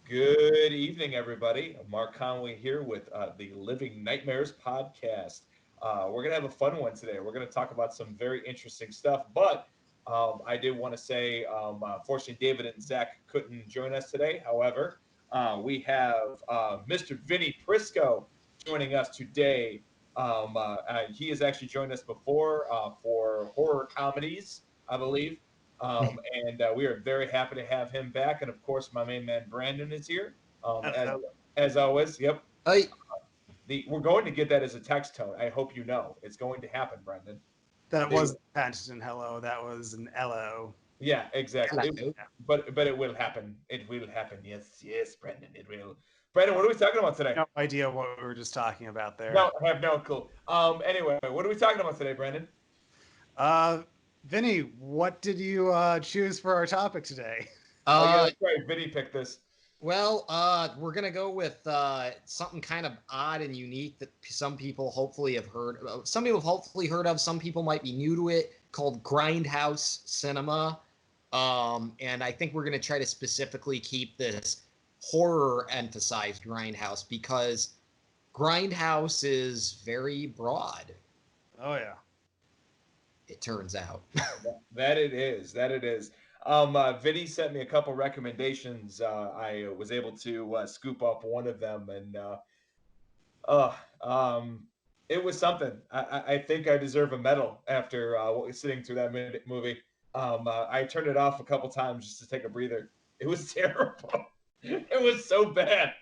Good evening, everybody. Mark Conway here with the Living Nightmares podcast. We're going to have a fun one today. We're going to talk about some very interesting stuff, but I did want to say, fortunately, David and Zach couldn't join us today. However, we have Mr. Vinny Prisco joining us today. He has actually joined us before for horror comedies, I believe. And we are very happy to have him back. And of course, my main man Brandon is here. As always, yep. I We're going to get that as a text tone. I hope you know it's going to happen, Brendan. That They, wasn't Patterson hello. That was an LO. yeah, exactly. hello. But it will happen. It will happen. Yes, yes, Brendan. It will. Brendan, what are we talking about today? No idea what we were just talking about there. No, I have no clue. Anyway, what are we talking about today, Brendan? Uh, Vinny, what did you choose for our topic today? Oh yeah, Uh, that's right. Vinny picked this. we're gonna go with something kind of odd and unique that some people hopefully have heard. Some people have hopefully heard of. Some people might be new to it. Called Grindhouse Cinema, and I think we're gonna try to specifically keep this horror emphasized Grindhouse because Grindhouse is very broad. Oh yeah. It turns out. That it is. That it is. Vinny sent me a couple recommendations. I was able to scoop up one of them, and uh, um, it was something. I think I deserve a medal after sitting through that movie. I turned it off a couple times just to take a breather. It was terrible. It was so bad.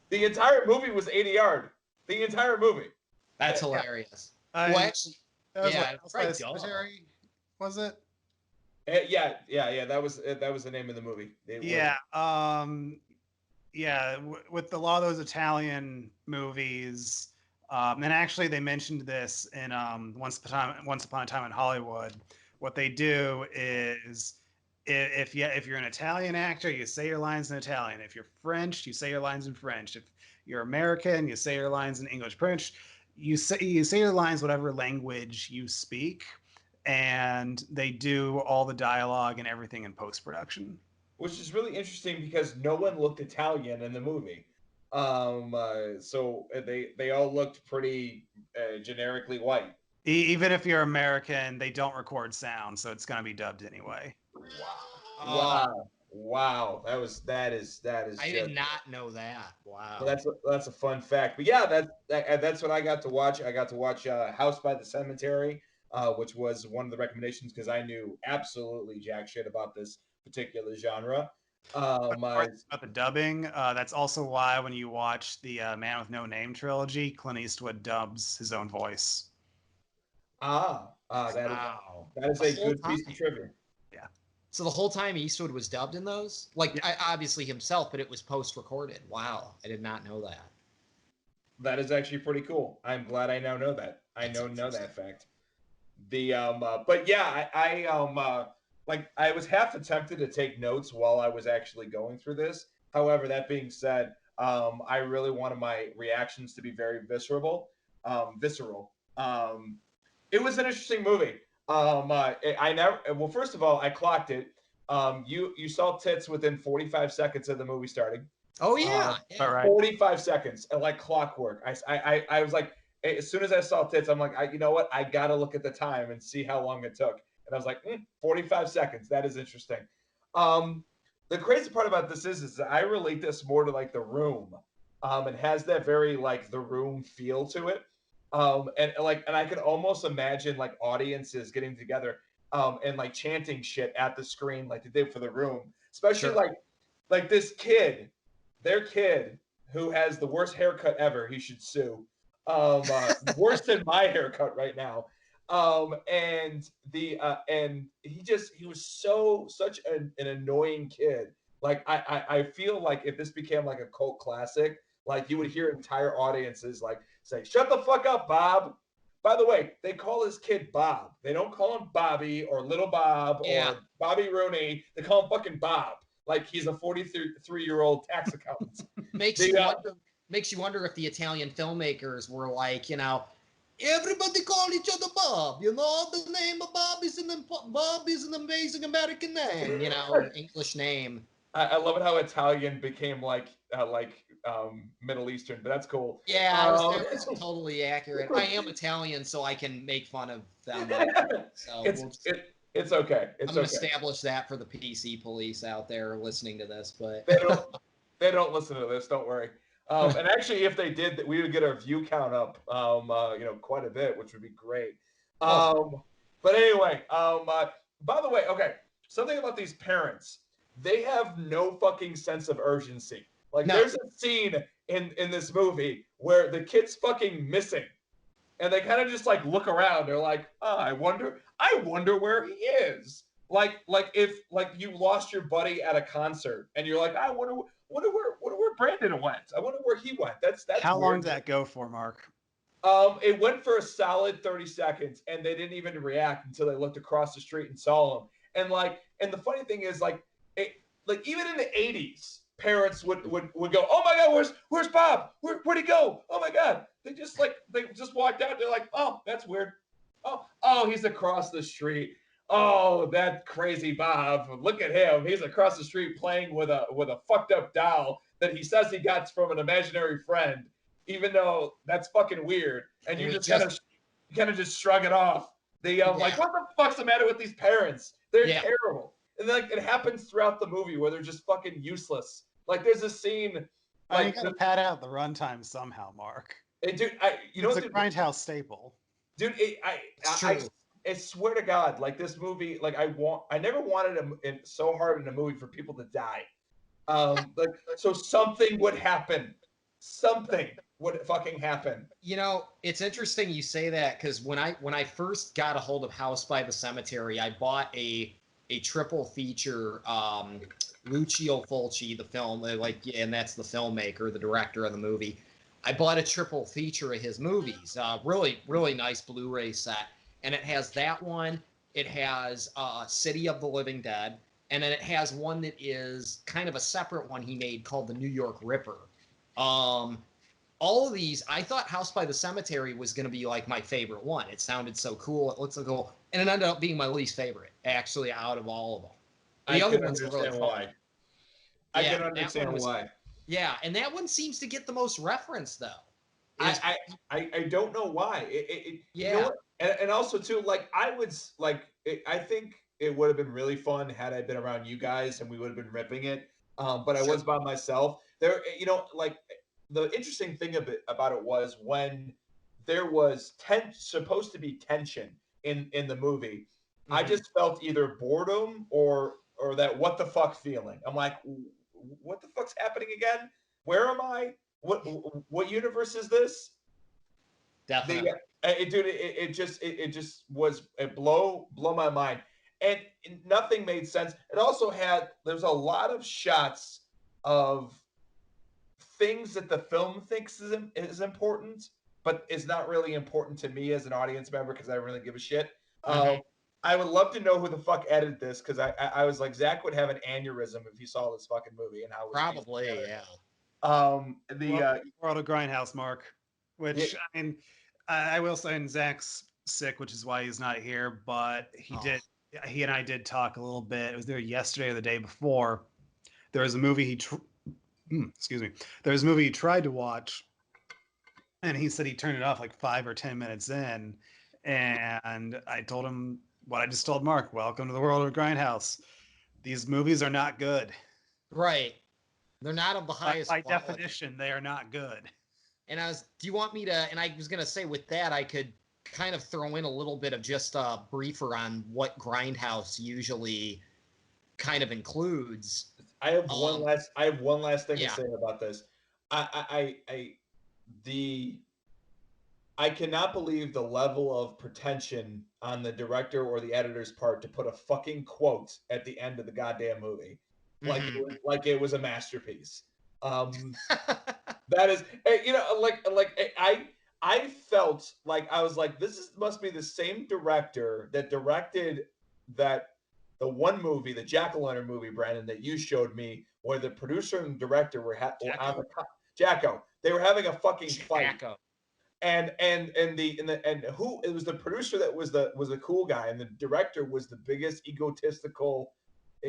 The entire movie was 80 yard. The entire movie. That's hilarious. I, Well, actually, that was yeah, what, it's House by right, the Cemetery, was it? Yeah. That was the name of the movie. Yeah. With a lot of those Italian movies, and actually they mentioned this in Once Upon a Time in Hollywood. What they do is if you're an Italian actor, you say your lines in Italian. If you're French, you say your lines in French. If you're American, you say your lines in English. Pretty much, you say your lines whatever language you speak, and they do all the dialogue and everything in post production. Which is really interesting because no one looked Italian in the movie. They all looked pretty generically white. Even if you're American, they don't record sound, so it's going to be dubbed anyway. oh, Wow. That is I just did not know that. Wow. that's a fun fact. But yeah, that's what I got to watch. I got to watch House by the Cemetery, which was one of the recommendations because I knew absolutely jack shit about this particular genre. I, About the dubbing, that's also why when you watch the Man with No Name trilogy, Clint Eastwood dubs his own voice. that is Wow. that is The a whole good piece of time. trivia. Yeah. So the whole time Eastwood was dubbed in those? Like, Yeah. obviously himself, but it was post-recorded. Wow. I did not know that. That is actually pretty cool. I'm glad I now know that. I That's know interesting. that fact. But yeah, like I was half tempted to take notes while I was actually going through this. However, that being said, I really wanted my reactions to be very visceral. It was an interesting movie. I never. Well, first of all, I clocked it. You saw tits within 45 seconds of the movie starting. Oh, Uh, yeah. All Yeah. right. 45 seconds, and like clockwork. I was like, as soon as I saw tits, I'm like, you know what? I gotta look at the time and see how long it took. And I was like, 45 seconds. That is interesting. Um, the crazy part about this is that I relate this more to like The Room. It has that very like The Room feel to it. And I could almost imagine like audiences getting together and like chanting shit at the screen like they did for The Room, especially Sure. like this kid, their kid who has the worst haircut ever. He should sue. Worse than my haircut right now. And he was such an annoying kid. Like I feel like if this became like a cult classic, like you would hear entire audiences like say, "Shut the fuck up, Bob." By the way, they call this kid Bob. They don't call him Bobby or Little Bob Yeah. or Bobby Rooney. They call him fucking Bob. Like he's a 43-year-old tax accountant. Makes They you got wonder. Makes you wonder if the Italian filmmakers were like, everybody call each other Bob. The name of Bob is an amazing American name. English name. I love it how Italian became like Middle Eastern, but that's cool. Yeah, that was totally accurate. I am Italian, so I can make fun of them. So it's okay. I'm It's gonna okay. establish that for the PC police out there listening to this, but They don't they don't listen to this. Don't worry. And actually, if they did, we would get our view count up, quite a bit, which would be great. oh, But anyway, by the way, okay, something about these parents, they have no fucking sense of urgency. Like, no, there's a scene in this movie where the kid's fucking missing, and they kind of just like look around. They're like, oh, I wonder where he is. Like if like you lost your buddy at a concert, and you're like, I wonder where Brandon went. I wonder where he went. That's How long weird. did that go for, Mark? It went for a solid 30 seconds, and they didn't even react until they looked across the street and saw him. And the funny thing is, like even in the 80s, parents would go, "Oh my God, where's Bob? Where'd he go? Oh my God!" They just walked out. They're like, "Oh, that's weird. Oh, he's across the street. Oh, that crazy Bob. Look at him. He's across the street playing with a fucked up doll that he says he got from an imaginary friend." Even though that's fucking weird, and you just kind of just shrug it off. Like, what the fuck's the matter with these parents? They're terrible, and like it happens throughout the movie where they're just fucking useless. Like, there's a scene, You gotta pad out the runtime somehow, Mark. dude, it's a Grindhouse staple. Dude, I swear to God, like this movie, like I never wanted so hard in a movie for people to die. So something would happen. Something would fucking happen. It's interesting you say that because when I first got a hold of House by the Cemetery, I bought a triple feature. Lucio Fulci, the film, and that's the filmmaker, the director of the movie. I bought a triple feature of his movies. Really, really nice Blu-ray set, and it has that one. It has City of the Living Dead, and then it has one that is kind of a separate one he made called The New York Ripper. All of these, I thought House by the Cemetery was going to be like my favorite one. It sounded so cool. It looks so cool. And it ended up being my least favorite, actually, out of all of them. The other ones are really fun. I can understand why. Yeah, and that one seems to get the most reference, though. I don't know why. You know what? And also, too, like, I think it would have been really fun had I been around you guys and we would have been ripping it. But I was by myself. There, like, the interesting thing about it was when there was supposed to be tension in the movie, I just felt either boredom or that what the fuck feeling. I'm like, what the fuck's happening again? Where am I? What universe is this? Definitely. It just was blow my mind, and nothing made sense. It also there's a lot of shots of things that the film thinks is important, but is not really important to me as an audience member because I don't really give a shit. I would love to know who the fuck edited this because I was like, Zach would have an aneurysm if he saw this fucking movie and how it was probably, yeah. World of Grindhouse, Mark. Which I mean, I will say, and Zach's sick, which is why he's not here. But he and I did talk a little bit. It was there yesterday or the day before. There was a movie excuse me. There was a movie he tried to watch, and he said he turned it off like 5 or 10 minutes in. And I told him what I just told Mark. Welcome to the world of Grindhouse. These movies are not good. Right. They're not of the highest by definition, they are not good. And do you want me to, and I was going to say with that, I could kind of throw in a little bit of just a briefer on what Grindhouse usually kind of includes. I have one last thing to say about this. I cannot believe the level of pretension on the director or the editor's part to put a fucking quote at the end of the goddamn movie. Like it was a masterpiece. That is, I felt like I was like, must be the same director that directed the one movie, the Jack-o'-lantern movie, Brandon, that you showed me, where the producer and director were Jacko. They were having a fucking fight. And who it was, the producer that was the cool guy, and the director was the biggest egotistical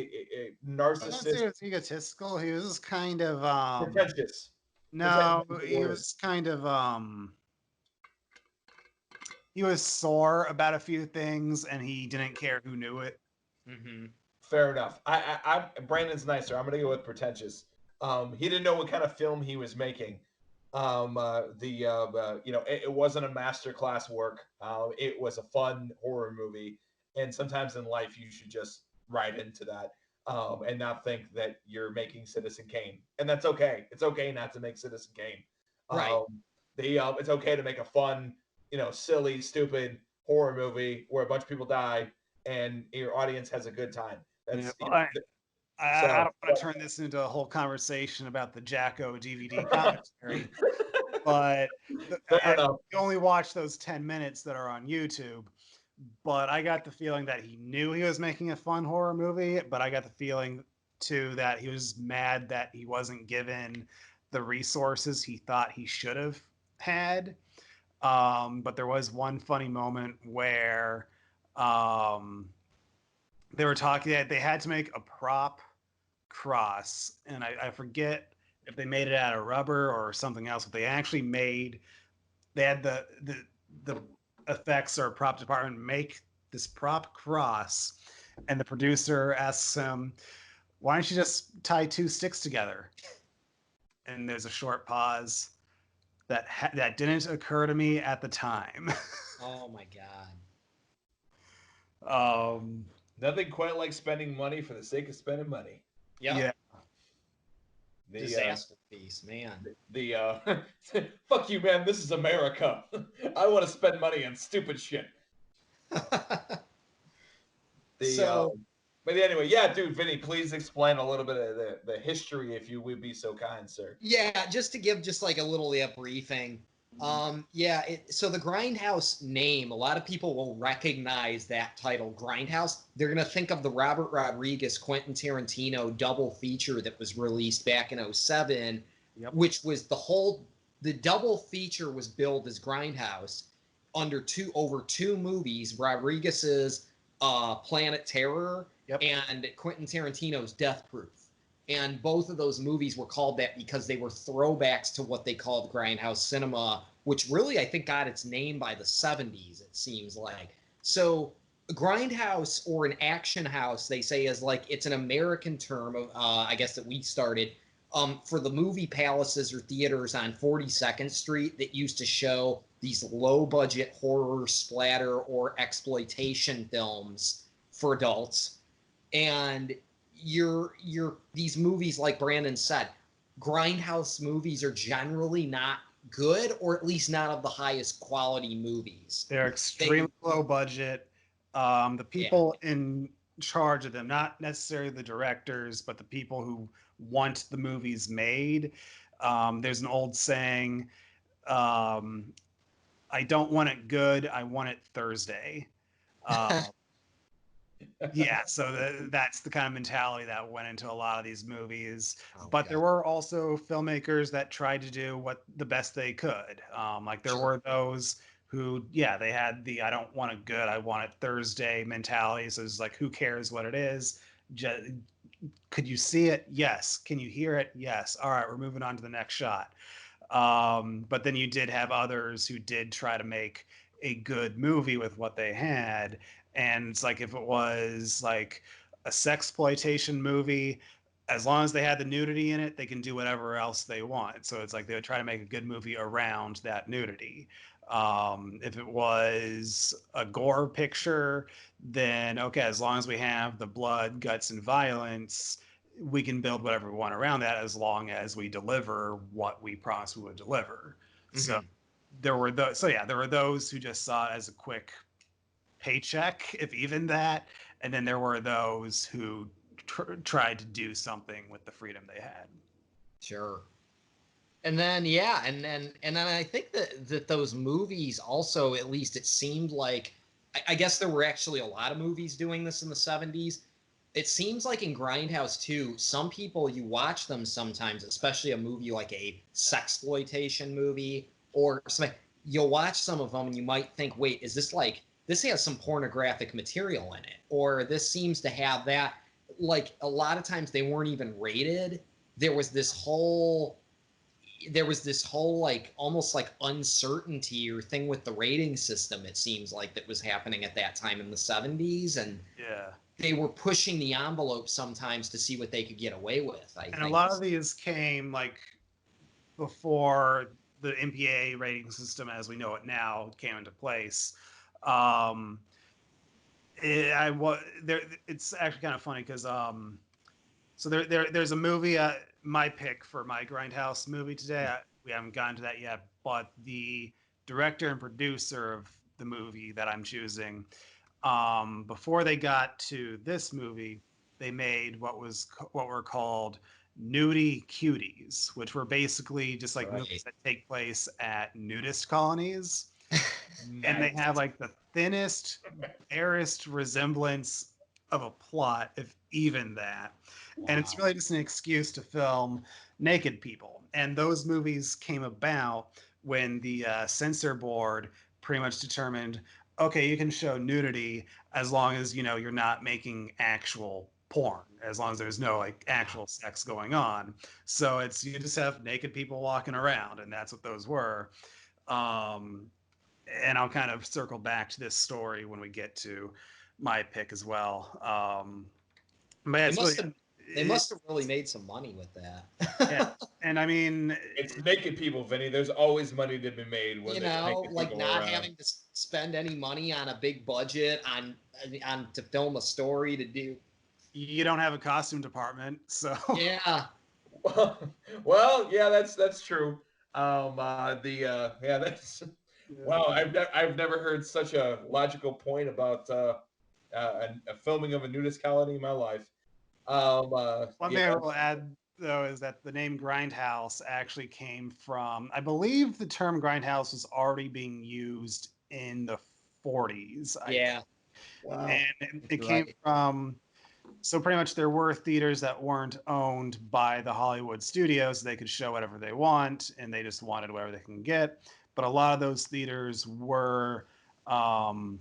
I don't say narcissist, he was egotistical. He was just kind of pretentious. no, Pretentious is the he word. was kind of he was sore about a few things and he didn't care who knew it. Mm-hmm. Fair enough. Brandon's nicer. I'm gonna go with pretentious. He didn't know what kind of film he was making. It wasn't a masterclass work. It was a fun horror movie, and sometimes in life you should just ride into that, and not think that you're making Citizen Kane, and that's okay. It's okay not to make Citizen Kane. Right. Um, it's okay to make a fun, silly, stupid horror movie where a bunch of people die and your audience has a good time. Yeah, That's well, I so. don't want to turn this into a whole conversation about the Jacko DVD commentary, but Fair I enough. only watched those 10 minutes that are on YouTube. But I got the feeling that he knew he was making a fun horror movie, but I got the feeling too that he was mad that he wasn't given the resources he thought he should have had. But there was one funny moment where um, they were talking that they had to make a prop cross, and I forget if they made it out of rubber or something else, but they actually made they had the effects or prop department make this prop cross, and the producer asks him, "Why don't you just tie two sticks together?" And there's a short pause. That didn't occur to me at the time. Oh my God. um, Nothing quite like spending money for the sake of spending money. Yep. yeah, The Disaster piece, man. fuck you, man. This is America. I want to spend money on stupid shit. The So but anyway, yeah, dude, Vinny, please explain a little bit of the history, if you would be so kind, sir. yeah, just to give just like a little briefing. Yeah, so the Grindhouse name, a lot of people will recognize that title, Grindhouse. They're gonna think of the Robert Rodriguez, Quentin Tarantino double feature that was released back in '07, yep, which was the double feature was billed as Grindhouse over two movies, Rodriguez's Planet Terror yep. and Quentin Tarantino's Death Proof. And both of those movies were called that because they were throwbacks to what they called Grindhouse cinema, which really I think got its name by the '70s, it seems like. So Grindhouse or an action house, they say, is like it's an American term of I guess that we started for the movie palaces or theaters on 42nd Street that used to show these low budget horror, splatter, or exploitation films for adults. And you're these movies, like Brandon said, Grindhouse movies are generally not good, or at least not of the highest quality movies. They're They extremely low budget. The Yeah. people in charge of them, not necessarily the directors, but the people who want the movies made. There's an old saying, um, I don't want it good, I want it Thursday. Uh, yeah, so that's the kind of mentality that went into a lot of these movies. Oh But there god. were also filmmakers that tried to do what the best they could. Like there Sure. were those who, yeah, they had the I don't want it good, I want it Thursday mentality. So it's like, who cares what it is? Just, could you see it? Yes. Can you hear it? Yes. All right, we're moving on to the next shot. But then you did have others who did try to make a good movie with what they had. And it's like if it was like a sexploitation movie, as long as they had the nudity in it, they can do whatever else they want. So it's like they would try to make a good movie around that nudity. If it was a gore picture, then okay, as long as we have the blood, guts, and violence, we can build whatever we want around that as long as we deliver what we promised we would deliver. So Mm-hmm. there were those who just saw it as a quick paycheck, if even that, and then there were those who tried to do something with the freedom they had. Sure. And then yeah, and then I think that those movies also, at least it seemed like, I guess there were actually a lot of movies doing this in the '70s. It seems like in Grindhouse too, some people, you watch them sometimes, especially a movie like a sexploitation movie or something, you'll watch some of them and you might think, wait, is this like, this has some pornographic material in it, or this seems to have that. like a lot of times they weren't even rated. There was this whole like almost like uncertainty or thing with the rating system, it seems like, that was happening at that time in the 70s, and Yeah. they were pushing the envelope sometimes to see what they could get away with, I And a think. lot of these came like before the MPA rating system as we know it now came into place. Um, it's actually kind of funny because so there's a movie, my pick for my Grindhouse movie today. We haven't gotten to that yet, but the director and producer of the movie that I'm choosing, before they got to this movie, they made what were called nudie cuties, which were basically just like Right. movies that take place at nudist colonies, and they Nice. have like the thinnest, barest resemblance of a plot, if even that. And it's Wow. really just an excuse to film naked people. And those movies came about when the censor board pretty much determined, okay, you can show nudity as long as you're not making actual porn, as long as there's no like actual sex going on. So it's you just have naked people walking around, and that's what those were. Um, and I'll kind of circle back to this story when we get to my pick as well. But yeah, They it's really must have they it, must have really made some money with yeah, that. and I mean, It's naked people, Vinny. There's always money to be made when You there's know, naked like people not around. having to spend any money on a big budget on to film a story to do. you don't have a costume department, so Yeah. Well, yeah, that's true. Yeah, that's yeah. wow. I've never heard such a logical point about a filming of a nudist colony in my life. One Yeah, thing I will add though is that the name Grindhouse actually came from, I believe the term Grindhouse was already being used in the 40s. Yeah. wow. And it You're came right. from, so pretty much there were theaters that weren't owned by the Hollywood studios. They could show whatever they want, and they just wanted whatever they can get. But a lot of those theaters were um,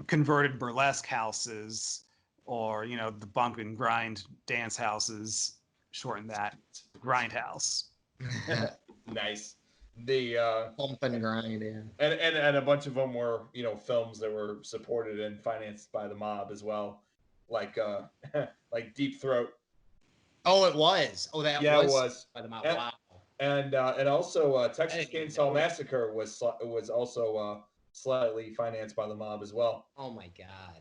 converted burlesque houses, or the bump and grind dance houses, shorten that Grindhouse. Nice. The Bump and grind, yeah. and a bunch of them were films that were supported and financed by the mob as well, like like Deep Throat. Oh, it was. Oh, that Yeah, it was was. by the mouth. And Wow. and also I Texas didn't even Chainsaw know that. Massacre was also slightly financed by the mob as well. Oh my God.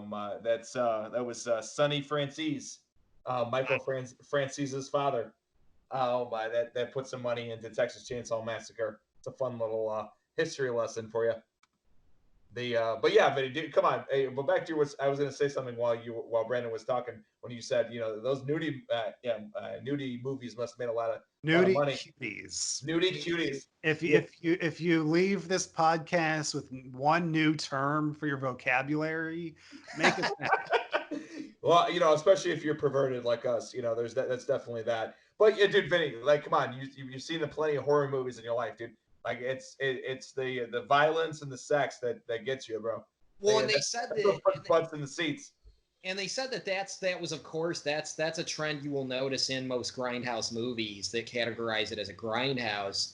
That was Sonny Francis, Francis's father. That put some money into Texas Chainsaw Massacre. It's a fun little history lesson for you. But yeah, Vinny, dude, come on. Hey, but back to your, I was going to say something while Brandon was talking when you said those nudie movies must have made a lot of Nudie money. cuties. Nudie cuties. If Yeah. if you leave this podcast with one new term for your vocabulary, make it snap. Well, especially if you're perverted like us, that's definitely that. But yeah, dude, Vinny, like, come on, you've seen plenty of horror movies in your life, dude. Like, it's the violence and the sex that gets you, bro. Well, and they said That's that, what puts butts in the seats. and they said that that was, of course, that's a trend you will notice in most grindhouse movies that categorize it as a grindhouse.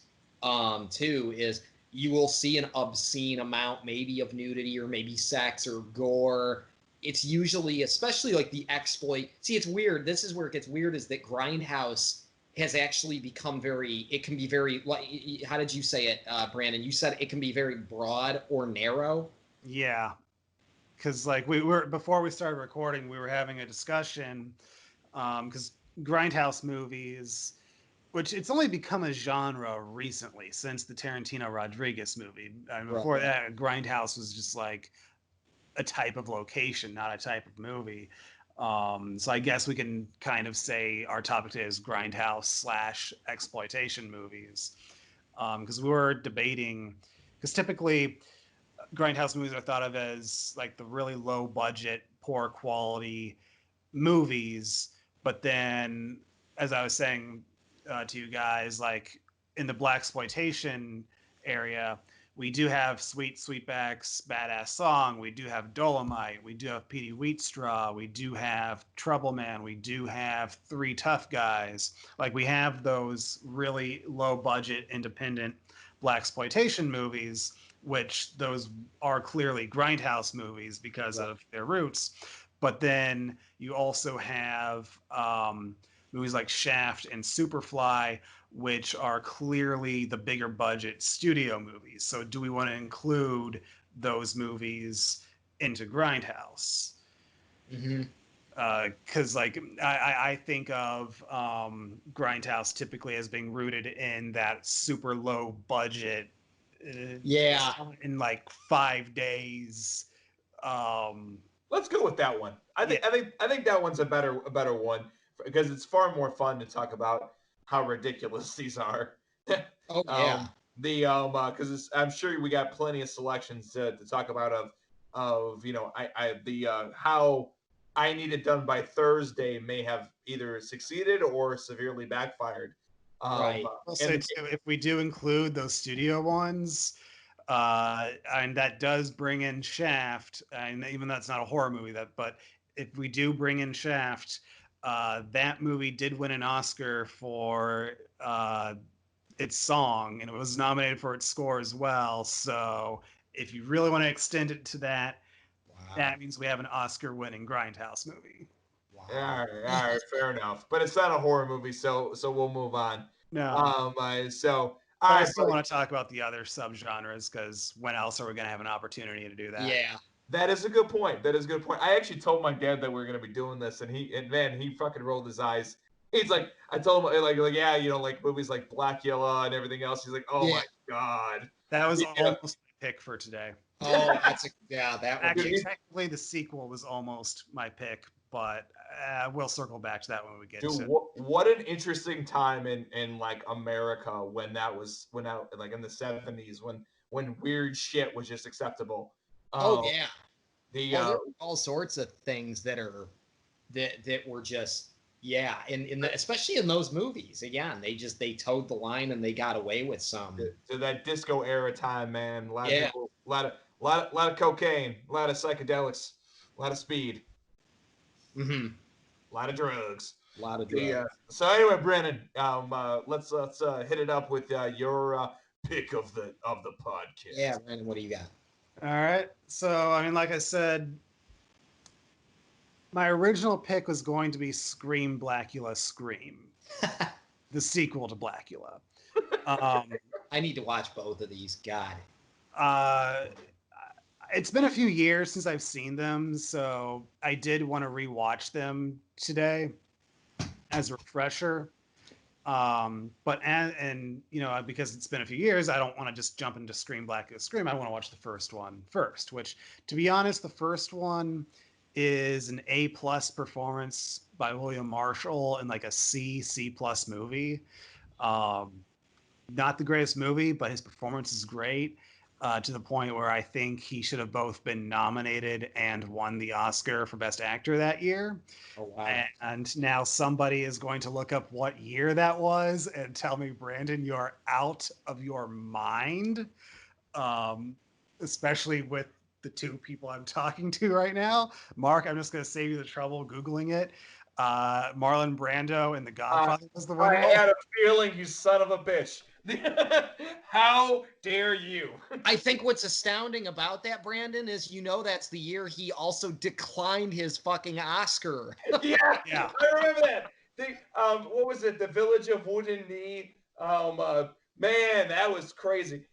Too, is you will see an obscene amount, maybe of nudity or maybe sex or gore. It's usually, especially like the exploit. See, it's weird. This is where it gets weird. Is that grindhouse has actually become very. It can be very. Like, how did you say it, Brandon? You said it can be very broad or narrow. Yeah, because like we were before we started recording, we were having a discussion because grindhouse movies, which it's only become a genre recently since the Tarantino Rodriguez movie. And Right. before that, grindhouse was just like a type of location, not a type of movie. So I guess we can kind of say our topic today is grindhouse slash exploitation movies, because we were debating, because typically grindhouse movies are thought of as like the really low budget, poor quality movies. But then, as I was saying to you guys, like in the black exploitation area, we do have Sweetback's Badass Song. We do have Dolomite. We do have Petey Wheatstraw. We do have Trouble Man. We do have Three Tough Guys. Like, we have those really low budget independent blaxploitation movies, which those are clearly Grindhouse movies because of their roots. But then you also have movies like Shaft and Superfly, which are clearly the bigger budget studio movies. So do we want to include those movies into Grindhouse? Mm-hmm. Because I think of Grindhouse typically as being rooted in that super low budget, Yeah. in like 5 days. Um, Let's go with that one. I think that one's a better one because it's far more fun to talk about how ridiculous these are. Oh yeah. Because I'm sure we got plenty of selections to talk about of how I Need It Done by Thursday may have either succeeded or severely backfired. Right. I'll say too, if we do include those studio ones, and that does bring in Shaft, and even though that's not a horror movie, but if we do bring in Shaft, that movie did win an Oscar for its song, and it was nominated for its score as well. So if you really want to extend it to that, that means we have an Oscar-winning Grindhouse movie. Wow. All right, fair enough. But it's not a horror movie, so we'll move on. No. All I right, still want to talk about the other subgenres because when else are we going to have an opportunity to do that? Yeah. That is a good point. I actually told my dad that we were going to be doing this, and he fucking rolled his eyes. He's like, I told him like yeah, like movies like Blackula and everything else. He's like, oh Yeah. my god, that was almost my pick for today. Oh, that would actually be... technically the sequel was almost my pick, but we'll circle back to that when we get to. What an interesting time in like America when out like in the 70s when weird shit was just acceptable. Oh yeah. There are all sorts of things that were just especially in those movies. Again, they towed the line and they got away with some. To that disco era time, man. A lot of people, a lot of cocaine, a lot of psychedelics, a lot of speed, Mm-hmm. a lot of drugs. A lot of drugs. So anyway, Brennan, let's hit it up with your pick of the podcast. Yeah, Brandon, what do you got? All right. So, I mean, like I said, my original pick was going to be Scream, Blackula, Scream, the sequel to Blackula. I need to watch both of these. God. It's been a few years since I've seen them, so I did want to rewatch them today as a refresher. But because it's been a few years, I don't want to just jump into Scream, Blackula, Scream. I want to watch the first one first, which, to be honest, the first one is an A+ performance by William Marshall and like a C+ movie. Not the greatest movie, but his performance is great. To the point where I think he should have both been nominated and won the Oscar for Best Actor that year. Oh, wow. And now somebody is going to look up what year that was and tell me, Brandon, you're out of your mind. Especially with the two people I'm talking to right now. Mark, I'm just going to save you the trouble Googling it. Marlon Brando and The Godfather was the winner. I had a feeling, you son of a bitch. How dare you? I think what's astounding about that, Brandon, is that's the year he also declined his fucking Oscar. yeah, I remember that. What was it? The Village of Wooden Knee. Man, that was crazy.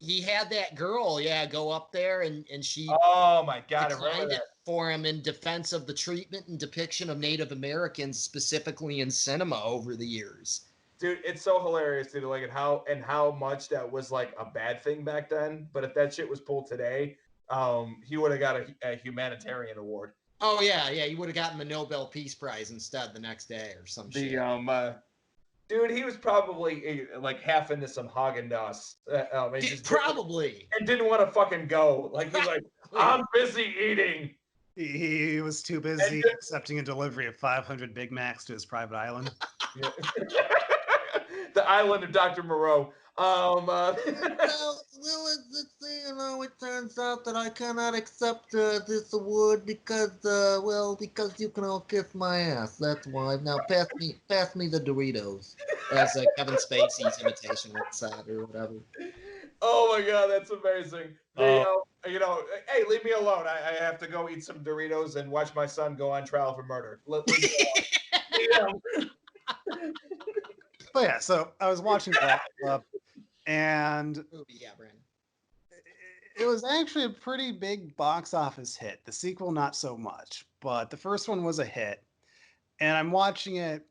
He had that girl, go up there and she. Oh my God, declined it for him in defense of the treatment and depiction of Native Americans, specifically in cinema over the years. Dude, it's so hilarious, dude. Like, and how much that was like a bad thing back then. But if that shit was pulled today, he would have got a humanitarian award. Oh yeah, he would have gotten the Nobel Peace Prize instead the next day or some shit. Dude, he was probably like half into some Haagen-Dazs. Probably. And didn't want to fucking go. Like, he's like, I'm busy eating. He was too busy accepting a delivery of 500 Big Macs to his private island. the island of Dr. Moreau. It turns out that I cannot accept this award because, because you can all kiss my ass. That's why. Now pass me the Doritos. As Kevin Spacey's imitation would said, or whatever. Oh my god, that's amazing. Oh, Hey, leave me alone. I have to go eat some Doritos and watch my son go on trial for murder. Leave me alone. but yeah, so I was watching Black Club, and Movie, yeah, Brandon. it was actually a pretty big box office hit. The sequel, not so much, but the first one was a hit. And I'm watching it,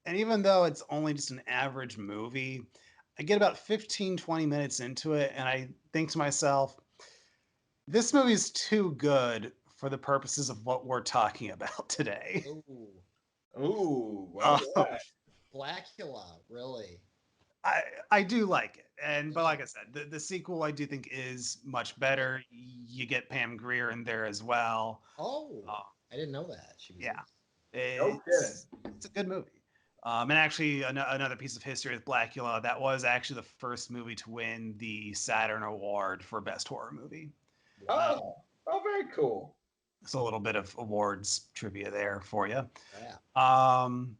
and even though it's only just an average movie, I get about 15, 20 minutes into it, and I think to myself, this movie is too good for the purposes of what we're talking about today. Ooh, Ooh, Um, okay. Blackula, really? I I do like it, but like I said, the sequel I do think is much better. You get Pam Grier in there as well. Oh, Uh, I didn't know that she was. yeah, No kidding. it's a good movie. And actually, another piece of history with Blackula, that was actually the first movie to win the Saturn Award for Best Horror Movie. Wow. Oh, very cool. So a little bit of awards trivia there for you. Yeah. Um,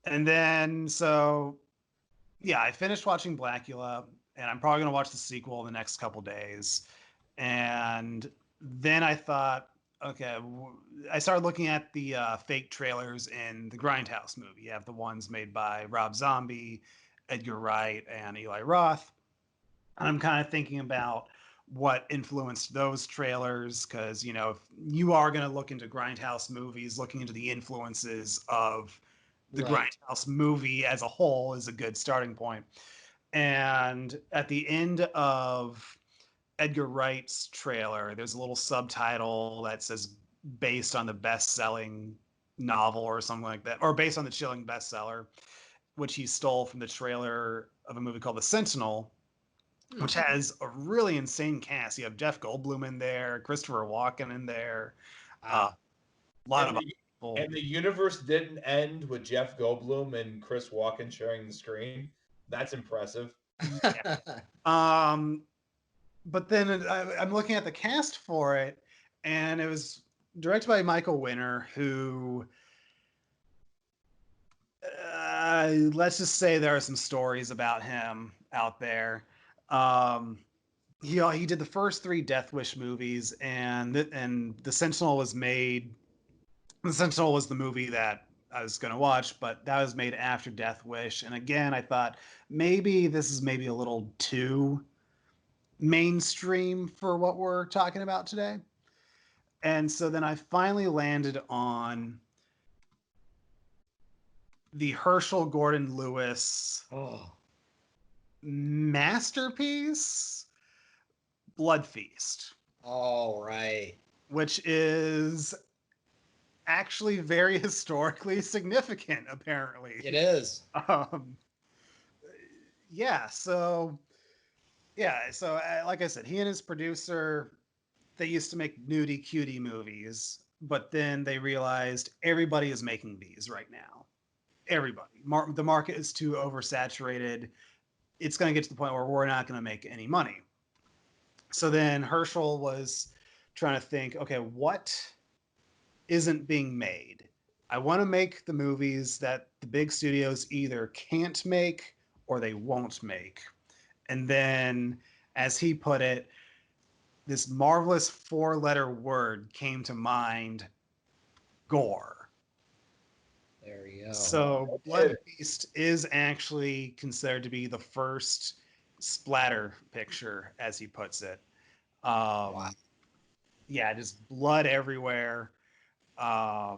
and then, so yeah, I finished watching Blackula, and I'm probably going to watch the sequel in the next couple days. And then I thought, okay, I started looking at the fake trailers in the Grindhouse movie. You have the ones made by Rob Zombie, Edgar Wright, and Eli Roth. And I'm kind of thinking about what influenced those trailers, because if you are going to look into Grindhouse movies, looking into the influences of the Right. Grindhouse movie as a whole is a good starting point. And at the end of Edgar Wright's trailer, there's a little subtitle that says based on the best-selling novel or something like that, or based on the Chilling bestseller, which he stole from the trailer of a movie called The Sentinel, which has a really insane cast. You have Jeff Goldblum in there, Christopher Walken in there, Wow. a lot And of the, people. and the universe didn't end with Jeff Goldblum and Chris Walken sharing the screen. That's impressive. Yeah. Um, but then I'm looking at the cast for it, and it was directed by Michael Winner, who, let's just say there are some stories about him out there. Um, he did the first three Death Wish movies, and the Sentinel was made. The Sentinel was the movie that I was going to watch, but that was made after Death Wish. And again, I thought maybe this is maybe a little too mainstream for what we're talking about today. And so then I finally landed on the Herschel Gordon Lewis Oh. masterpiece, Blood Feast, All right. which is actually very historically significant, apparently. It is. Um, yeah, so like I said, he and his producer, they used to make nudie cutie movies, but then they realized everybody is making these right now. Everybody. The market is too oversaturated. It's going to get to the point where we're not going to make any money. So then Herschel was trying to think, okay, what isn't being made? I want to make the movies that the big studios either can't make or they won't make. And then, as he put it, this marvelous four-letter word came to mind: gore. There you go. So Blood Feast is actually considered to be the first splatter picture, as he puts it. Wow. Yeah, just blood everywhere. Um,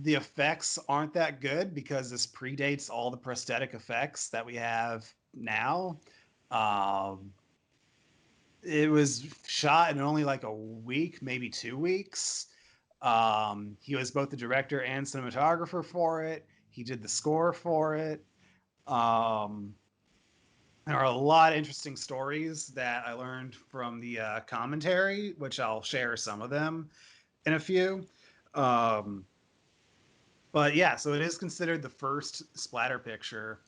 the effects aren't that good because this predates all the prosthetic effects that we have now. Um, it was shot in only like a week, maybe 2 weeks. He was both the director and cinematographer for it. He did the score for it. Um, there are a lot of interesting stories that I learned from the commentary, which I'll share some of them in a few. Um, but yeah, so it is considered the first splatter picture.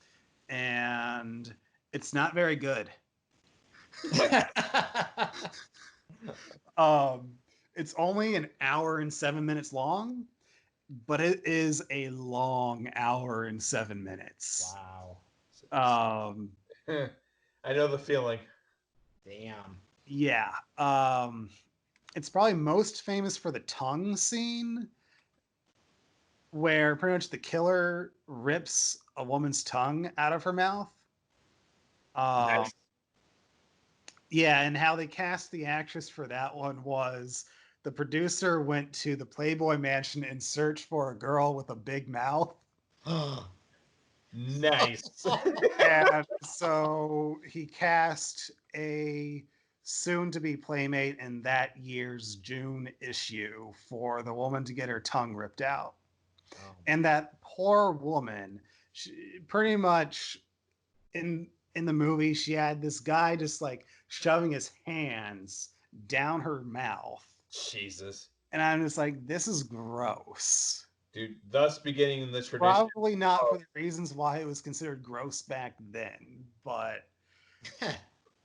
and it's not very good. Um, it's only an hour and 7 minutes long, but it is a long hour and 7 minutes. Wow. Um, I know the feeling. Damn. yeah. It's probably most famous for the tongue scene, where pretty much the killer rips a woman's tongue out of her mouth. Um, Nice. yeah, and how they cast the actress for that one was the producer went to the Playboy Mansion in search for a girl with a big mouth. Nice. And so he cast a soon to be playmate in that year's June issue for the woman to get her tongue ripped out. Oh. And that poor woman, she, pretty much in the movie, she had this guy just like shoving his hands down her mouth. Jesus. And I'm just like, this is gross. Dude, thus beginning the tradition. Probably not for of- the reasons why it was considered gross back then, but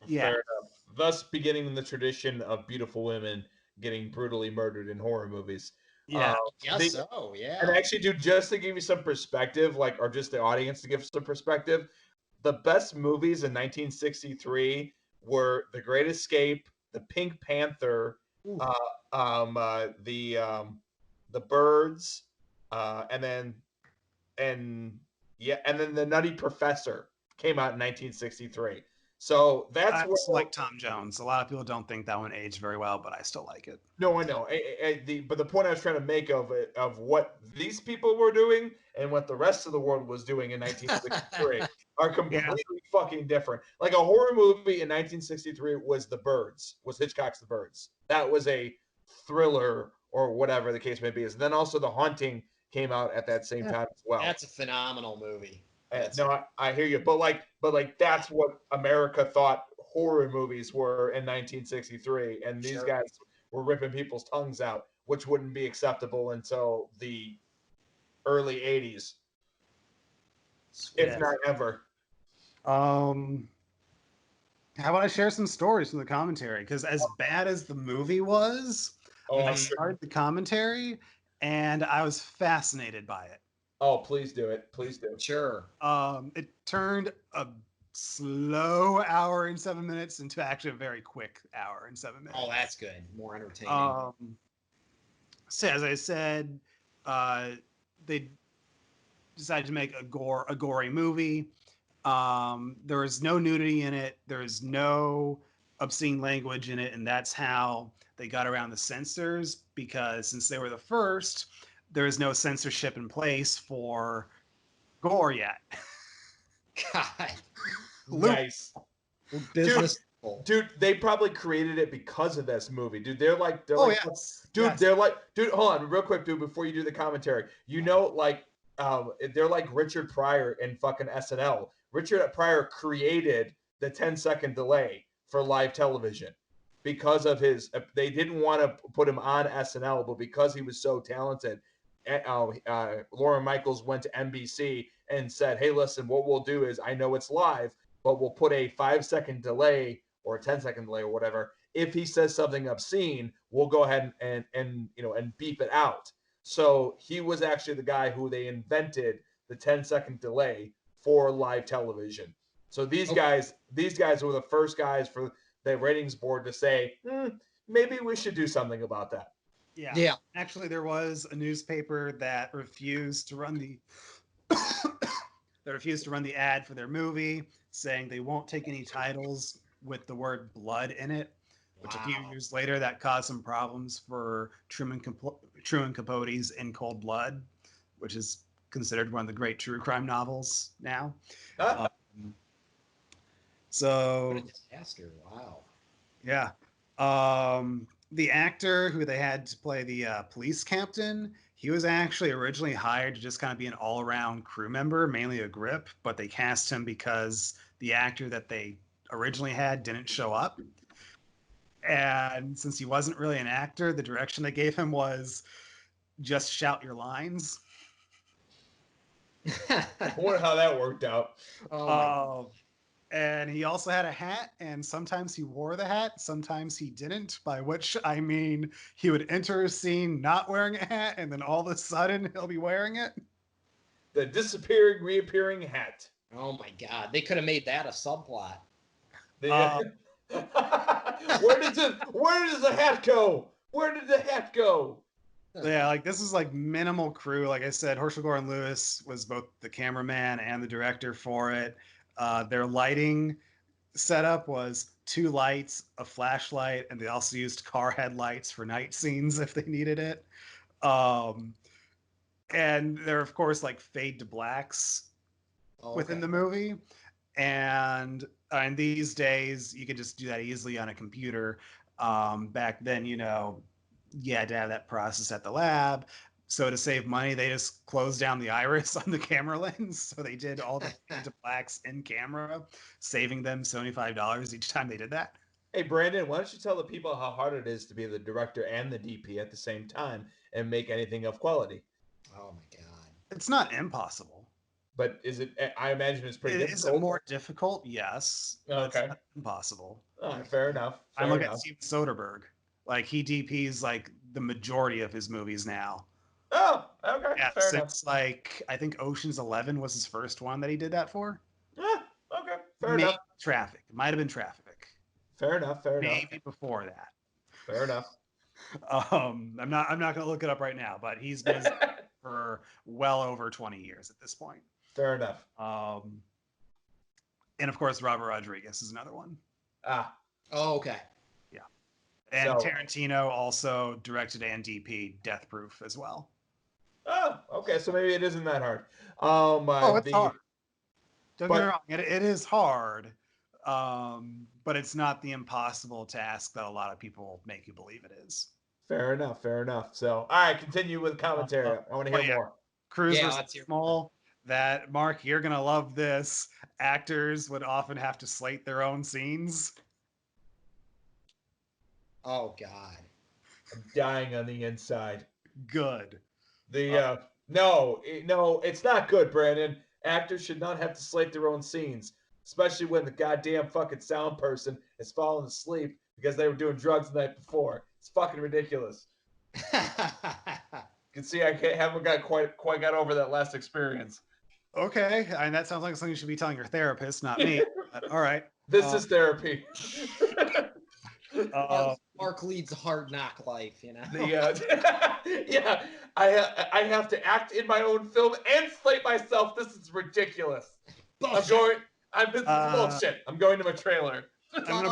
yeah. Fair enough. Thus beginning the tradition of beautiful women getting brutally murdered in horror movies. Yeah. Guess The, so, yeah. and actually, dude, just to give you some perspective, like, or just the audience to give some perspective, the best movies in 1963 were The Great Escape, The Pink Panther, Ooh. The Birds, and then and then The Nutty Professor came out in 1963. So that's I where also like Tom Jones. A lot of people don't think that one aged very well, but I still like it. no, I know. But the point I was trying to make of what these people were doing and what the rest of the world was doing in 1963 are Yeah. completely fucking different. Like a horror movie in 1963 was The Birds, was Hitchcock's The Birds. That was a thriller or whatever the case may be. And then also The Haunting came out at that same time as well. That's a phenomenal movie. No, I hear you, but that's what America thought horror movies were in 1963, and these Sure. guys were ripping people's tongues out, which wouldn't be acceptable until the early 80s, if Yeah. not ever. Um, how about I share some stories from the commentary? Because as bad as the movie was, Oh, I I'm sure. started the commentary and I was fascinated by it. Oh, please do it. Please do. Sure. It turned a slow hour and 7 minutes into actually a very quick hour and 7 minutes. Oh, that's good. More entertaining. So as I said, they decided to make a gory movie. There was no nudity in it. There was no obscene language in it, and that's how they got around the censors. Because since they were the first, there is no censorship in place for gore yet. God. Nice. Business. Dude, they probably created it because of this movie, dude. They're like, Yes. dude, Yes. they're like, dude, hold on, real quick, dude, before you do the commentary. You know, like, they're like Richard Pryor in fucking SNL. Richard Pryor created the 10-second delay for live television because of his. They didn't want to put him on SNL, but because he was so talented, Lauren Michaels went to NBC and said, "Hey, listen, what we'll do is, I know it's live, but we'll put a 5-second delay." Or a 10-second delay or whatever. If he says something obscene, we'll go ahead and beep it out. So he was actually the guy who they invented the 10-second delay for live television. So these guys were the first guys for the ratings board to say, maybe we should do something about that. Yeah. Actually, there was a newspaper that refused to run the ad for their movie, saying they won't take any titles with the word blood in it. Which a few years later, that caused some problems for Truman Capote's In Cold Blood, which is considered one of the great true crime novels now. Huh? So What a disaster. Wow. yeah. The actor who they had to play the police captain, he was actually originally hired to just kind of be an all-around crew member, mainly a grip, but they cast him because the actor that they originally had didn't show up. And since he wasn't really an actor, the direction they gave him was just shout your lines. I wonder how that worked out. Oh my. And he also had a hat, and sometimes he wore the hat, sometimes he didn't, by which I mean he would enter a scene not wearing a hat, and then all of a sudden he'll be wearing it. The disappearing, reappearing hat. Oh my God. They could have made that a subplot. The where does the hat go? Where did the hat go? Yeah, like this is like minimal crew. Like I said, Herschel Gordon Lewis was both the cameraman and the director for it. Their lighting setup was 2 lights, a flashlight, and they also used car headlights for night scenes if they needed it. Um, and there are of course like fade to blacks within the movie, and these days you can just do that easily on a computer. Back then, you had to have that process at the lab. So to save money, they just closed down the iris on the camera lens. So they did all the fade to blacks in camera, saving them $75 each time they did that. Hey Brandon, why don't you tell the people how hard it is to be the director and the DP at the same time and make anything of quality? Oh my God. It's not impossible. But is it? I imagine it's pretty difficult. Is it more difficult? Yes. But Okay. it's not impossible. Fair enough. I look at Steven Soderbergh. Like he DPs like the majority of his movies now. Oh, okay. Yeah, fair since enough. like I think Ocean's 11 was his first one that he did that for. Okay. Fair Maybe enough. Traffic. It might have been Traffic. Fair enough. Fair enough. Maybe before that. Fair enough. I'm not gonna look it up right now, but he's been for well over 20 years at this point. Fair enough. And of course Robert Rodriguez is another one. Oh, okay. Yeah. And Tarantino also directed and DP Death Proof as well. Oh, okay. So maybe it isn't that hard. It's hard. Don't get me wrong. It is hard, but it's not the impossible task that a lot of people make you believe it is. Fair enough. Fair enough. So, all right, continue with commentary. I want to hear more. Cruise versus Small. That Mark, you're gonna love this. Actors would often have to slate their own scenes. Oh God. I'm dying on the inside. Good. No, it's not good, Brandon. Actors should not have to slate their own scenes, especially when the goddamn fucking sound person is falling asleep because they were doing drugs the night before. It's fucking ridiculous. You can see I haven't got quite got over that last experience. Okay, and that sounds like something you should be telling your therapist, not me. All right. This is therapy. Mark leads a hard knock life, Yeah, I have to act in my own film and slate myself. This is ridiculous. Bullshit. This is bullshit. I'm going to my trailer. I'm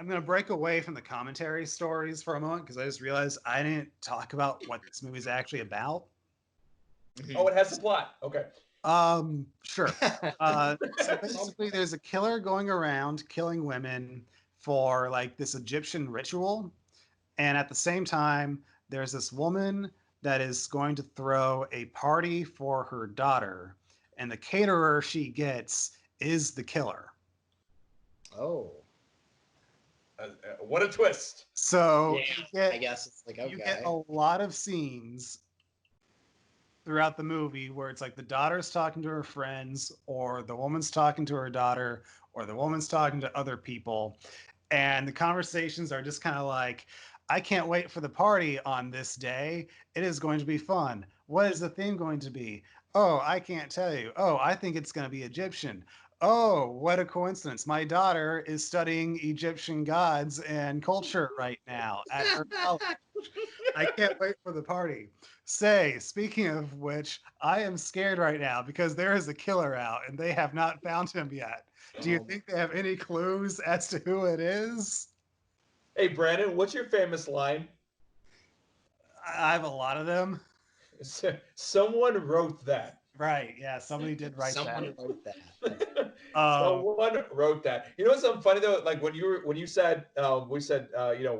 gonna break away from the commentary stories for a moment because I just realized I didn't talk about what this movie is actually about. Oh, it has a plot. Okay. Sure. So basically, there's a killer going around killing women for like this Egyptian ritual, and at the same time, there's this woman that is going to throw a party for her daughter, and the caterer she gets is the killer. Oh. What a twist. So I guess it's like, okay. You get a lot of scenes throughout the movie where it's like the daughter's talking to her friends, or the woman's talking to her daughter, or the woman's talking to other people. And the conversations are just kind of like, I can't wait for the party on this day. It is going to be fun. What is the theme going to be? Oh, I can't tell you. Oh, I think it's going to be Egyptian. Oh, what a coincidence. My daughter is studying Egyptian gods and culture right now at her college. I can't wait for the party. Speaking of which, I am scared right now because there is a killer out and they have not found him yet. Do you think they have any clues as to who it is? Hey, Brandon, what's your famous line? I have a lot of them. Someone wrote that. Right. Yeah. Somebody did write Someone that. wrote that. Someone wrote that. You know what's something funny though? Like when you said, we said,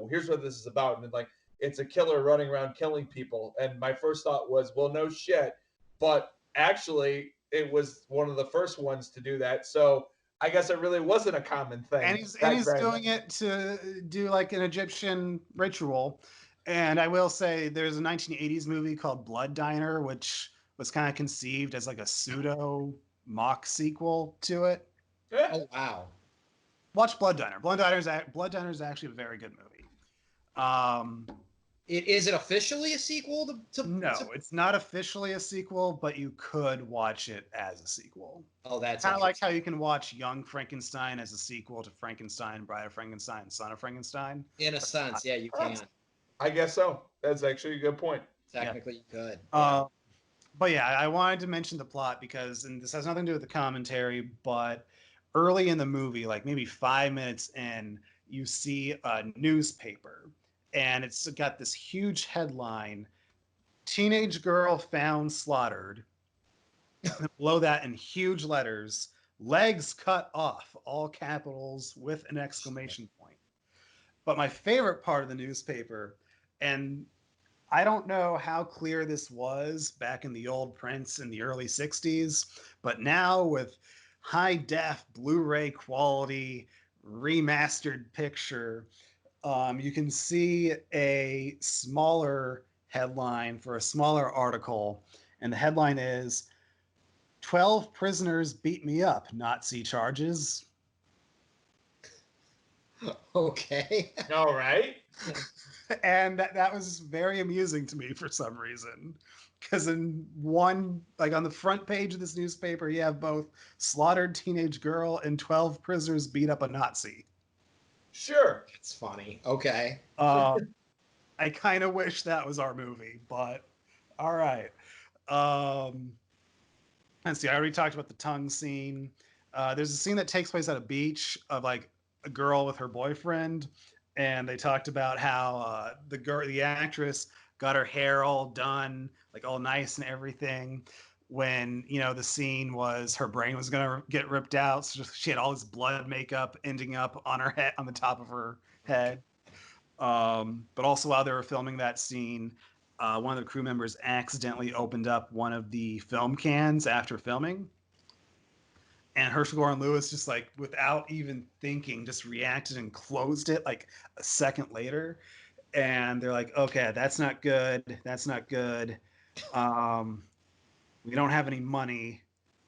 here's what this is about, and like it's a killer running around killing people, and my first thought was, well, no shit, but actually it was one of the first ones to do that. So I guess it really wasn't a common thing. And he's doing it to do like an Egyptian ritual. And I will say there's a 1980s movie called Blood Diner, which was kind of conceived as like a pseudo mock sequel to it. Eh, Oh wow. Watch Blood Diner. Blood Diner is actually a very good movie. Um, Is it officially a sequel no, it's not officially a sequel, but you could watch it as a sequel. Oh, that's Kind of like interesting. how you can watch Young Frankenstein as a sequel to Frankenstein, Bride of Frankenstein, Son of Frankenstein. In a sense, yeah, you can. I guess so. That's actually a good point. Yeah. Technically, you could. Yeah. Uh, but yeah, I wanted to mention the plot because, and this has nothing to do with the commentary, but early in the movie, like maybe 5 minutes in, you see a newspaper and it's got this huge headline: Teenage girl found slaughtered. Below that, in huge letters, legs cut off, all capitals with an exclamation point. But my favorite part of the newspaper, and I don't know how clear this was back in the old prints in the early 60s, but now with high def Blu ray quality remastered picture, you can see a smaller headline for a smaller article. And the headline is 12 prisoners beat me up, Nazi charges. Okay. All right. And that was very amusing to me for some reason. Because in one, like on the front page of this newspaper, you have both slaughtered teenage girl and 12 prisoners beat up a Nazi. Sure. It's funny. Okay. Uh, I kind of wish that was our movie, but all right. Um, let's see. I already talked about the tongue scene. There's a scene that takes place at a beach of like a girl with her boyfriend, and they talked about how the actress got her hair all done, like all nice and everything. When the scene was her brain was gonna get ripped out, so she had all this blood makeup ending up on her head, on the top of her head. But also while they were filming that scene, one of the crew members accidentally opened up one of the film cans after filming. And Herschel Gordon Lewis just like without even thinking, just reacted and closed it like a second later. And they're like, okay, that's not good. That's not good. Um, we don't have any money.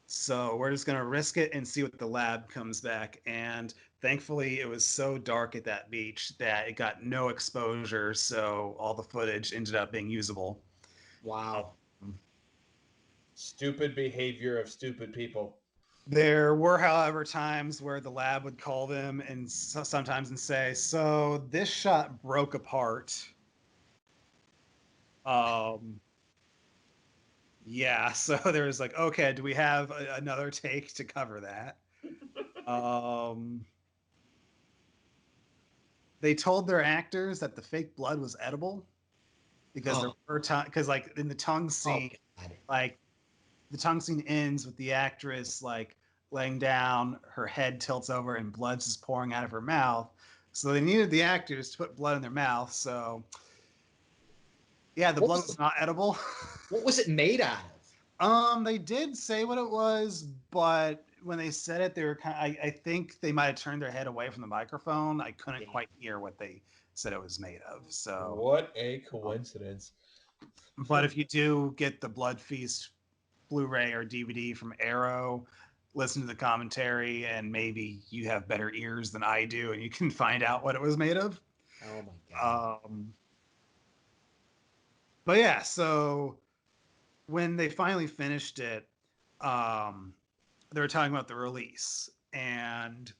So we're just going to risk it and see what the lab comes back. And thankfully, it was so dark at that beach that it got no exposure. So all the footage ended up being usable. Wow. Stupid behavior of stupid people. There were, however, times where the lab would call them and sometimes and say, "So this shot broke apart." Um, yeah. So there was like, okay, do we have another take to cover that? Um, they told their actors that the fake blood was edible because there Oh. were times, because like in the tongue Oh scene, God. like the tongue scene ends with the actress like laying down, her head tilts over, and blood's just pouring out of her mouth. So they needed the actors to put blood in their mouth. So yeah, the What blood was was not edible. what was it made out of? They did say what it was, but when they said it, they were kind of, I think they might have turned their head away from the microphone. I couldn't Yeah. quite hear what they said it was made of. So, What a coincidence. but if you do get the Blood Feast Blu-ray or DVD from Arrow, listen to the commentary, and maybe you have better ears than I do, and you can find out what it was made of. Oh my God. Um, but yeah, so when they finally finished it, um, they were talking about the release, and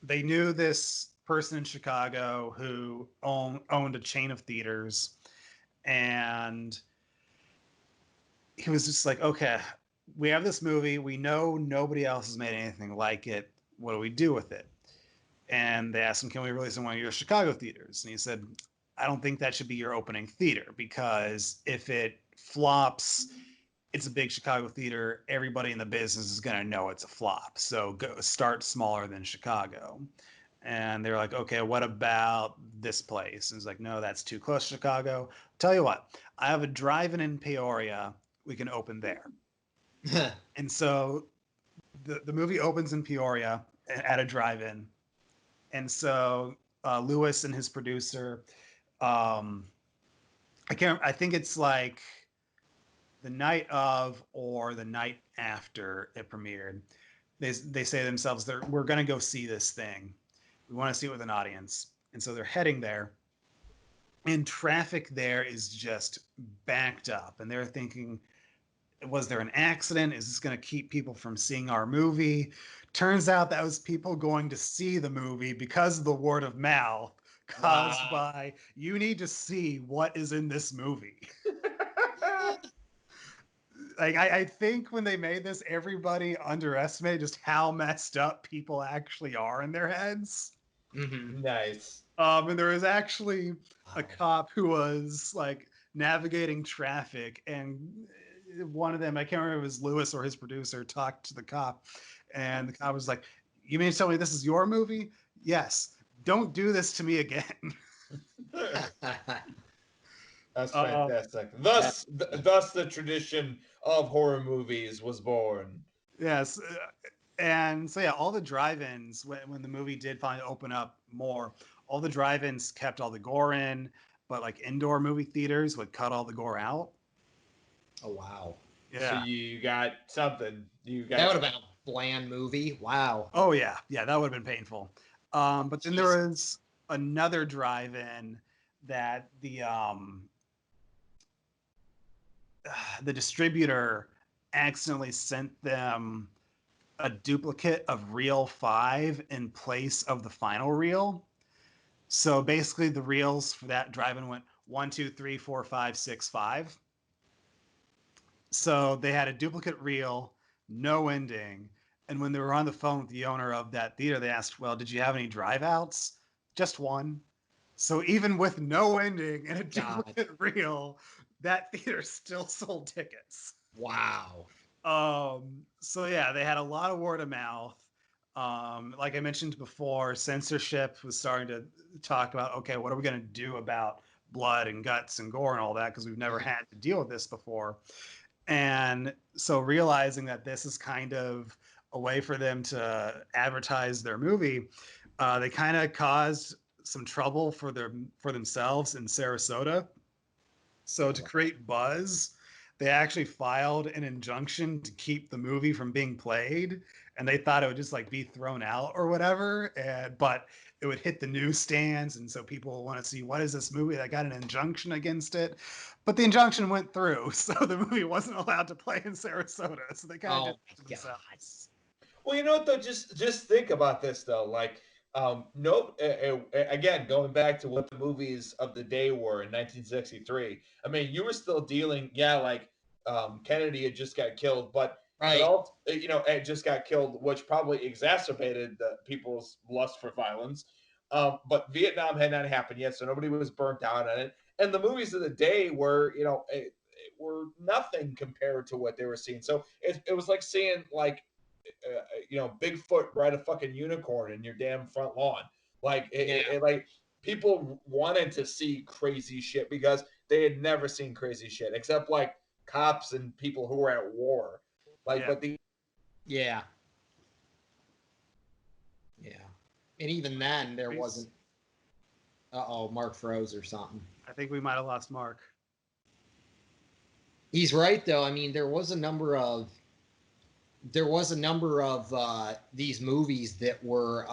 they knew this person in Chicago who owned a chain of theaters, and he was just like, okay, we have this movie. We know nobody else has made anything like it. What do we do with it? And they asked him, can we release in one of your Chicago theaters? And he said, I don't think that should be your opening theater, because if it flops, it's a big Chicago theater. Everybody in the business is going to know it's a flop. So go start smaller than Chicago. And they're like, okay, what about this place? And it's like, no, that's too close to Chicago. Tell you what, I have a drive-in Peoria. We can open there. And so the movie opens in Peoria at a drive-in. And so Lewis and his producer, I think it's like the night of or the night after it premiered, they say to themselves, we're going to go see this thing. We want to see it with an audience. And so they're heading there, and traffic there is just backed up. And they're thinking, was there an accident? Is this going to keep people from seeing our movie? Turns out that was people going to see the movie because of the word of mouth caused by, you need to see what is in this movie. Like, I think when they made this, everybody underestimated just how messed up people actually are in their heads. Mm-hmm. Nice. And there was actually a cop who was like navigating traffic, and one of them, I can't remember if it was Lewis or his producer, talked to the cop, and the cop was like, "You mean to tell me this is your movie?" "Yes. Don't do this to me again." That's fantastic. Thus the tradition of horror movies was born. Yes. And so, yeah, all the drive-ins, when the movie did finally open up more, all the drive-ins kept all the gore in, but like indoor movie theaters would cut all the gore out. Oh wow. So Yeah. you got something. You That would got have been a bland movie. Wow. Oh yeah, yeah, that would have been painful. But then Jesus. there was another drive-in that the distributor accidentally sent them a duplicate of reel 5 in place of the final reel. So basically, the reels for that drive-in went 1, 2, 3, 4, 5, 6, 5. So they had a duplicate reel, no ending. And when they were on the phone with the owner of that theater, they asked, "Well, did you have any drive outs?" "Just one." So even with no ending and a God. duplicate reel, that theater still sold tickets. Wow. So yeah, they had a lot of word of mouth. Like I mentioned before, censorship was starting to talk about, okay, what are we going to do about blood and guts and gore and all that? Because we've never had to deal with this before. And so realizing that this is kind of a way for them to advertise their movie, they kind of caused some trouble for themselves in Sarasota. So to create buzz, they actually filed an injunction to keep the movie from being played, and they thought it would just like be thrown out or whatever. But it would hit the newsstands, and so people will want to see what is this movie that got an injunction against it. But the injunction went through, so the movie wasn't allowed to play in Sarasota. So they kind of did Oh it to my God. themselves. Well, you know what though? Just think about this though. Like, no, again, going back to what the movies of the day were in 1963. I mean, you were still dealing, yeah, like Kennedy had just got killed, but Right. all it just got killed, which probably exacerbated the people's lust for violence. But Vietnam had not happened yet, so nobody was burnt out on it. And the movies of the day were, were nothing compared to what they were seeing. So it was like seeing like Bigfoot ride a fucking unicorn in your damn front lawn. Like, Yeah. like people wanted to see crazy shit because they had never seen crazy shit except like cops and people who were at war. Like, Yeah, but the Yeah. Yeah. And even then, there Reese, wasn't. Uh-oh, Mark froze or something. I think we might have lost Mark. He's right though. I mean, there was a number of these movies that were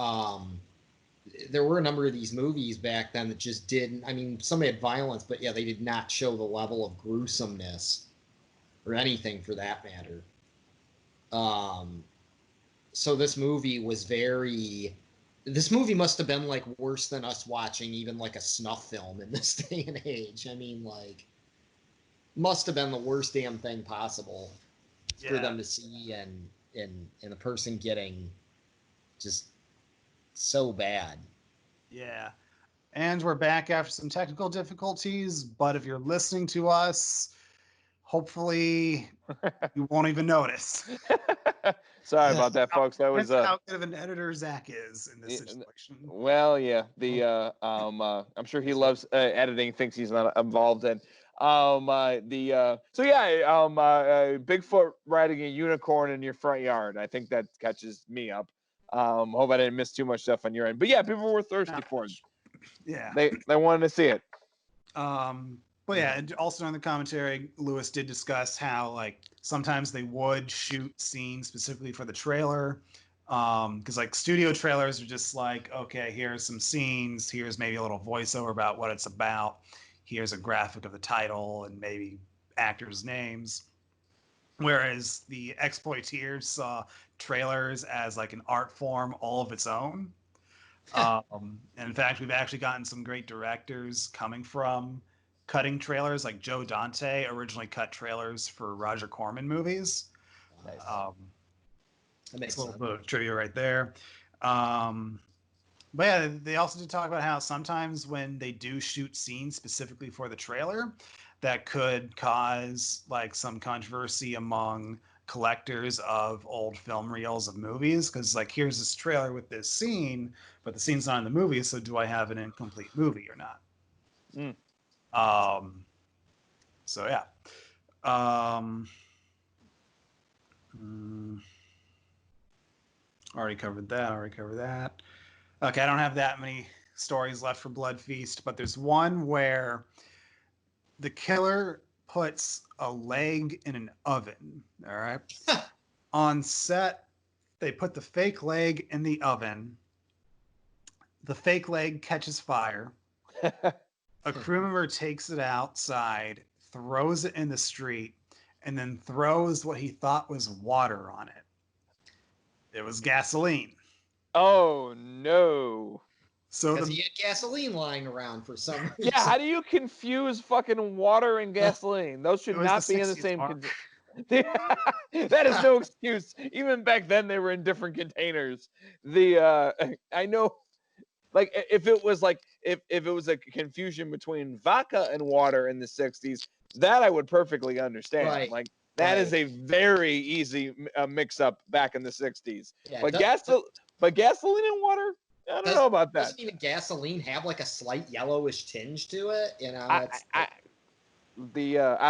there were a number of these movies back then that just didn't. I mean, some had violence, but yeah, they did not show the level of gruesomeness or anything for that matter. Um, so this movie was very. This movie must have been like worse than us watching even like a snuff film in this day and age. I mean, like, must have been the worst damn thing possible for Yeah, them to see, and the person getting just so bad. yeah. And we're back after some technical difficulties, but if you're listening to us, hopefully you won't even notice. Sorry about that, folks. That was That's how good of an editor Zach is in this situation. well, yeah. I'm sure he loves editing things he's not involved in. So yeah, Bigfoot riding a unicorn in your front yard. I think that catches me up. Hope I didn't miss too much stuff on your end. But yeah, people were thirsty Not for it. much. Yeah. They wanted to see it. Um, But yeah, and also in the commentary, Lewis did discuss how like sometimes they would shoot scenes specifically for the trailer. Because like studio trailers are just like, okay, here's some scenes, here's maybe a little voiceover about what it's about, here's a graphic of the title and maybe actors' names. Whereas the exploiteers saw trailers as like an art form all of its own. And in fact, we've actually gotten some great directors coming from cutting trailers. Like Joe Dante originally cut trailers for Roger Corman movies. Nice. That makes It's a little sense. bit of trivia right there. Um, but yeah, they also did talk about how sometimes when they do shoot scenes specifically for the trailer, that could cause like some controversy among collectors of old film reels of movies. Because like, here's this trailer with this scene, but the scene's not in the movie, so do I have an incomplete movie or not? Mm. So yeah. Um, mm, already covered that. Okay, I don't have that many stories left for Blood Feast, but there's one where the killer puts a leg in an oven. All right. On set, they put the fake leg in the oven. The fake leg catches fire. A crew member takes it outside, throws it in the street, and then throws what he thought was water on it. It was gasoline. Oh no. So Because the he had gasoline lying around for some reason. Yeah, how do you confuse fucking water and gasoline? Those should it was the not be in the 60s, same Mark. That is no excuse. Even back then they were in different containers. I know, like if it was a confusion between vodka and water in the 60s, that I would perfectly understand. Right. Like that is Right. a very easy mix up back in the 60s. Yeah, But gasoline and water, I don't know about that. Doesn't even gasoline have like a slight yellowish tinge to it? You know, I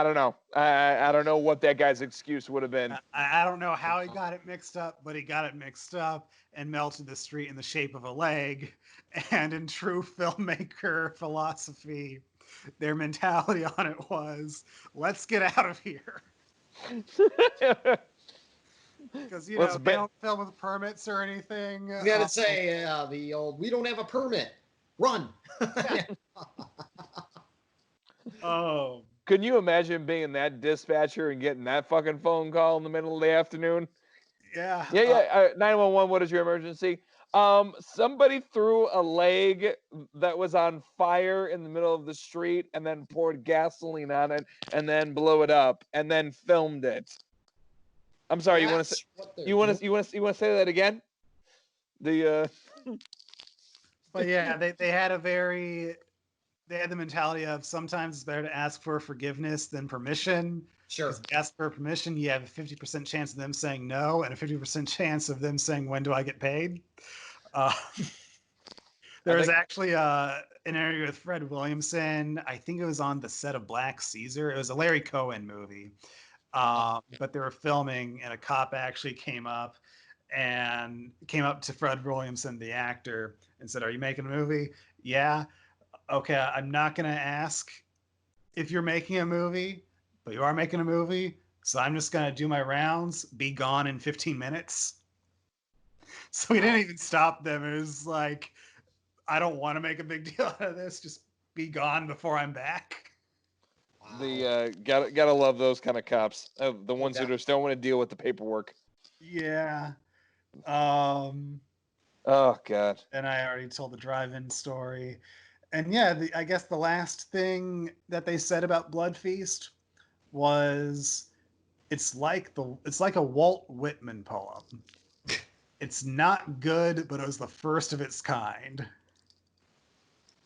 don't know. I don't know what that guy's excuse would have been. I don't know how he got it mixed up, but he got it mixed up and melted the street in the shape of a leg. And in true filmmaker philosophy, their mentality on it was, let's get out of here. Because, you know, they don't film with permits or anything. You gotta say the old, we don't have a permit. Run. Oh. Could you imagine being that dispatcher and getting that fucking phone call in the middle of the afternoon? Yeah. Yeah. 911, what is your emergency? Somebody threw a leg that was on fire in the middle of the street and then poured gasoline on it and then blew it up and then filmed it. I'm sorry, you want to say that again? But yeah, they had the mentality of sometimes it's better to ask for forgiveness than permission. Sure. If you ask for permission, you have a 50% chance of them saying no and a 50% chance of them saying, when do I get paid? There was actually an interview with Fred Williamson. I think it was on the set of Black Caesar. It was a Larry Cohen movie. But they were filming and a cop actually came up to Fred Williamson, the actor, and said, "Are you making a movie?" "Yeah." "Okay, I'm not going to ask if you're making a movie, but you are making a movie. So I'm just going to do my rounds, be gone in 15 minutes. So he didn't even stop them. It was like, I don't want to make a big deal out of this. Just be gone before I'm back. Wow. Gotta love those kind of cops. The ones who just don't want to deal with the paperwork. Yeah. Oh God. And I already told the drive-in story. And yeah, I guess the last thing that they said about Blood Feast was it's like a Walt Whitman poem. It's not good, but it was the first of its kind.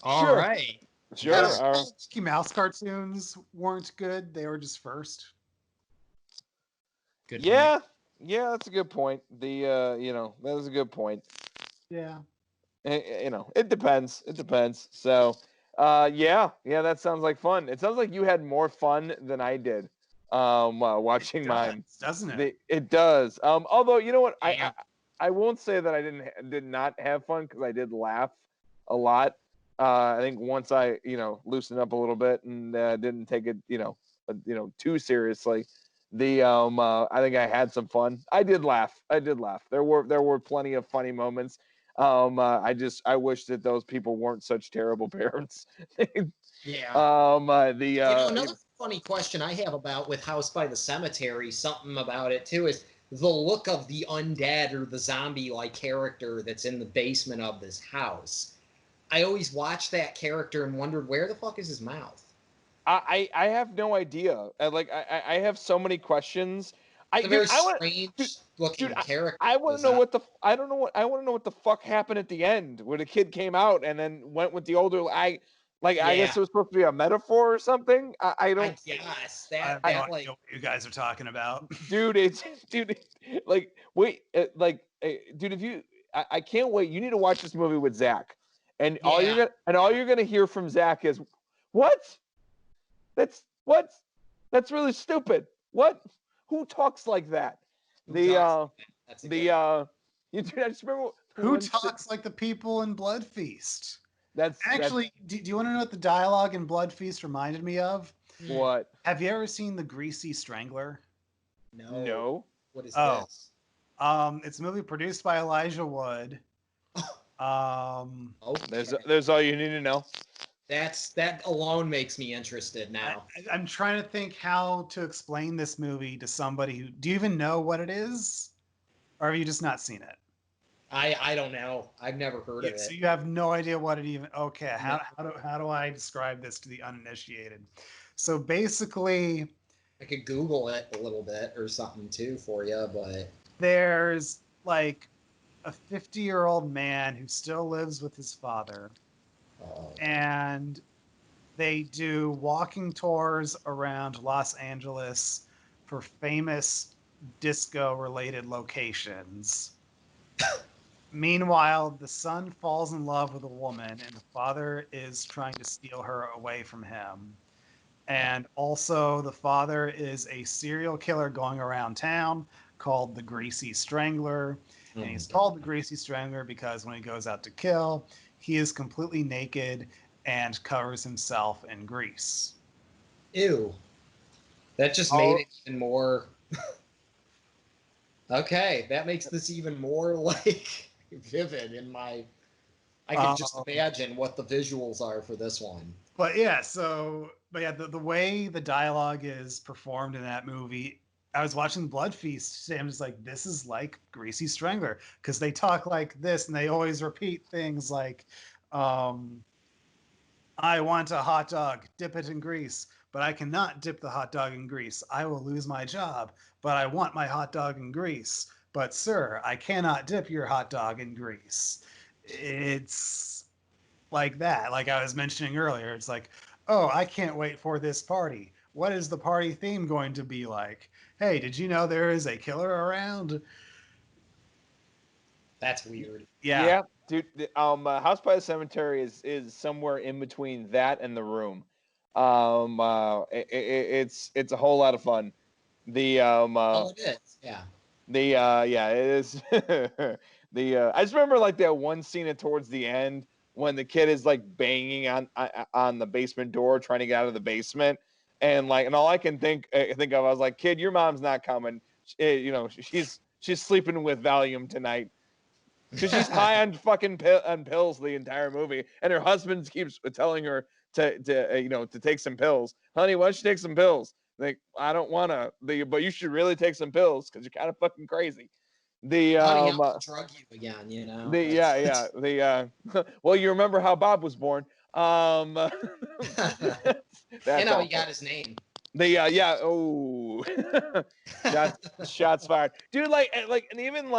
All right. Sure. Mickey Mouse cartoons weren't good; they were just first. Good point. Yeah, that's a good point. That is a good point. Yeah. It depends. So, that sounds like fun. It sounds like you had more fun than I did. Watching mine, doesn't it? It does. Although you know what, I won't say that I did not have fun because I did laugh a lot. I think once I, loosened up a little bit and didn't take it, too seriously, I think I had some fun. I did laugh. There were plenty of funny moments. I wish that those people weren't such terrible parents. Yeah. The Another funny question I have about with House by the Cemetery, something about it too, is the look of the undead or the zombie-like character that's in the basement of this house. I always watched that character and wondered, where the fuck is his mouth? I have no idea. I have so many questions. It's a very I want dude, strange looking I, character. I want the to know zombie. I don't know what I want to know what the fuck happened at the end where the kid came out and then went with the older. I guess Yeah, it was supposed to be a metaphor or something. I I don't, guess I have that no like idea what you guys are talking about. dude. It's dude. Like wait, dude. If you, I can't wait. You need to watch this movie with Zach, and Yeah. all you're gonna hear from Zach is, what? What? That's really stupid. What? Who talks like that? Who The talks? That's a good the one. you dude, I just remember Who one. talks like the people in Blood Feast? That's Actually, do you want to know what the dialogue in Blood Feast reminded me of? what? Have you ever seen The Greasy Strangler? No. No. What is Oh. this? It's a movie produced by Elijah Wood. Okay. There's all you need to know. That alone makes me interested now. I'm trying to think how to explain this movie to somebody who. Do you even know what it is, or have you just not seen it? I don't know. I've never heard of So it. you have no idea what it even. Okay, No. how do I describe this to the uninitiated? So basically, I could Google it a little bit or something too for you, but there's like a 50-year-old man who still lives with his father, uh, and they do walking tours around Los Angeles for famous disco related locations. Meanwhile, the son falls in love with a woman, and the father is trying to steal her away from him. And also, the father is a serial killer going around town called the Greasy Strangler. And he's called the Greasy Strangler because when he goes out to kill, he is completely naked and covers himself in grease. ew. That just made it even more. Okay, that makes this even more like vivid in my. I could just imagine what the visuals are for this one. But yeah, the way the dialogue is performed in that movie, I was watching Blood Feast, and I'm just like, this is like Greasy Strangler, because they talk like this and they always repeat things like, I want a hot dog, dip it in grease, but I cannot dip the hot dog in grease. I will lose my job, but I want my hot dog in grease. But sir, I cannot dip your hot dog in grease. It's like that. Like I was mentioning earlier, it's like, oh, I can't wait for this party. What is the party theme going to be like? Hey, did you know there is a killer around? That's weird. Yeah. Yeah, dude. House by the Cemetery is somewhere in between that and The Room. It's a whole lot of fun. The Oh, it is. Yeah. yeah, it is. I just remember like that one scene towards the end when the kid is like banging on the basement door trying to get out of the basement, and all I can think of, I was like, kid, your mom's not coming. She's sleeping with Valium tonight. Because she's high on fucking on pills the entire movie, and her husband keeps telling her to take some pills. Honey, why don't you take some pills? Like, I don't want to, but you should really take some pills because you're kind of fucking crazy. The Honey, I'm gonna drug you again. You know. the yeah well, you remember how Bob was born. And That's how he awful. got his name. Yeah, oh, shots fired, dude. And even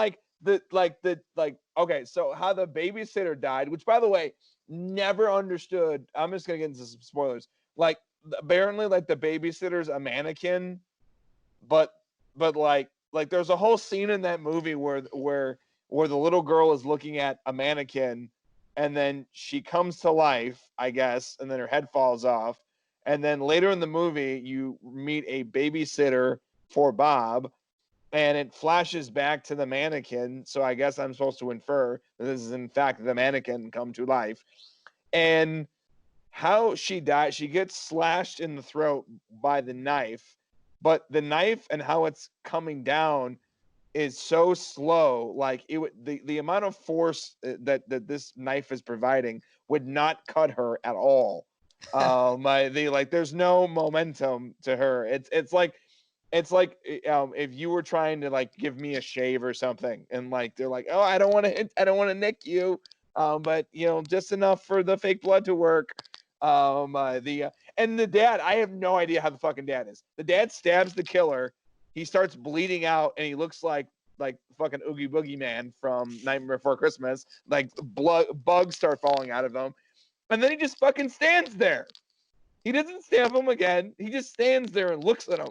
okay, so how the babysitter died, which by the way, never understood. I'm just gonna get into some spoilers. Like, apparently, like the babysitter's a mannequin, but there's a whole scene in that movie where the little girl is looking at a mannequin, and then she comes to life, I guess, and then her head falls off. And then later in the movie, you meet a babysitter for Bob, and it flashes back to the mannequin. So I guess I'm supposed to infer that this is in fact the mannequin come to life. And how she died, she gets slashed in the throat by the knife, but the knife and how it's coming down is so slow. Like the amount of force that this knife is providing would not cut her at all. There's no momentum to her. It's like if you were trying to like give me a shave or something, and like they're like, oh, I don't want to nick you, but just enough for the fake blood to work. And the dad, I have no idea how the fucking dad is. The dad stabs the killer. He starts bleeding out, and he looks like fucking Oogie Boogie Man from Nightmare Before Christmas. Like bugs start falling out of him, and then he just fucking stands there. He doesn't stab him again. He just stands there and looks at him.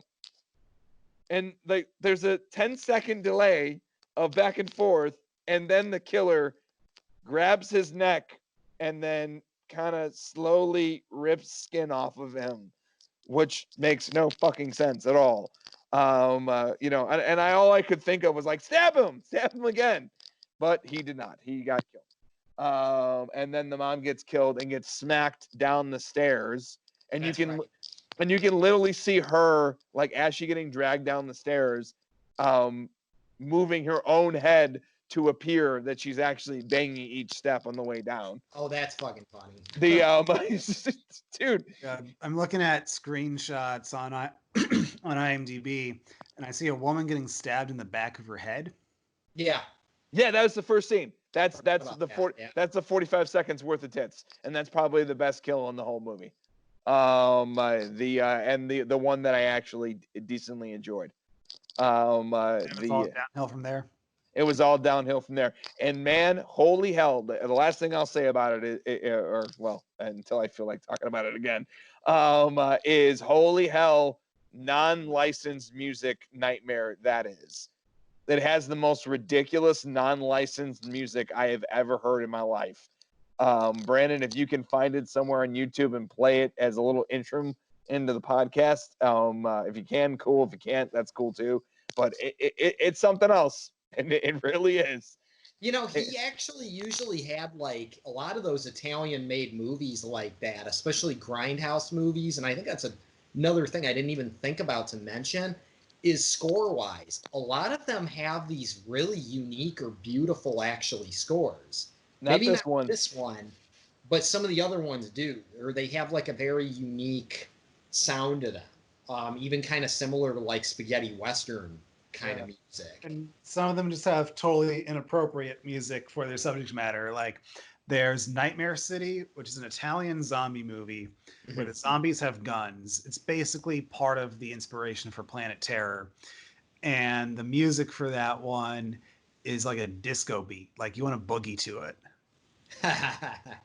And like there's a 10-second delay of back and forth, and then the killer grabs his neck and then kind of slowly rips skin off of him, which makes no fucking sense at all. And all I could think of was like, stab him again, but he did not. He got killed. And then the mom gets killed and gets smacked down the stairs, and That's you can right. and you can literally see her like as she getting dragged down the stairs, moving her own head to appear that she's actually banging each step on the way down. Oh, that's fucking funny. Dude. I'm looking at screenshots on on IMDb, and I see a woman getting stabbed in the back of her head. Yeah. Yeah, that was the first scene. That's About the that, yeah. that's the 45 seconds worth of tits, and that's probably the best kill in the whole movie. The one that I actually decently enjoyed. It was all downhill from there. It was all downhill from there. And man, holy hell! The last thing I'll say about it, until I feel like talking about it again, is holy hell, non-licensed music nightmare that is. It has the most ridiculous non-licensed music I have ever heard in my life. Brandon, if you can find it somewhere on YouTube and play it as a little intro into the podcast, if you can, cool. If you can't, that's cool too. But it's something else, and it really is. He actually usually had like a lot of those Italian-made movies like that, especially Grindhouse movies, and I think that's another thing I didn't even think about to mention is score-wise. A lot of them have these really unique or beautiful actually scores. Maybe not this one, but some of the other ones do, or they have like a very unique sound to them. Even kind of similar to like spaghetti western kind of music. And some of them just have totally inappropriate music for their subject matter. Like there's Nightmare City, which is an Italian zombie movie where the zombies have guns. It's basically part of the inspiration for Planet Terror. And the music for that one is like a disco beat. Like you want to boogie to it.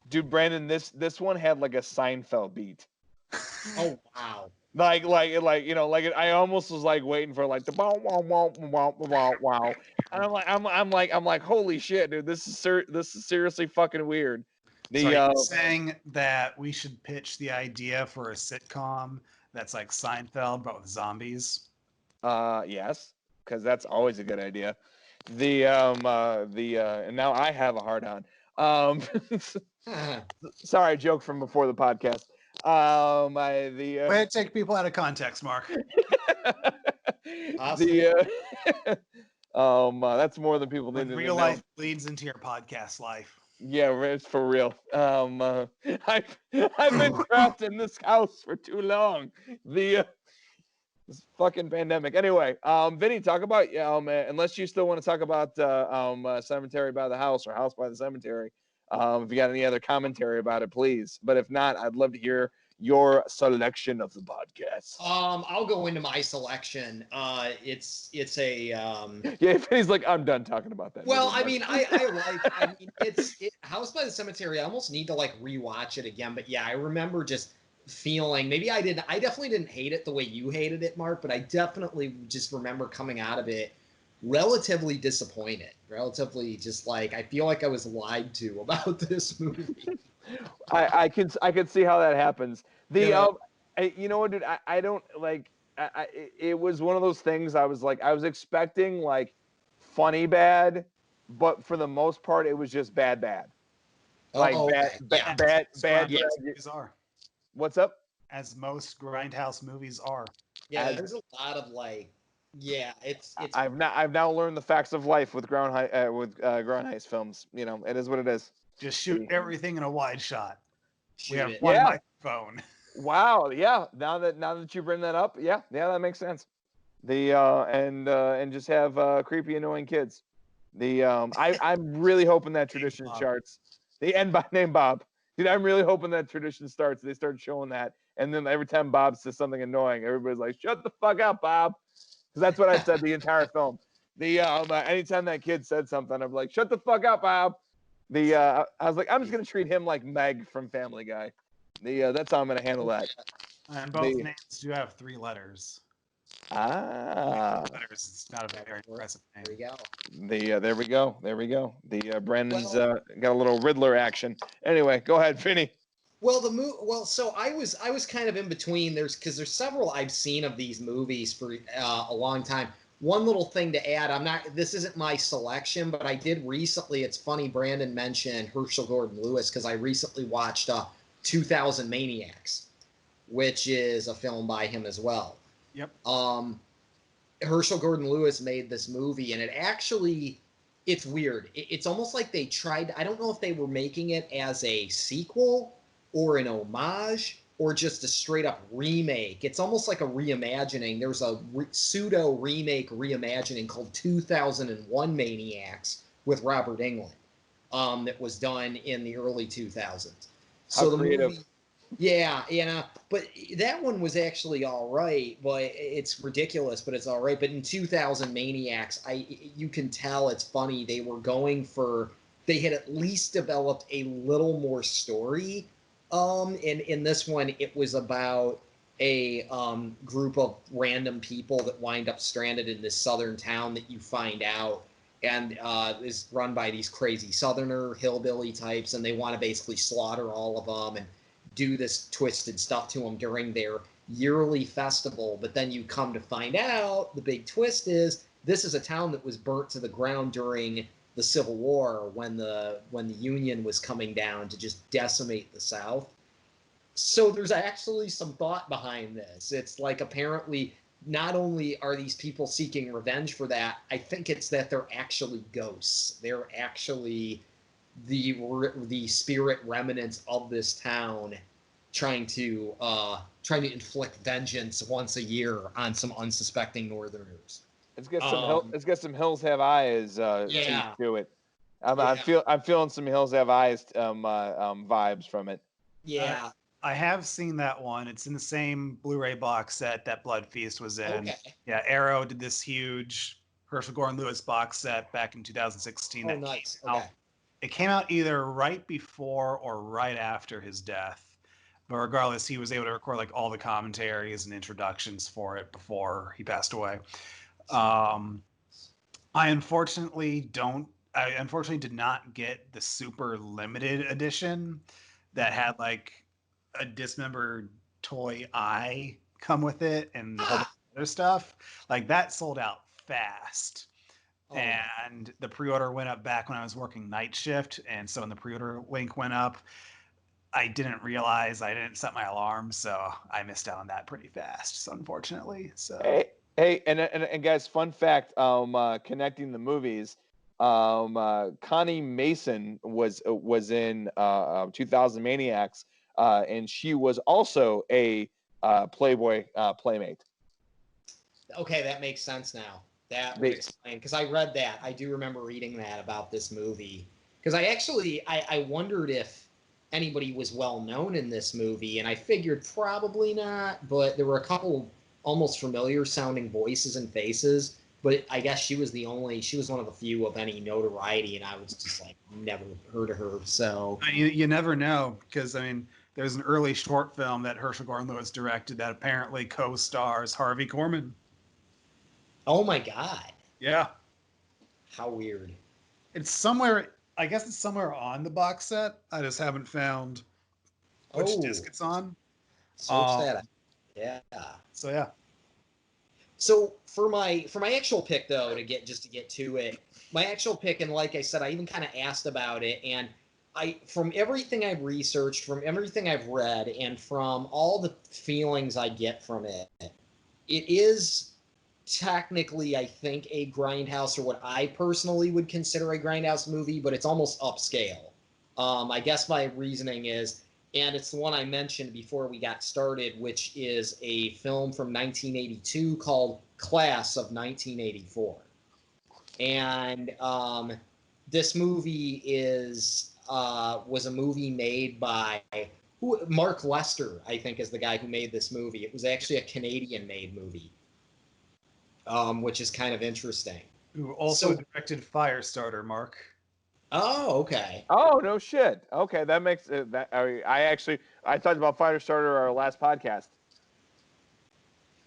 Dude, Brandon, this one had like a Seinfeld beat. Oh wow! Like I almost was like waiting for like the wow wow wow wow wow wow, and I'm like holy shit, dude, this is seriously fucking weird. So are you saying that we should pitch the idea for a sitcom that's like Seinfeld but with zombies? Yes, because that's always a good idea. And now I have a hard on. Sorry, joke from before the podcast. Way to take people out of context, Mark. That's more than people need to know. Real life bleeds into your podcast life. Yeah, it's for real. I've been trapped in this house for too long. This fucking pandemic. Anyway, Vinny, talk about unless you still want to talk about Cemetery by the House or House by the Cemetery. If you got any other commentary about it, please. But if not, I'd love to hear your selection of the podcast. I'll go into my selection. It's a yeah. He's like, I'm done talking about that. Well, I mean, it's House by the Cemetery. I almost need to like rewatch it again. But yeah, I remember just feeling maybe I definitely didn't hate it the way you hated it, Mark. But I definitely just remember coming out of it relatively disappointed. Relatively just like I feel like I was lied to about this movie. I could see how that happens. You know what, dude? I don't like. It was one of those things. I was expecting like funny bad, but for the most part, it was just bad. Like Oh, bad, okay. Yeah. bad, bad. Grindhouse movies are. What's up? As most Grindhouse movies are. Yeah, As- there's a lot of like, yeah, it's I've now learned the facts of life with Grindhouse films. You know, it is what it is. Just shoot everything in a wide shot. We shoot have it. one Yeah. microphone. Wow. Yeah. Now that you bring that up, yeah, that makes sense. The and just have creepy, annoying kids. I'm really hoping that tradition Bob. starts. The end by name Bob. Dude, I'm really hoping that tradition starts. They start showing that, and then every time Bob says something annoying, everybody's like, "Shut the fuck up, Bob," because that's what I said the entire film. Anytime that kid said something, I'm like, "Shut the fuck up, Bob." I was like, I'm just gonna treat him like Meg from Family Guy. That's how I'm gonna handle that. And both names do have 3 letters. Ah, Letters. It's not a very impressive There we name. go. there we go. There we go. Brandon's Well- got a little Riddler action. Anyway, go ahead, Vinny. Well, so I was kind of in between. There's several I've seen of these movies for a long time. One little thing to add, this isn't my selection, but I did recently. It's funny Brandon mentioned Herschel Gordon Lewis because I recently watched 2000 Maniacs, which is a film by him as well. Yep. Herschel Gordon Lewis made this movie, and it's weird. It's almost like they tried. I don't know if they were making it as a sequel or an homage or just a straight up remake. It's almost like a reimagining. There's a pseudo remake reimagining called 2001 Maniacs with Robert Englund that was done in the early 2000s. How The creative. movie, yeah, but that one was actually all right, but it's ridiculous, but it's all right. But in 2000 Maniacs, you can tell it's funny. They had at least developed a little more story. In this one, it was about a group of random people that wind up stranded in this southern town that you find out and is run by these crazy southerner hillbilly types, and they want to basically slaughter all of them and do this twisted stuff to them during their yearly festival. But then you come to find out the big twist is this is a town that was burnt to the ground during the Civil War when the Union was coming down to just decimate the South. So there's actually some thought behind this. It's like apparently not only are these people seeking revenge for that, I think it's that they're actually ghosts. They're actually the spirit remnants of this town trying to inflict vengeance once a year on some unsuspecting northerners. Let's get some Hills Have Eyes Yeah. to it. Yeah. I'm feeling some Hills Have Eyes vibes from it. Yeah. I have seen that one. It's in the same Blu-ray box set that Blood Feast was in. Okay. Yeah, Arrow did this huge Herschel Gordon Lewis box set back in 2016. Oh, nice. Okay. It came out either right before or right after his death. But regardless, he was able to record like all the commentaries and introductions for it before he passed away. I unfortunately did not get the super limited edition that had like a dismembered toy eye come with it and a whole bunch of other stuff. Like that sold out fast. Oh. And the pre-order went up back when I was working night shift, and so when the pre-order link went up, I didn't realize I didn't set my alarm, so I missed out on that pretty fast. So unfortunately, so Hey, and guys, fun fact, connecting the movies, Connie Mason was in 2000 Maniacs, and she was also a Playboy playmate. Okay, that makes sense now. That would explain, because I read that. I do remember reading that about this movie. Because I wondered if anybody was well known in this movie, and I figured probably not, but there were a couple almost familiar sounding voices and faces, but I guess she was one of the few of any notoriety, and I was just like, never heard of her, so. you never know, because I mean, there's an early short film that Herschel Gordon Lewis directed that apparently co-stars Harvey Korman. Oh my God. Yeah. How weird. It's somewhere, I guess it's somewhere on the box set. I just haven't found which disc it's on. Search that. Yeah. So yeah. So for my actual pick though, to get to it, my actual pick, and like I said, I even kind of asked about it, and from everything I've researched, from everything I've read, and from all the feelings I get from it, it is technically, I think, a Grindhouse, or what I personally would consider a Grindhouse movie, but it's almost upscale. I guess my reasoning is, and it's the one I mentioned before we got started, which is a film from 1982 called Class of 1984. And this movie was a movie made by Mark Lester, I think, is the guy who made this movie. It was actually a Canadian-made movie, which is kind of interesting. Who also directed Firestarter, Mark. Oh, okay. Oh, no shit. Okay, that makes that. I talked about Firestarter our last podcast.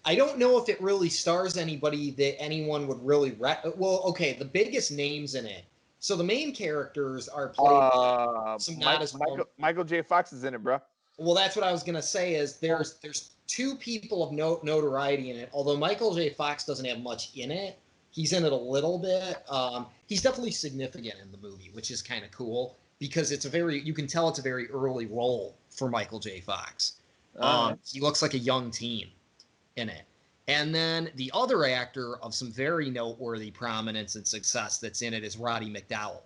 I don't know if it really stars anybody that anyone would really well, okay, the biggest names in it. So the main characters are played by some not as Michael J. Fox is in it, bro. Well, that's what I was gonna say. Is there's two people of notoriety in it. Although Michael J. Fox doesn't have much in it, he's in it a little bit. He's definitely significant in the movie, which is kind of cool because you can tell it's a very early role for Michael J. Fox. He looks like a young teen in it. And then the other actor of some very noteworthy prominence and success that's in it is Roddy McDowall.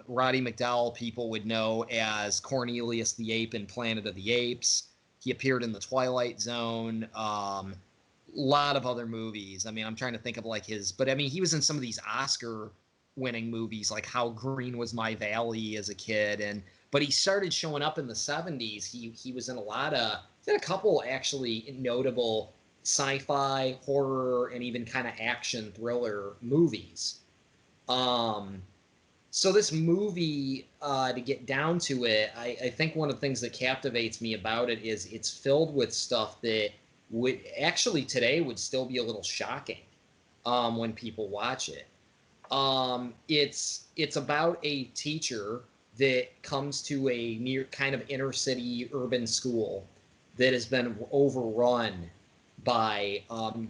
Roddy McDowall, people would know as Cornelius the Ape in Planet of the Apes. He appeared in The Twilight Zone. Lot of other movies. I mean, I'm trying to think of like but I mean, he was in some of these Oscar-winning movies, like How Green Was My Valley as a kid, but he started showing up in the 70s. He was in a couple actually notable sci-fi, horror, and even kind of action thriller movies. So this movie, to get down to it, I think one of the things that captivates me about it is it's filled with stuff that would actually today would still be a little shocking when people watch it. It's about a teacher that comes to a near kind of inner city urban school that has been overrun by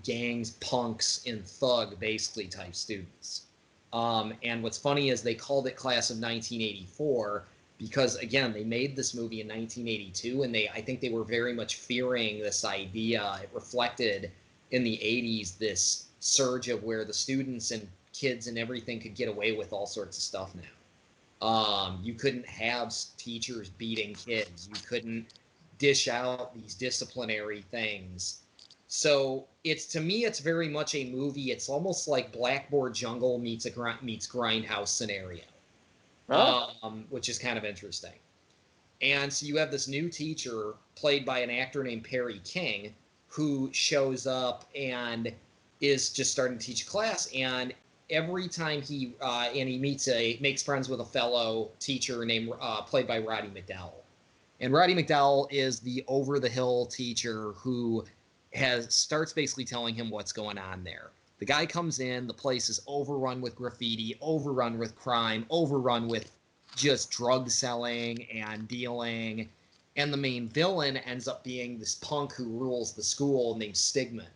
gangs, punks, and thug basically type students. And what's funny is they called it Class of 1984 because, again, they made this movie in 1982, and I think they were very much fearing this idea. It reflected in the 80s this surge of where the students and kids and everything could get away with all sorts of stuff now. You couldn't have teachers beating kids. You couldn't dish out these disciplinary things. So to me, it's very much a movie. It's almost like Blackboard Jungle meets Grindhouse scenario, which is kind of interesting. And so you have this new teacher played by an actor named Perry King who shows up and is just starting to teach class. And every time he makes friends with a fellow teacher named played by Roddy McDowall. And Roddy McDowall is the over the hill teacher who starts basically telling him what's going on there. The guy comes in, the place is overrun with graffiti, overrun with crime, overrun with just drug selling and dealing. And the main villain ends up being this punk who rules the school named Stigman.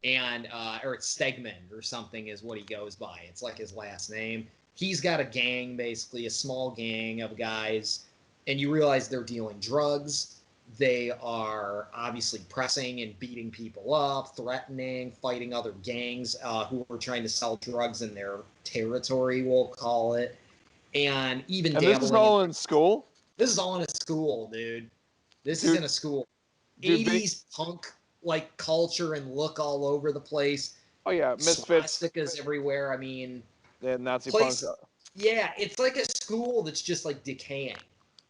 Or it's Stegman or something is what he goes by. It's like his last name. He's got a gang, basically, a small gang of guys, and you realize they're dealing drugs. They are obviously pressing and beating people up, threatening, fighting other gangs who are trying to sell drugs in their territory, we'll call it. And even this is all in school? This is all in a school, dude. This is in a school. 80s punk like culture and look all over the place. Oh yeah, misfits. Swastikas everywhere. I mean, Nazi punk. Yeah, it's like a school that's just like decaying.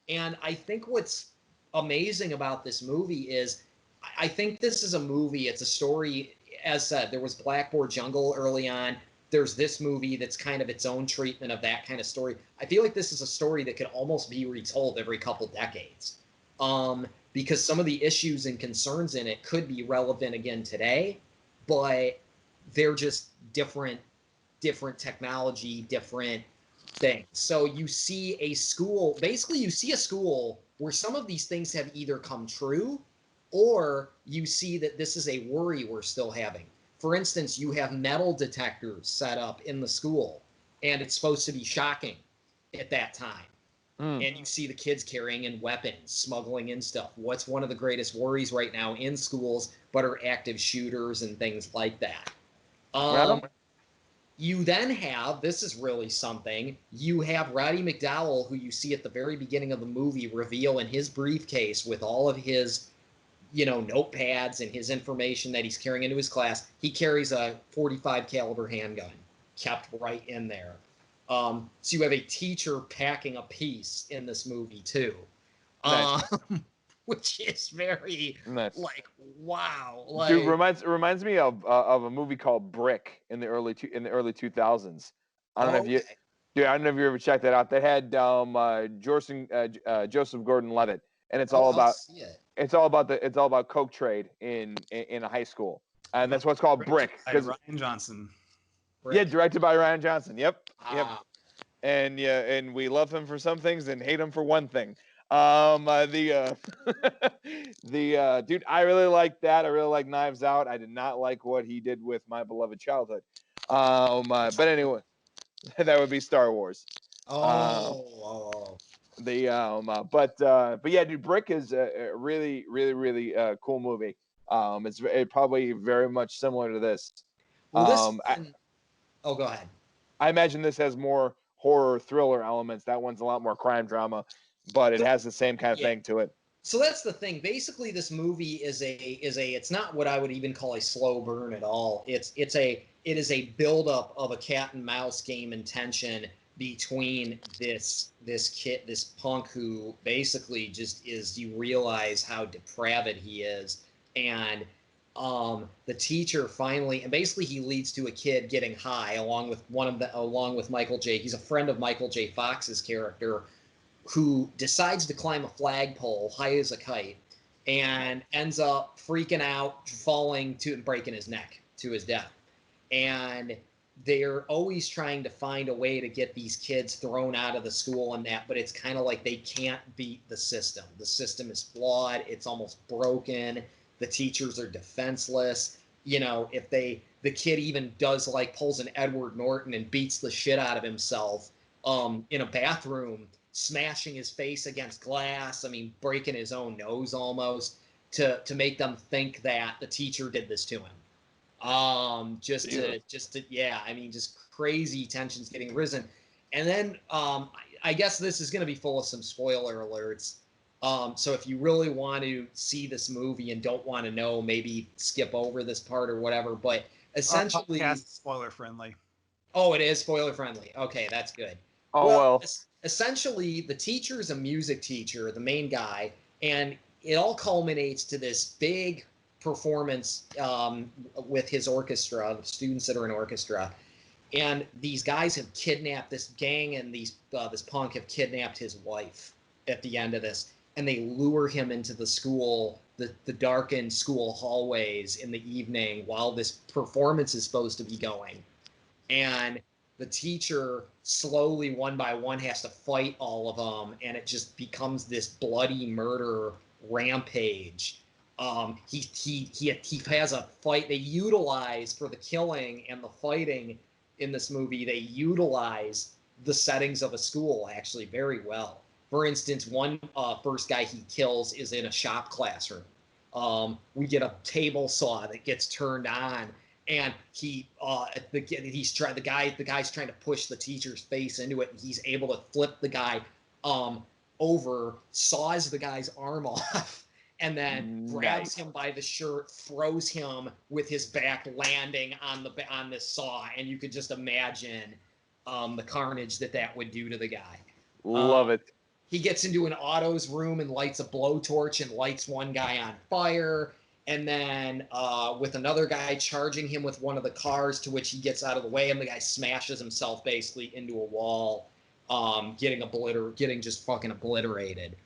And I think what's amazing about this movie is I think this is a movie, it's a story. As said, there was Blackboard Jungle early on. There's this movie that's kind of its own treatment of that kind of story. I feel like this is a story that could almost be retold every couple decades. Because some of the issues and concerns in it could be relevant again today, but they're just different technology, different things. So you see a school where some of these things have either come true, or you see that this is a worry we're still having. For instance, you have metal detectors set up in the school, and it's supposed to be shocking at that time. And you see the kids carrying in weapons, smuggling in stuff. What's one of the greatest worries right now in schools but are active shooters and things like that? You then have, this is really something, you have Roddy McDowell, who you see at the very beginning of the movie reveal in his briefcase with all of his, notepads and his information that he's carrying into his class. He carries a .45 caliber handgun kept right in there. So you have a teacher packing a piece in this movie too. Nice. Which is very Nice. like wow. Dude, reminds me of a movie called Brick in the early 2000s. I don't know if you, dude, I don't know if you ever checked that out. That had Joseph Gordon-Levitt, and it's all about coke trade in a high school, and that's what's called Brick. Ryan Johnson. Brick. Yeah, directed by Ryan Johnson. Yep. Ah. And we love him for some things and hate him for one thing. Dude, I really like that. I really like Knives Out. I did not like what he did with My Beloved Childhood. But anyway, that would be Star Wars. But yeah, dude, Brick is a really, really, really cool movie. It's probably very much similar to this. Well, go ahead. I imagine this has more horror thriller elements. That one's a lot more crime drama, but it has the same kind of thing to it. So that's the thing. Basically, this movie is it's not what I would even call a slow burn at all. It is a buildup of a cat and mouse game and tension between this punk who basically just is, you realize how depraved he is, and the teacher finally, and basically he leads to a kid getting high along with Michael J. He's a friend of Michael J. Fox's character, who decides to climb a flagpole high as a kite and ends up freaking out, falling to and breaking his neck to his death. And they're always trying to find a way to get these kids thrown out of the school and that, but it's kind of like they can't beat the system. The system is flawed. It's almost broken. The teachers are defenseless. If the kid even pulls an Edward Norton and beats the shit out of himself in a bathroom, smashing his face against glass, breaking his own nose almost, to make them think that the teacher did this to him. Just crazy tensions getting risen. And then I guess this is going to be full of some spoiler alerts. So if you really want to see this movie and don't want to know, maybe skip over this part or whatever. But essentially, our podcast is spoiler friendly. Oh, it is spoiler friendly. Okay, that's good. Essentially, the teacher is a music teacher, the main guy, and it all culminates to this big performance with his orchestra, the students that are in orchestra. And these guys have kidnapped, this gang, and this punk have kidnapped his wife at the end of this. And they lure him into the school, the darkened school hallways in the evening while this performance is supposed to be going. And the teacher slowly, one by one, has to fight all of them, and it just becomes this bloody murder rampage. He has a fight. They utilize, for the killing and the fighting in this movie, they utilize the settings of a school actually very well. For instance, one first guy he kills is in a shop classroom. We get a table saw that gets turned on, and the guy's trying to push the teacher's face into it, and he's able to flip the guy over, saws the guy's arm off, and then grabs him by the shirt, throws him with his back landing on this saw, and you could just imagine the carnage that would do to the guy. Love it. He gets into an Otto's room and lights a blowtorch and lights one guy on fire. And then with another guy charging him with one of the cars, to which he gets out of the way, and the guy smashes himself basically into a wall, getting just fucking obliterated.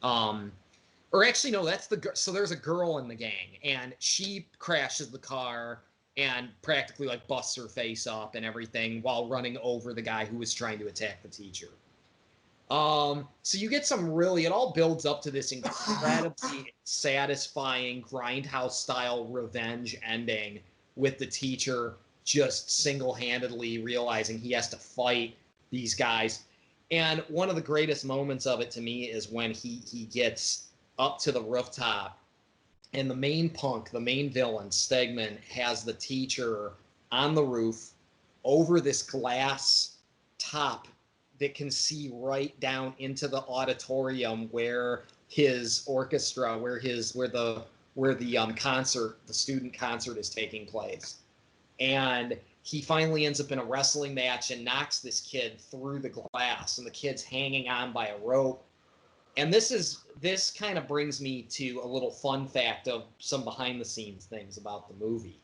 Or actually, no, so there's a girl in the gang, and she crashes the car and practically like busts her face up and everything while running over the guy who was trying to attack the teacher. So you get it all builds up to this incredibly satisfying Grindhouse style revenge ending with the teacher just single-handedly realizing he has to fight these guys. And one of the greatest moments of it to me is when he gets up to the rooftop, and the main punk, the main villain, Stegman, has the teacher on the roof over this glass top that can see right down into the auditorium where his orchestra, where the concert, the student concert, is taking place. And he finally ends up in a wrestling match and knocks this kid through the glass, and the kid's hanging on by a rope. And this kind of brings me to a little fun fact of some behind the scenes things about the movie.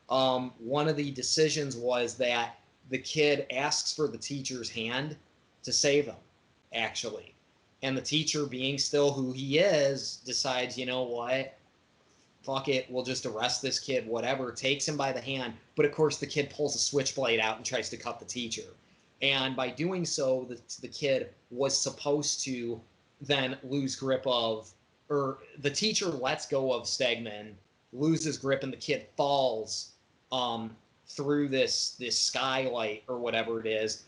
One of the decisions was that the kid asks for the teacher's hand to save him, actually. And the teacher, being still who he is, decides, you know what? Fuck it, we'll just arrest this kid, whatever, takes him by the hand. But of course, the kid pulls a switchblade out and tries to cut the teacher. And by doing so, the kid was supposed to then lose grip of, or the teacher lets go of Stegman, loses grip, and the kid falls through this skylight or whatever it is,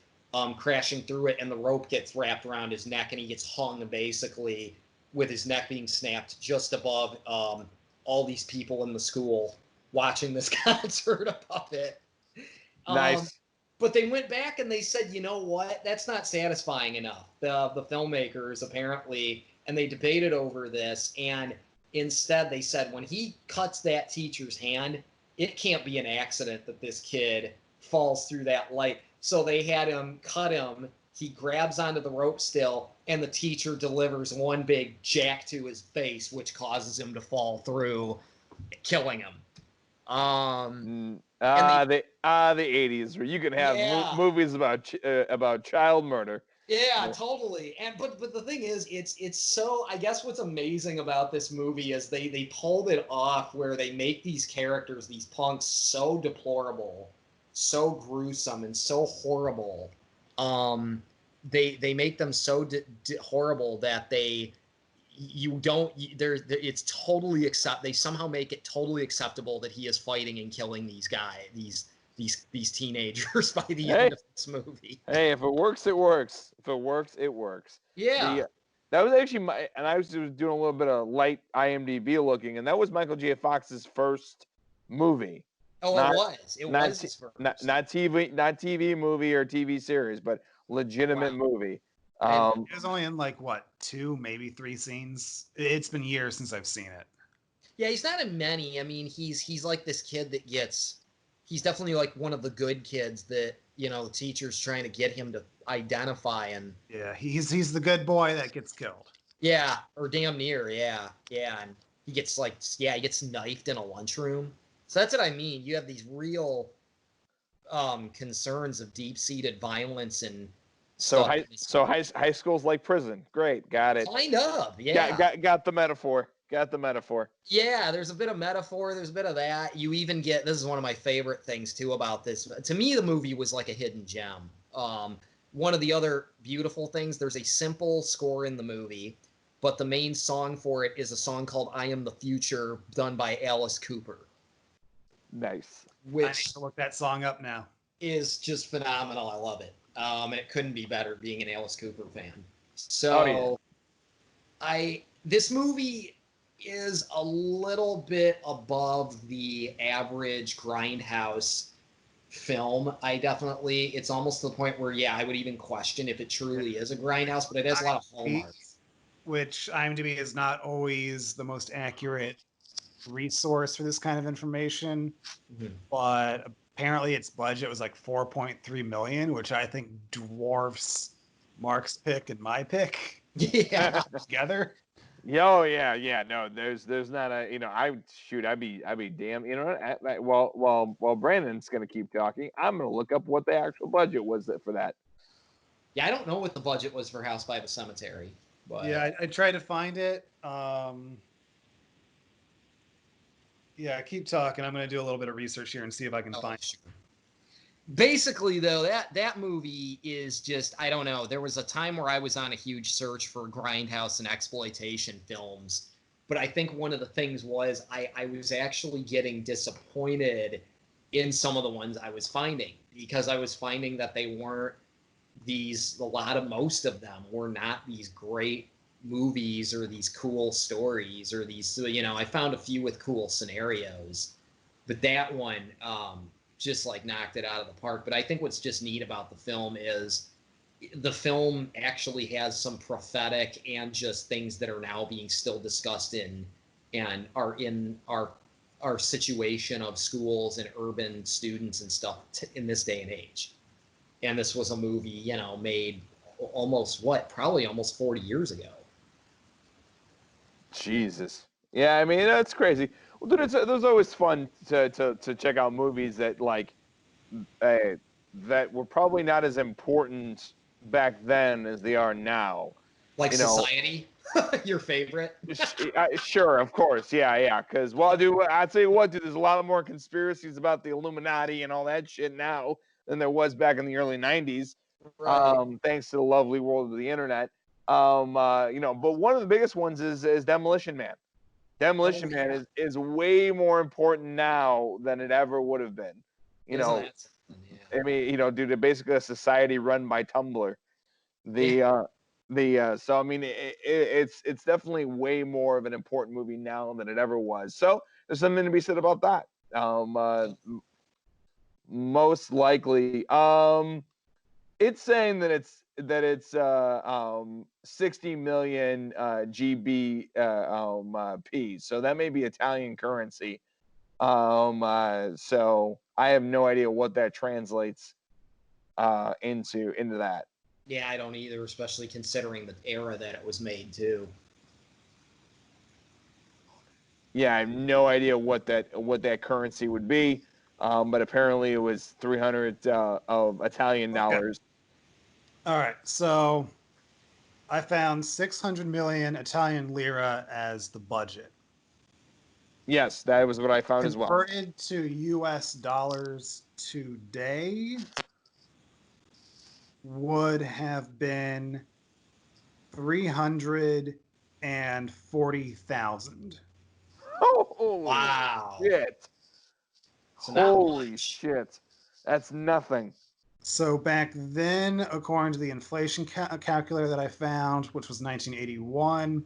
crashing through it, and the rope gets wrapped around his neck, and he gets hung basically with his neck being snapped just above all these people in the school watching this concert above it. Nice. But they went back and they said, you know what? That's not satisfying enough. The filmmakers apparently, and they debated over this, and instead they said when he cuts that teacher's hand, it can't be an accident that this kid falls through that light. So they had him cut him. He grabs onto the rope still, and the teacher delivers one big jack to his face, which causes him to fall through, killing him. The 80s, where you can have movies about child murder. Yeah, totally. And but the thing is, it's so, I guess what's amazing about this movie is they pulled it off where they make these characters, these punks, so deplorable, so gruesome, and so horrible. They make them so horrible that it's totally they somehow make it totally acceptable that he is fighting and killing these teenagers by the end of this movie. Hey, if it works, it works. If it works, it works. Yeah. That was actually and I was doing a little bit of light IMDb looking, and that was Michael J. Fox's first movie. Oh, it was. It was his first. Not TV movie or TV series, but legitimate movie. It was only in like what, 2, maybe 3 scenes. It's been years since I've seen it. Yeah, he's not in many. I mean, he's like this kid that he's definitely like one of the good kids that, you know, the teacher's trying to get him to identify. And yeah, he's the good boy that gets killed. Yeah, or damn near. Yeah, and he gets knifed in a lunchroom. So that's what I mean. You have these real concerns of deep-seated violence and so high school's like prison. Great, got it. Kind of, yeah. Got the metaphor. Yeah, there's a bit of metaphor. There's a bit of that. You even get, this is one of my favorite things too about this. To me, the movie was like a hidden gem. One of the other beautiful things, there's a simple score in the movie, but the main song for it is a song called "I Am the Future," done by Alice Cooper. Nice. Which I need to look that song up now. Is just phenomenal. I love it. And it couldn't be better being an Alice Cooper fan. So this movie is a little bit above the average Grindhouse film. It's almost to the point where, I would even question if it truly is a Grindhouse, but it has a lot of hallmarks. Which IMDb is not always the most accurate resource for this kind of information, but apparently its budget was like $4.3 million, which I think dwarfs Mark's pick and my pick. Yeah, together. Oh yeah. No, there's not a, I'd be damn. While Brandon's gonna keep talking, I'm gonna look up what the actual budget was for that. Yeah, I don't know what the budget was for House by the Cemetery. But yeah, I tried to find it. Yeah, keep talking. I'm going to do a little bit of research here and see if I can find it. Basically, though, that movie is just, I don't know. There was a time where I was on a huge search for Grindhouse and exploitation films. But I think one of the things was I was actually getting disappointed in some of the ones I was finding, because I was finding that they weren't most of them were not these great movies or these cool stories or these, I found a few with cool scenarios, but that one just like knocked it out of the park. But I think what's just neat about the film is the film actually has some prophetic and just things that are now being still discussed in and are in our situation of schools and urban students and stuff in this day and age. And this was a movie, made probably almost 40 years ago. Jesus. Yeah, I mean that's crazy. Well, dude, it was always fun to check out movies that uh, that were probably not as important back then as they are now. Like You know, Society, your favorite? sure, of course, yeah. Because dude, I'd tell you what, dude, there's a lot more conspiracies about the Illuminati and all that shit now than there was back in the early '90s. Right. Thanks to the lovely world of the internet. But one of the biggest ones is Demolition Man. Demolition Man is way more important now than it ever would have been. Isn't that something? Yeah. I mean, due to basically a society run by Tumblr. So I mean, it's definitely way more of an important movie now than it ever was. So there's something to be said about that. Most likely, it's saying that it's 60 million GB P. So that may be Italian currency. So I have no idea what that translates into that. Yeah, I don't either, especially considering the era that it was made too. Yeah, I have no idea what that currency would be. But apparently it was 300 of Italian dollars. All right, so I found 600 million Italian lira as the budget. Yes, that was what I found as well. Converted to US dollars today would have been 340,000. Oh, Wow. shit. So Holy shit. That's nothing. So back then, according to the inflation calculator that I found, which was 1981,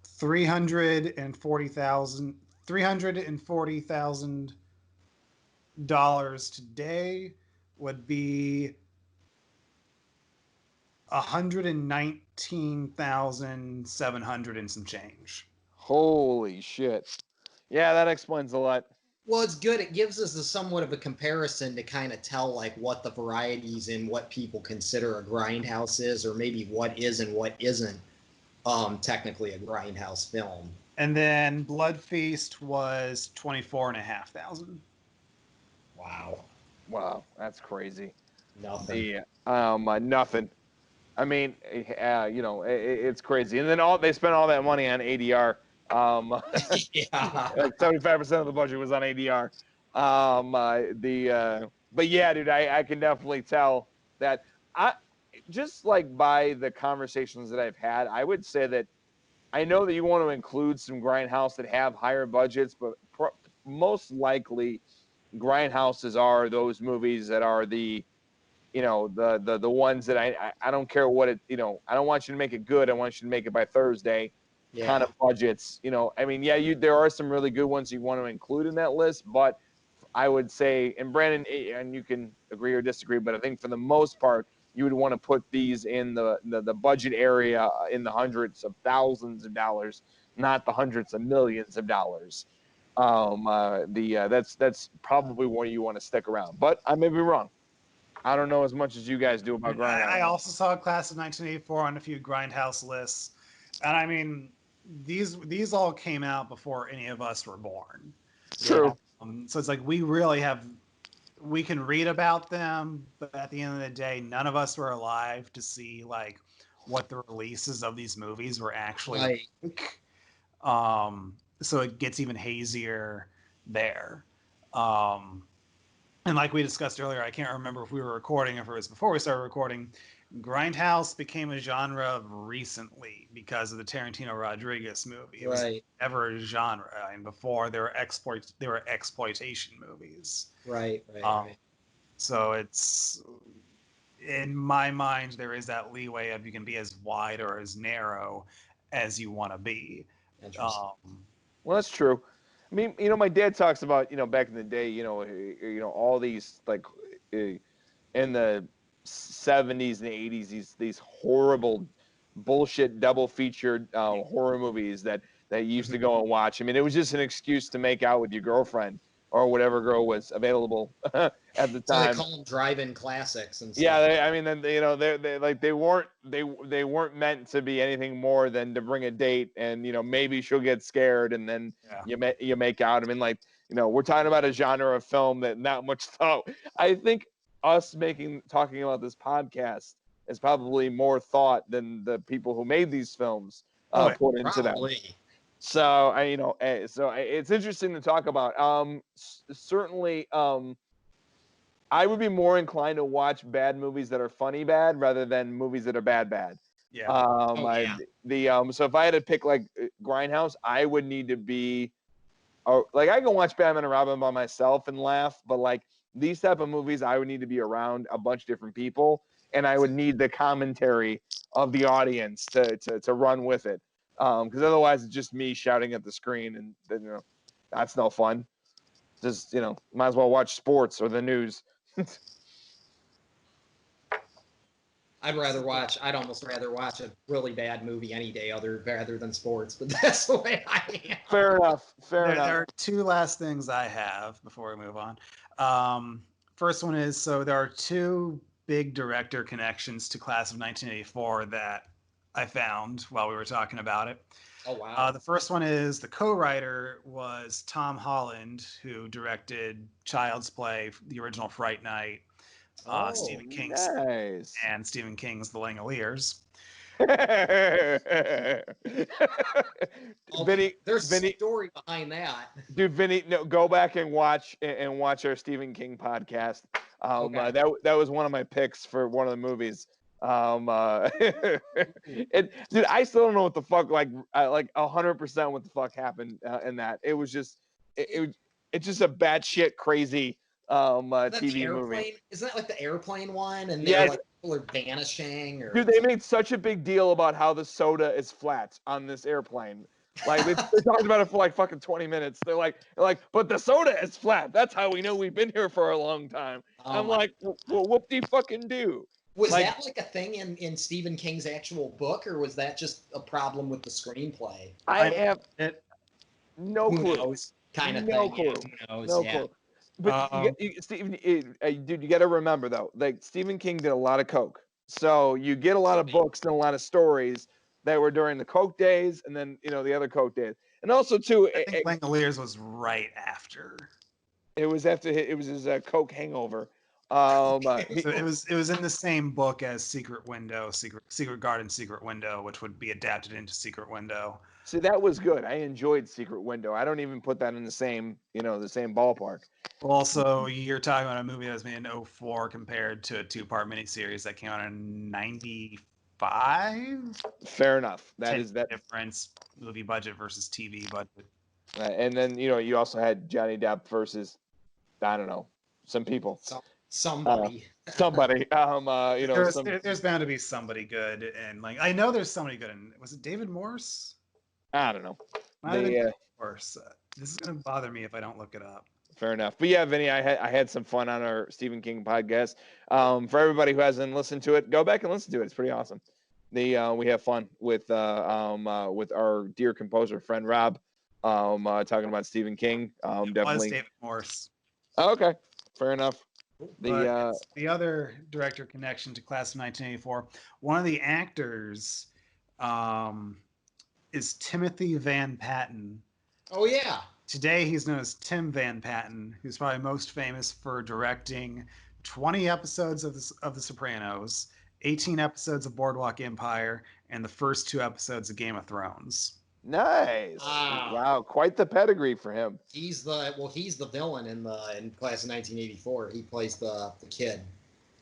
340,000 dollars today would be 119,700 and some change. Holy shit. Yeah, that explains a lot. Well, it's good. It gives us somewhat of a comparison to kind of tell like what the varieties in what people consider a grindhouse is, or maybe what is and what isn't technically a grindhouse film. And then Blood Feast was 24,500. Wow, that's crazy. nothing. Nothing. I mean, it's crazy. And then they spent all that money on ADR. Yeah. Like 75% of the budget was on ADR. But yeah, dude, I can definitely tell that. I just like by the conversations that I've had, I would say that I know that you want to include some grindhouse that have higher budgets, but most likely grindhouses are those movies that are the ones that I don't care what it, I don't want you to make it good. I want you to make it by Thursday kind of budgets. I mean, yeah, there are some really good ones you want to include in that list, but I would say, and Brandon, and you can agree or disagree, but I think for the most part, you would want to put these in the budget area in the hundreds of thousands of dollars, not the hundreds of millions of dollars. That's probably where you want to stick around, but I may be wrong. I don't know as much as you guys do about Grindhouse. I also saw a class of 1984 on a few Grindhouse lists, and I mean, these all came out before any of us were born. True. So it's like we can read about them, but at the end of the day, none of us were alive to see like what the releases of these movies were actually like. So it gets even hazier there. And like we discussed earlier, I can't remember if we were recording, if it was before we started recording. Grindhouse became a genre recently because of the Tarantino Rodriguez movie. It was never a genre, and before there were exploitation movies. Right. So it's in my mind, there is that leeway of you can be as wide or as narrow as you want to be. Interesting. Well, that's true. I mean, my dad talks about, back in the day, all these like in the 70s and 80s, these horrible bullshit double featured horror movies that you used to go and watch. I mean, it was just an excuse to make out with your girlfriend or whatever girl was available at the So they time. call them drive-in classics and stuff. Yeah, I mean, then they weren't meant to be anything more than to bring a date, and maybe she'll get scared, and then you make out. I mean, like, we're talking about a genre of film that not much thought. I think us talking about this podcast is probably more thought than the people who made these films put into them. So it's interesting to talk about. Certainly. I would be more inclined to watch bad movies that are funny bad rather than movies that are bad. Yeah. So if I had to pick like Grindhouse, I would need to be like, I can watch Batman and Robin by myself and laugh, but like these type of movies, I would need to be around a bunch of different people, and I would need the commentary of the audience to run with it. Because otherwise it's just me shouting at the screen, and that's no fun. Just might as well watch sports or the news. I'd almost rather watch a really bad movie any day rather than sports, but that's the way I am. Fair enough. There are two last things I have before we move on. First one is, so there are two big director connections to Class of 1984 that I found while we were talking about it. Oh, wow. The first one is the co-writer was Tom Holland, who directed Child's Play, the original Fright Night, Stephen King's and Stephen King's The Langoliers. Vinny, there's a story behind that. Dude, Vinny, no, go back and watch our Stephen King podcast. Okay. That was one of my picks for one of the movies. Dude, I still don't know what the fuck, like 100% what the fuck happened in that. It was just it's just a batshit crazy TV movie. Isn't that like the airplane one? And yes. People are vanishing. Or... Dude, they made such a big deal about how the soda is flat on this airplane. Like they talked about it for like fucking 20 minutes. They're like, but the soda is flat. That's how we know we've been here for a long time. I'm like, well, whoop-de-fucking-do. Was that like a thing in Stephen King's actual book, or was that just a problem with the screenplay? I have no clue. Kind of no thing. Clue. Yeah, who knows? No yeah. clue. But Stephen, dude, you got to remember though, like Stephen King did a lot of coke, so you get a lot of books and a lot of stories that were during the coke days, and then the other coke days, and also too. I think Langoliers was right after. It was his coke hangover. So it was in the same book as Secret Garden, Secret Window, which would be adapted into Secret Window. See, that was good. I enjoyed Secret Window. I don't even put that in the same ballpark. Also, you're talking about a movie that was made in 2004 compared to a 2-part miniseries that came out in 1995. Fair enough. That is that difference, movie budget versus TV budget. And then you also had Johnny Depp versus, I don't know, some people. Somebody. There's bound to be somebody good, and like I know there's somebody good. And was it David Morse? I don't know. Morse. This is gonna bother me if I don't look it up. Fair enough. But yeah, Vinny, I had some fun on our Stephen King podcast. For everybody who hasn't listened to it, go back and listen to it. It's pretty awesome. We have fun with our dear composer friend Rob, talking about Stephen King. Definitely. Was David Morse. Oh, okay, fair enough. The other director connection to Class of 1984, one of the actors is Timothy Van Patten. Oh, yeah. Today, he's known as Tim Van Patten, who's probably most famous for directing 20 episodes of The Sopranos, 18 episodes of Boardwalk Empire, and the first 2 episodes of Game of Thrones. Nice. Wow, quite the pedigree for him. He's the villain in Class of 1984. He plays the kid.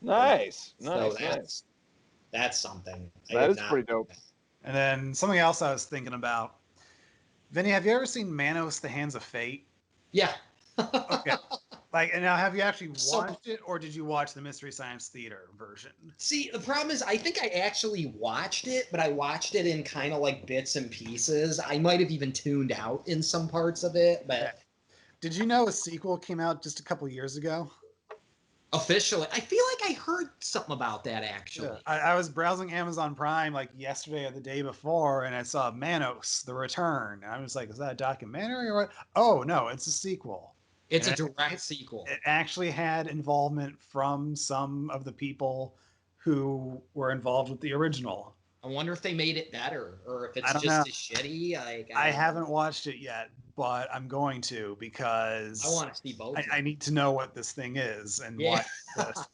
Nice. That's something. That is pretty dope. And then something else I was thinking about. Vinny, have you ever seen Manos: The Hands of Fate? Yeah. Okay. Like, and now have you actually So- watched it, or did you watch the Mystery Science Theater version? See, the problem is I think I actually watched it, but I watched it in kind of like bits and pieces. I might have even tuned out in some parts of it, but Yeah. Did you know a sequel came out just a couple years ago? officially, I feel like I heard something about that actually. Yeah. I was browsing Amazon Prime like yesterday or the day before, and I saw Manos: The Return. And I was like, "Is that a documentary or what?" Oh no, it's a sequel. It's And a direct sequel. It actually had involvement from some of the people who were involved with the original. I wonder if they made it better or if I it's don't just know. as shitty. Like, I haven't watched it yet, but I'm going to because I want to see both. I need to know what this thing is and Yeah. why this.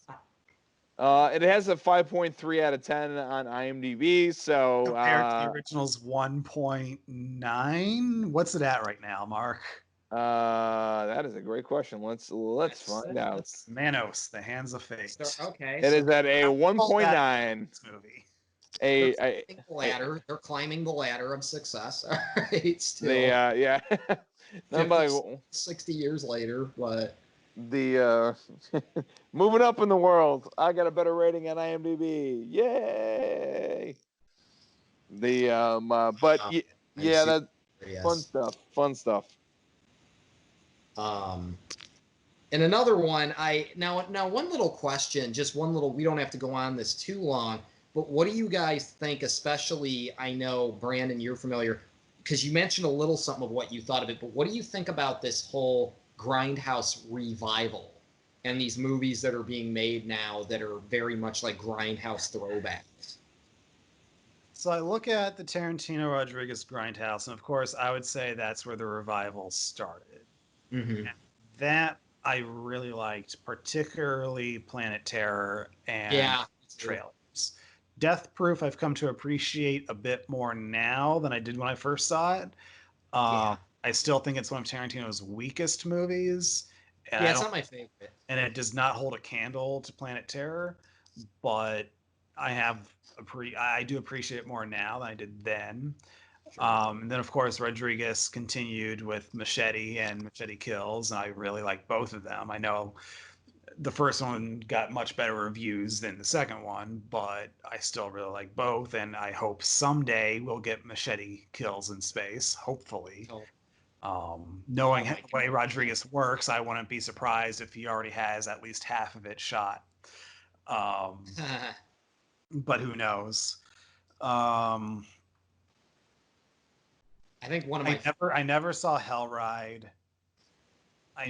It has a 5.3 out of 10 on IMDb. So Compared to the original's 1.9. What's it at right now, Mark? that is a great question. Let's find out. Manos: The Hands of Fate. Okay. It is at a How about 1.9. This movie. They're climbing the ladder. They're climbing the ladder of success. All right, still. Yeah. Not 50, by 60 years later, but the moving up in the world. I got a better rating on IMDb. Yay! But yeah, that yes. fun stuff. And another one, now one little question, just one little. We don't have to go on this too long, but what do you guys think? Especially, I know Brandon, you're familiar because you mentioned a little something of what you thought of it. But what do you think about this whole Grindhouse revival and these movies that are being made now that are very much like Grindhouse throwbacks? So I look at the Tarantino Rodriguez Grindhouse, and of course, I would say that's where the revival started. Mm-hmm. That I really liked, particularly Planet Terror and Yeah. trailers. Death Proof, I've come to appreciate a bit more now than I did when I first saw it. Yeah. I still think it's one of Tarantino's weakest movies, and Yeah, it's not my favorite. and it does not hold a candle to Planet Terror. But I do appreciate it more now than I did then. Sure. And then, of course, Rodriguez continued with Machete and Machete Kills, and I really like both of them. I know the first one got much better reviews than the second one, but I still really like both, and I hope someday we'll get Machete Kills in space, hopefully. Knowing the way Rodriguez works, I wouldn't be surprised if he already has at least half of it shot. But who knows? I think one of my I never saw Hellride. I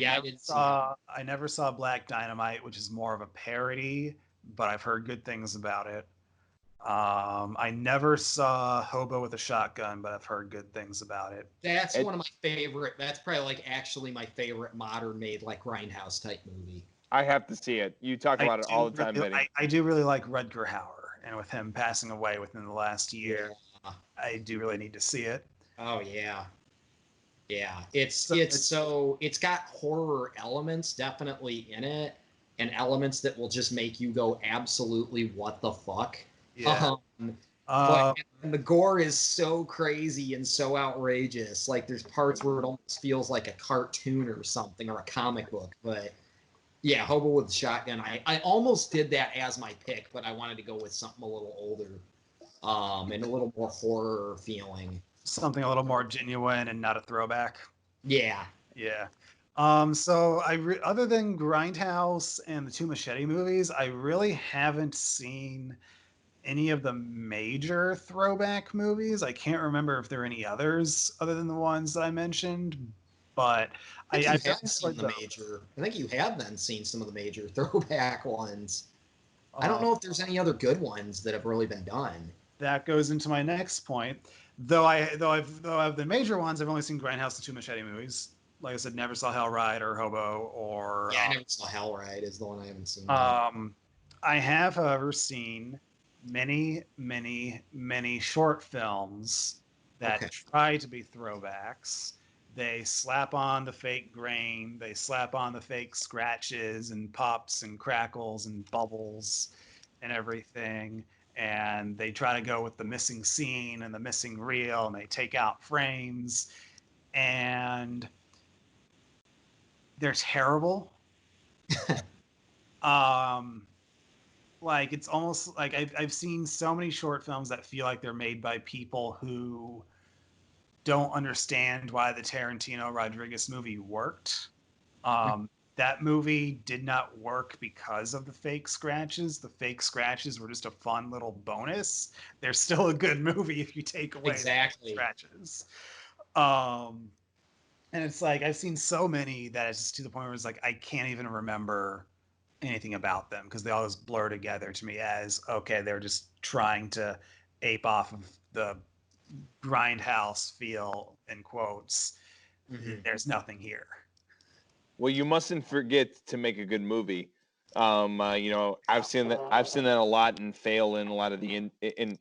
never saw Black Dynamite, which is more of a parody, but I've heard good things about it. I never saw Hobo with a Shotgun, but I've heard good things about it. That's one of my favorite. That's probably like actually my favorite modern made like Grindhouse type movie. I have to see it. You talk about it all the time, Vinny. I do really like Rutger Hauer, and with him passing away within the last year, Yeah. I do really need to see it. Oh yeah. Yeah. It's got horror elements definitely in it and elements that will just make you go absolutely what the fuck. Yeah. But the gore is so crazy and so outrageous. Like there's parts where it almost feels like a cartoon or something or a comic book. But yeah, Hobo with a Shotgun. I almost did that as my pick, but I wanted to go with something a little older, and a little more horror feeling. Something a little more genuine and not a throwback. Yeah. Yeah. So other than Grindhouse and the two Machete movies, I really haven't seen any of the major throwback movies. I can't remember if there are any others other than the ones that I mentioned, but I think you have then seen some of the major throwback ones. I don't know if there's any other good ones that have really been done. That goes into my next point. Though of the major ones, I've only seen Grindhouse and two Machete movies. Like I said, never saw Hellride or Hobo or. Yeah, I never saw Hellride. Is the one I haven't seen. I have, however, seen many short films that try to be throwbacks. They slap on the fake grain, they slap on the fake scratches and pops and crackles and bubbles and everything, and they try to go with the missing scene and the missing reel, and they take out frames, and they're terrible. Like it's almost like I've seen so many short films that feel like they're made by people who don't understand why the Tarantino Rodriguez movie worked. That movie did not work because of the fake scratches. The fake scratches were just a fun little bonus. They're still a good movie if you take away Exactly. the scratches. And it's like I've seen so many that it's just to the point where it's like I can't even remember anything about them because they all just blur together to me as okay, they're just trying to ape off of the grindhouse feel in quotes. Mhm. There's nothing here. Well, you mustn't forget to make a good movie. You know, I've seen that. I've seen that a lot and fail in a lot of the in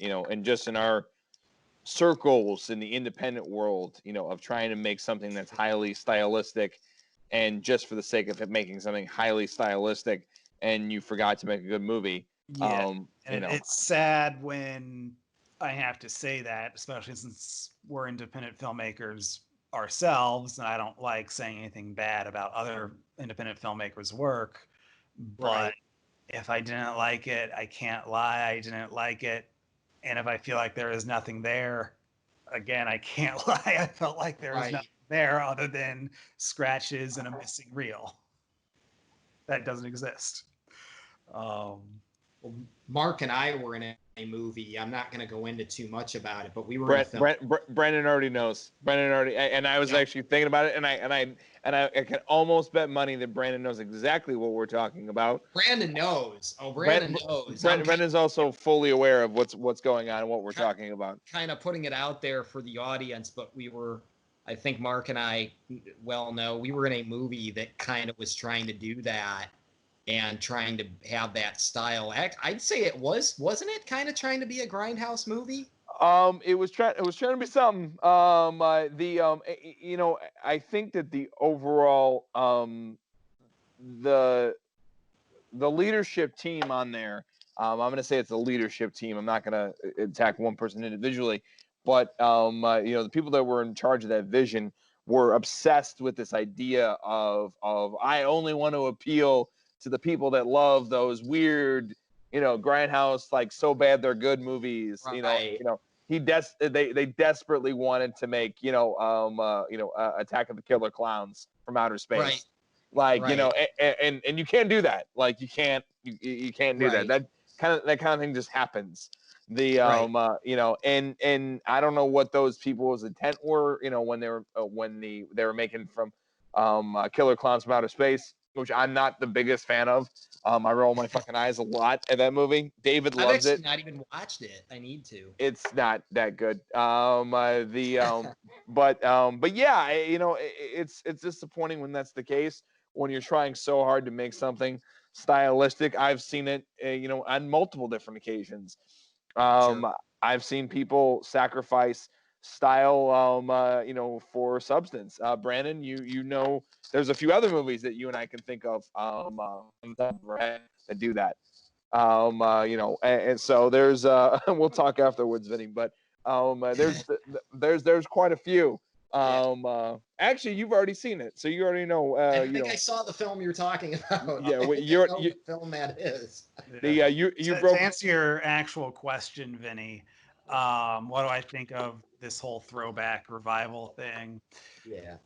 you know, and just in our circles in the independent world, you know, of trying to make something that's highly stylistic, and just for the sake of it making something highly stylistic, and you forgot to make a good movie. Yeah, You and know, it's sad when I have to say that, especially since we're independent filmmakers ourselves, and I don't like saying anything bad about other independent filmmakers' work. But Right. if I didn't like it, I can't lie, I didn't like it. And if I feel like there is nothing there, again, I can't lie. I felt like there was Right. nothing there other than scratches and a missing reel that doesn't exist. Um, Well, Mark and I were in a movie. I'm not going to go into too much about it, but we were in a Brent, film. Brendan already knows. Brendan already, and I was Yep. actually thinking about it, I can almost bet money that Brandon knows exactly what we're talking about. Brandon knows. Oh, Brandon knows. Brendan's also fully aware of what's going on and what we're talking about. Kind of putting it out there for the audience, but we were, I think Mark and I well know, we were in a movie that kind of was trying to do that and trying to have that style. I'd say it wasn't it kind of trying to be a grindhouse movie? It was trying to be something. You know, I think that the overall the the leadership team on there. I'm going to say it's a leadership team. I'm not going to attack one person individually, but you know, the people that were in charge of that vision were obsessed with this idea of I only want to appeal to the people that love those weird, you know, grindhouse like so bad they're good movies. Right. They desperately wanted to make Attack of the Killer Clowns from outer Right. space. Like, you know, Right. and you can't do that. Like, you can't do that. Right. That kind of thing just happens. The Right. you know, and I don't know what those people's intent were, you know, when they were making from Killer Clowns from Outer Space, which I'm not the biggest fan of. I roll my fucking eyes a lot at that movie. David I've loves actually it. not even watched it. I need to. It's not that good. But yeah, you know, it's disappointing when that's the case. When you're trying so hard to make something stylistic, I've seen it, you know, on multiple different occasions. Sure. I've seen people sacrifice style, you know, for substance. Brandon, you know, there's a few other movies that you and I can think of on the top of our head that do that. You know, and so there's we'll talk afterwards, Vinny, but there's quite a few. Yeah. Actually, you've already seen it, so you already know. I You think I know, saw the film you're talking about. yeah, I well, think I know what film that is. yeah. you To broke. answer your actual question, Vinny, what do I think of this whole throwback revival thing? Yeah.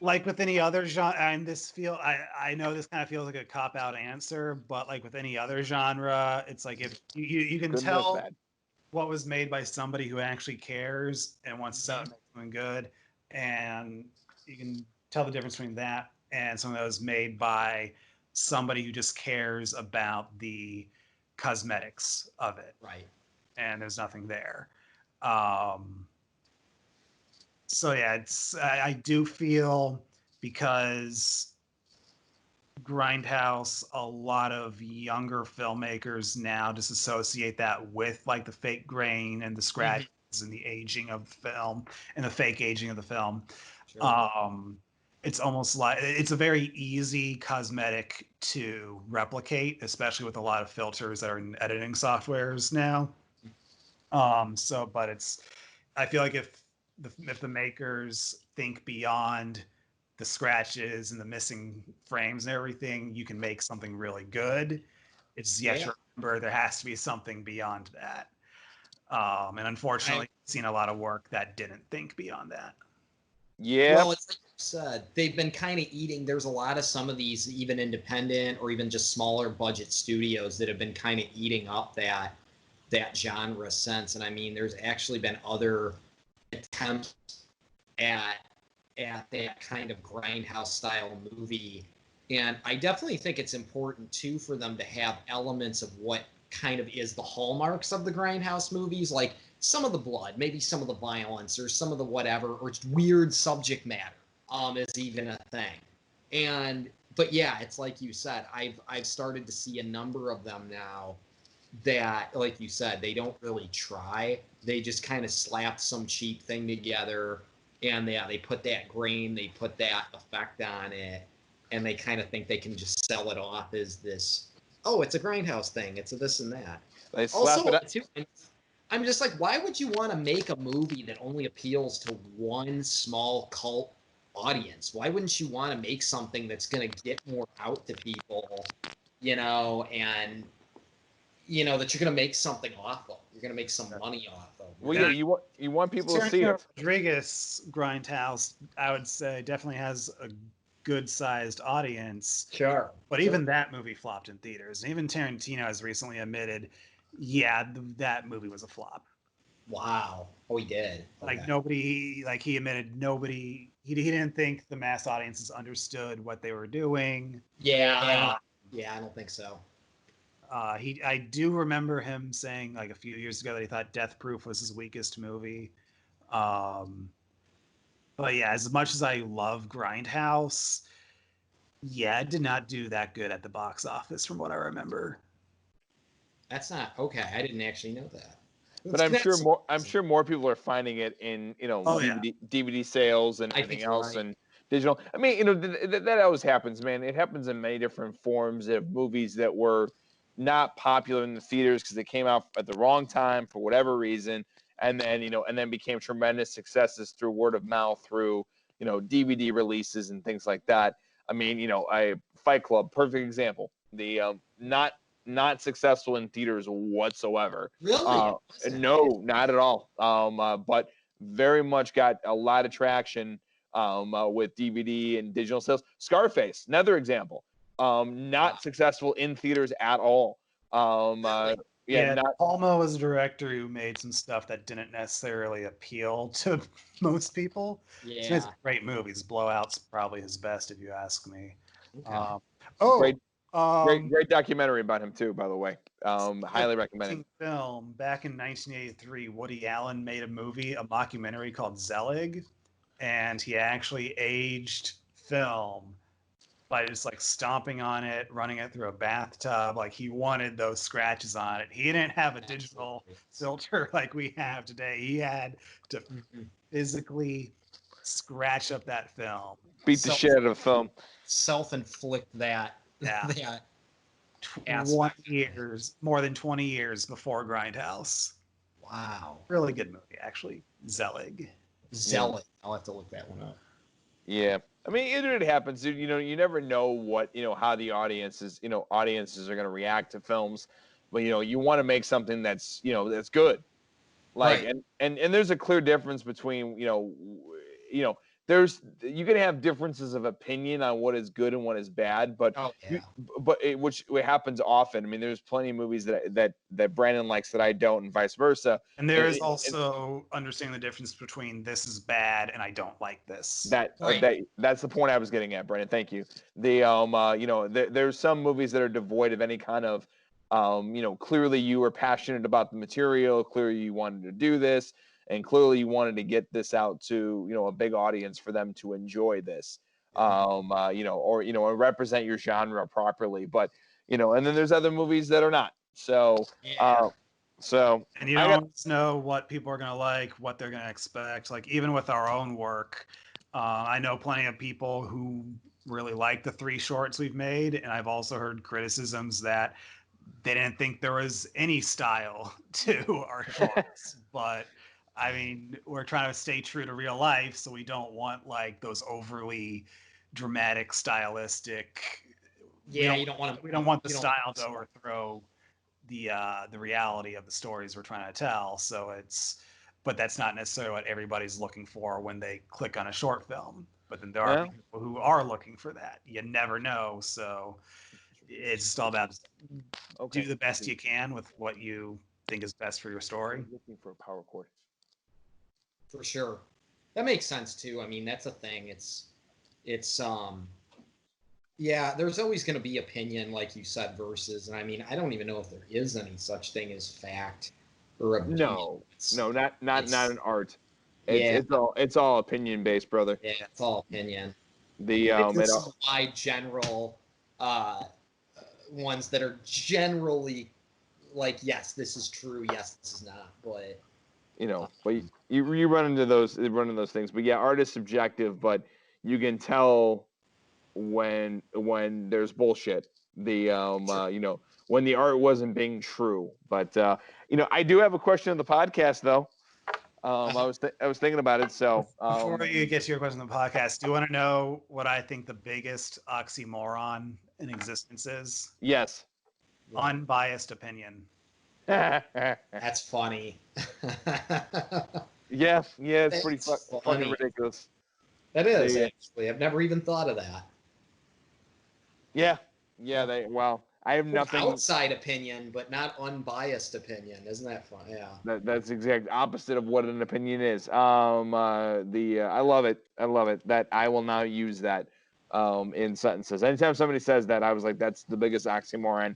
Like with any other genre, and I know this kind of feels like a cop out answer, but like with any other genre, it's like if you can Good enough, tell bad. what was made by somebody who actually cares and wants to make something good, and you can tell the difference between that and something that was made by somebody who just cares about the cosmetics of it, Right. and there's nothing there. Um, so yeah, I do feel because Grindhouse, a lot of younger filmmakers now just associate that with like the fake grain and the Mhm. scratches and the aging of the film and the fake aging of the film. Sure. It's almost like it's a very easy cosmetic to replicate, especially with a lot of filters that are in editing softwares now. But I feel like if the makers think beyond the scratches and the missing frames and everything, you can make something really good. It's you have to remember there has to be something beyond that. And unfortunately, I've seen a lot of work that didn't think beyond that. Yeah. Well, it's like you said, they've been kind of eating. There's a lot of some of these, even independent or even just smaller budget studios that have been kind of eating up that genre since. And I mean, there's actually been other attempts at that kind of grindhouse style movie. And I definitely think it's important too for them to have elements of what kind of is the hallmarks of the grindhouse movies, like some of the blood, maybe some of the violence, or some of the whatever, or just weird subject matter is even a thing. But yeah, it's like you said, I've started to see a number of them now that, like you said, they don't really try. They just kind of slap some cheap thing together, and they put that grain, they put that effect on it, and they kind of think they can just sell it off as this, oh, it's a grindhouse thing, it's a this and that. They slap Also, it up. too, I'm just like, why would you want to make a movie that only appeals to one small cult audience? Why wouldn't you want to make something that's going to get more out to people, and that you're going to make something off of? You're going to make some money off of. Well, yeah, you want people to see it. Rodriguez Grindhouse, I would say, definitely has a good-sized audience. Sure. But even that movie flopped in theaters. And even Tarantino has recently admitted, that movie was a flop. Wow. Oh, he did. Like nobody, like he admitted, he didn't think the mass audiences understood what they were doing. Yeah, I don't think so. I do remember him saying like a few years ago that he thought Death Proof was his weakest movie. But yeah, as much as I love Grindhouse, it did not do that good at the box office from what I remember. That's not okay. I didn't actually know that. But I'm sure more people are finding it in DVD sales and everything else and digital. I mean, that always happens, man. It happens in many different forms of movies that were not popular in the theaters because they came out at the wrong time for whatever reason, and then became tremendous successes through word of mouth, through DVD releases and things like that. I mean, Fight Club, perfect example. The not successful in theaters whatsoever. Really? No, not at all. But very much got a lot of traction with DVD and digital sales. Scarface, another example. Not successful in theaters at all. Palma was a director who made some stuff that didn't necessarily appeal to most people. Yeah. So it's great movies. Blowout's probably his best, if you ask me. Okay. Great documentary about him too, by the way. Highly recommend it. Film back in 1983, Woody Allen made a mockumentary called Zelig, and he actually aged film by just like stomping on it, running it through a bathtub. Like he wanted those scratches on it. He didn't have a digital filter like we have today. He had to physically scratch up that film. Beat the shit out of film. Self-inflict that. Yeah. More than 20 years before Grindhouse. Wow. Really good movie, actually. Zelig. Yeah. I'll have to look that one up. Yeah. I mean, it happens, dude. You never know what, how the audiences are going to react to films. But, you want to make something that's, that's good. Like, right. and there's a clear difference between, you can have differences of opinion on what is good and what is bad, but which happens often. I mean, there's plenty of movies that Brandon likes that I don't, and vice versa. And there is also understanding the difference between this is bad and I don't like this. That's the point I was getting at, Brandon. Thank you. There's some movies that are devoid of any kind of, clearly you were passionate about the material, clearly you wanted to do this. And clearly you wanted to get this out to, a big audience for them to enjoy this, or represent your genre properly. But, and then there's other movies that are not. So, and you don't always know what people are going to like, what they're going to expect. Like even with our own work, I know plenty of people who really like the 3 shorts we've made. And I've also heard criticisms that they didn't think there was any style to our shorts, but I mean, we're trying to stay true to real life, so we don't want like those overly dramatic, stylistic. Yeah, you don't want to. We don't want the you don't style to overthrow the reality of the stories we're trying to tell. So but that's not necessarily what everybody's looking for when they click on a short film. But then there are Yeah. people who are looking for that. You never know. So it's just all about Okay. do the best you can with what you think is best for your story. Looking for a power cord. For sure. That makes sense too. I mean, that's a thing. It's yeah, there's always going to be opinion, like you said, versus, and I mean, I don't even know if there is any such thing as fact or opinion. No, not an art. Yeah. It's all opinion based, brother. Yeah, it's all opinion. The This is why general ones that are generally like, yes, this is true, yes, this is not, but but you run into those things. But yeah, art is subjective, but you can tell when there's bullshit. The when the art wasn't being true. But I do have a question of the podcast though. I was thinking about it. So before you get to your question on the podcast, do you want to know what I think the biggest oxymoron in existence is? Yes. Unbiased opinion. that's funny. Yeah, it's pretty That's fucking funny. ridiculous. That is actually. I've never even thought of that. Yeah. I have nothing. Outside opinion, but not unbiased opinion. Isn't that fun? Yeah. That's the exact opposite of what an opinion is. I love it. That I will now use that in sentences. Anytime somebody says that, I was like, that's the biggest oxymoron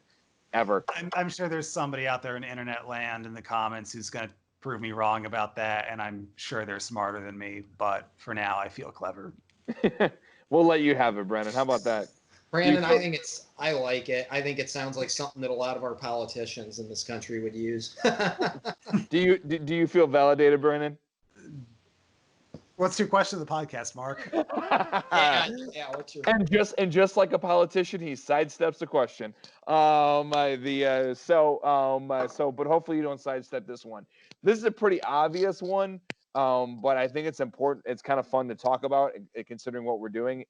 ever. I'm sure there's somebody out there in internet land in the comments who's going to prove me wrong about that, and I'm sure they're smarter than me. But for now, I feel clever. We'll let you have it, Brennan. How about that? Brandon, I like it. I think it sounds like something that a lot of our politicians in this country would use. Do you feel validated, Brennan? What's your question of the podcast, Mark? yeah. What's your And just like a politician, he sidesteps the question. But hopefully you don't sidestep this one. This is a pretty obvious one, but I think it's important. It's kind of fun to talk about, considering what we're doing.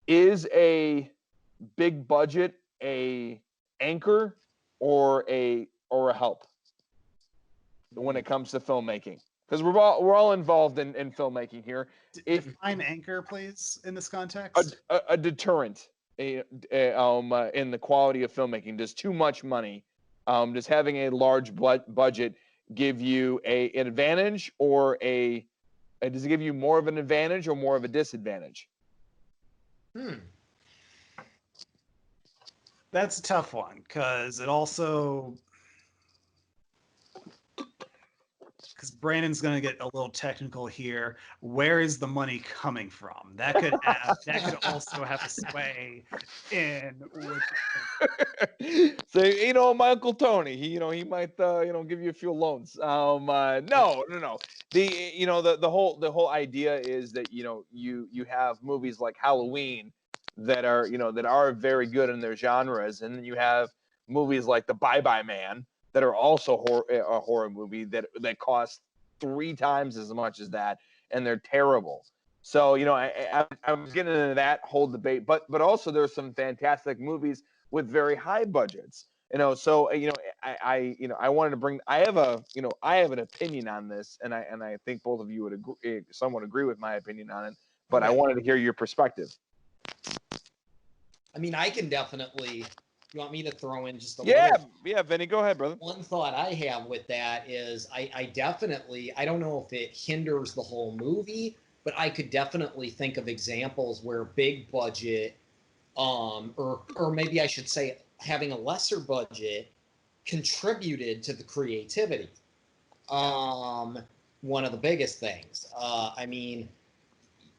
Is a big budget a anchor or a help when it comes to filmmaking? Because we're all involved in filmmaking here. Define anchor, please, in this context. A deterrent in the quality of filmmaking. Does too much money, does having a large budget give you an advantage, or does it give you more of an advantage or more of a disadvantage? That's a tough one, because it also, because Brandon's going to get a little technical here. Where is the money coming from? That could also have a sway in which. So my Uncle Tony, he might give you a few loans. No. The whole idea is that you have movies like Halloween that are very good in their genres, and then you have movies like The Bye Bye Man that are also a horror movie that cost 3 times as much as that, and they're terrible. So I was getting into that whole debate, but also there's some fantastic movies with very high budgets. So I wanted to bring. I have an opinion on this, and I think both of you would agree, somewhat agree with my opinion on it. But I wanted to hear your perspective. I mean, I can definitely. You want me to throw in just a little? Yeah, Vinny, go ahead, brother. One thought I have with that is I definitely, I don't know if it hinders the whole movie, but I could definitely think of examples where big budget, or maybe I should say having a lesser budget contributed to the creativity. One of the biggest things. I mean,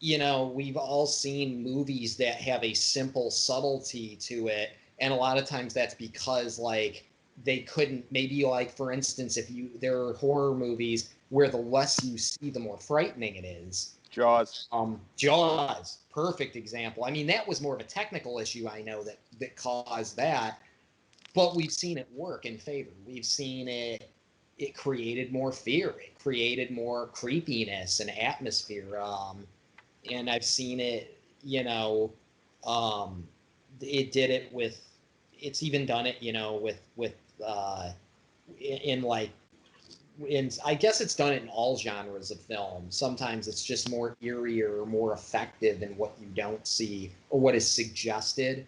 we've all seen movies that have a simple subtlety to it. And a lot of times that's because like they couldn't, maybe like for instance, there are horror movies where the less you see, the more frightening it is. Jaws. Jaws, perfect example. I mean, that was more of a technical issue, I know, that caused that, but we've seen it work in favor. We've seen it created more fear. It created more creepiness and atmosphere. And I've seen it, you know, um, it did it with. It's even done it, with in like in I guess it's done it in all genres of film. Sometimes it's just more eerie or more effective in what you don't see or what is suggested.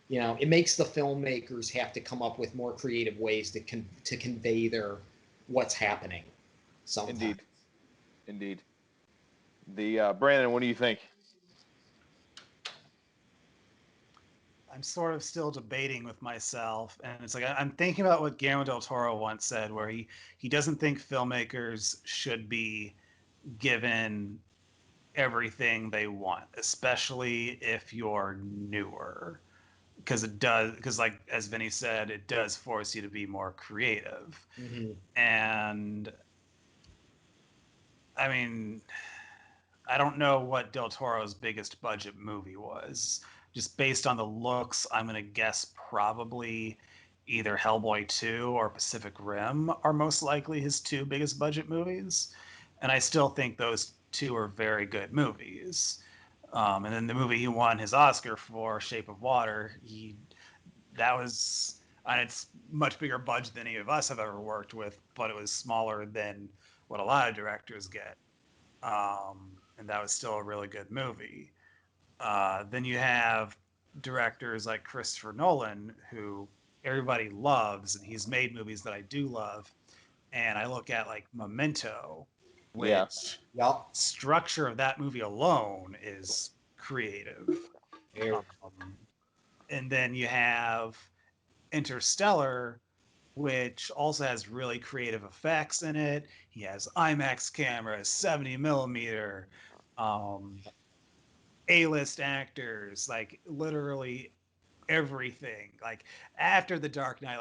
It makes the filmmakers have to come up with more creative ways to convey their what's happening. Sometimes. Indeed, indeed. The Brandon, what do you think? I'm sort of still debating with myself, and it's like I'm thinking about what Guillermo del Toro once said, where he doesn't think filmmakers should be given everything they want, especially if you're newer, because like as Vinny said, it does force you to be more creative. Mm-hmm. And I mean, I don't know what Del Toro's biggest budget movie was. Just based on the looks, I'm gonna guess probably either Hellboy 2 or Pacific Rim are most likely his two biggest budget movies. And I still think those two are very good movies. And then the movie he won his Oscar for, Shape of Water, that was, and it's much bigger budget than any of us have ever worked with, but it was smaller than what a lot of directors get. And that was still a really good movie. Then you have directors like Christopher Nolan, who everybody loves, and he's made movies that I do love. And I look at like Memento, Yeah. which Yep. structure of that movie alone is creative. Very. Um, and then you have Interstellar, which also has really creative effects in it. He has IMAX cameras, 70 millimeter, um, A-list actors, like literally everything. Like after the Dark Knight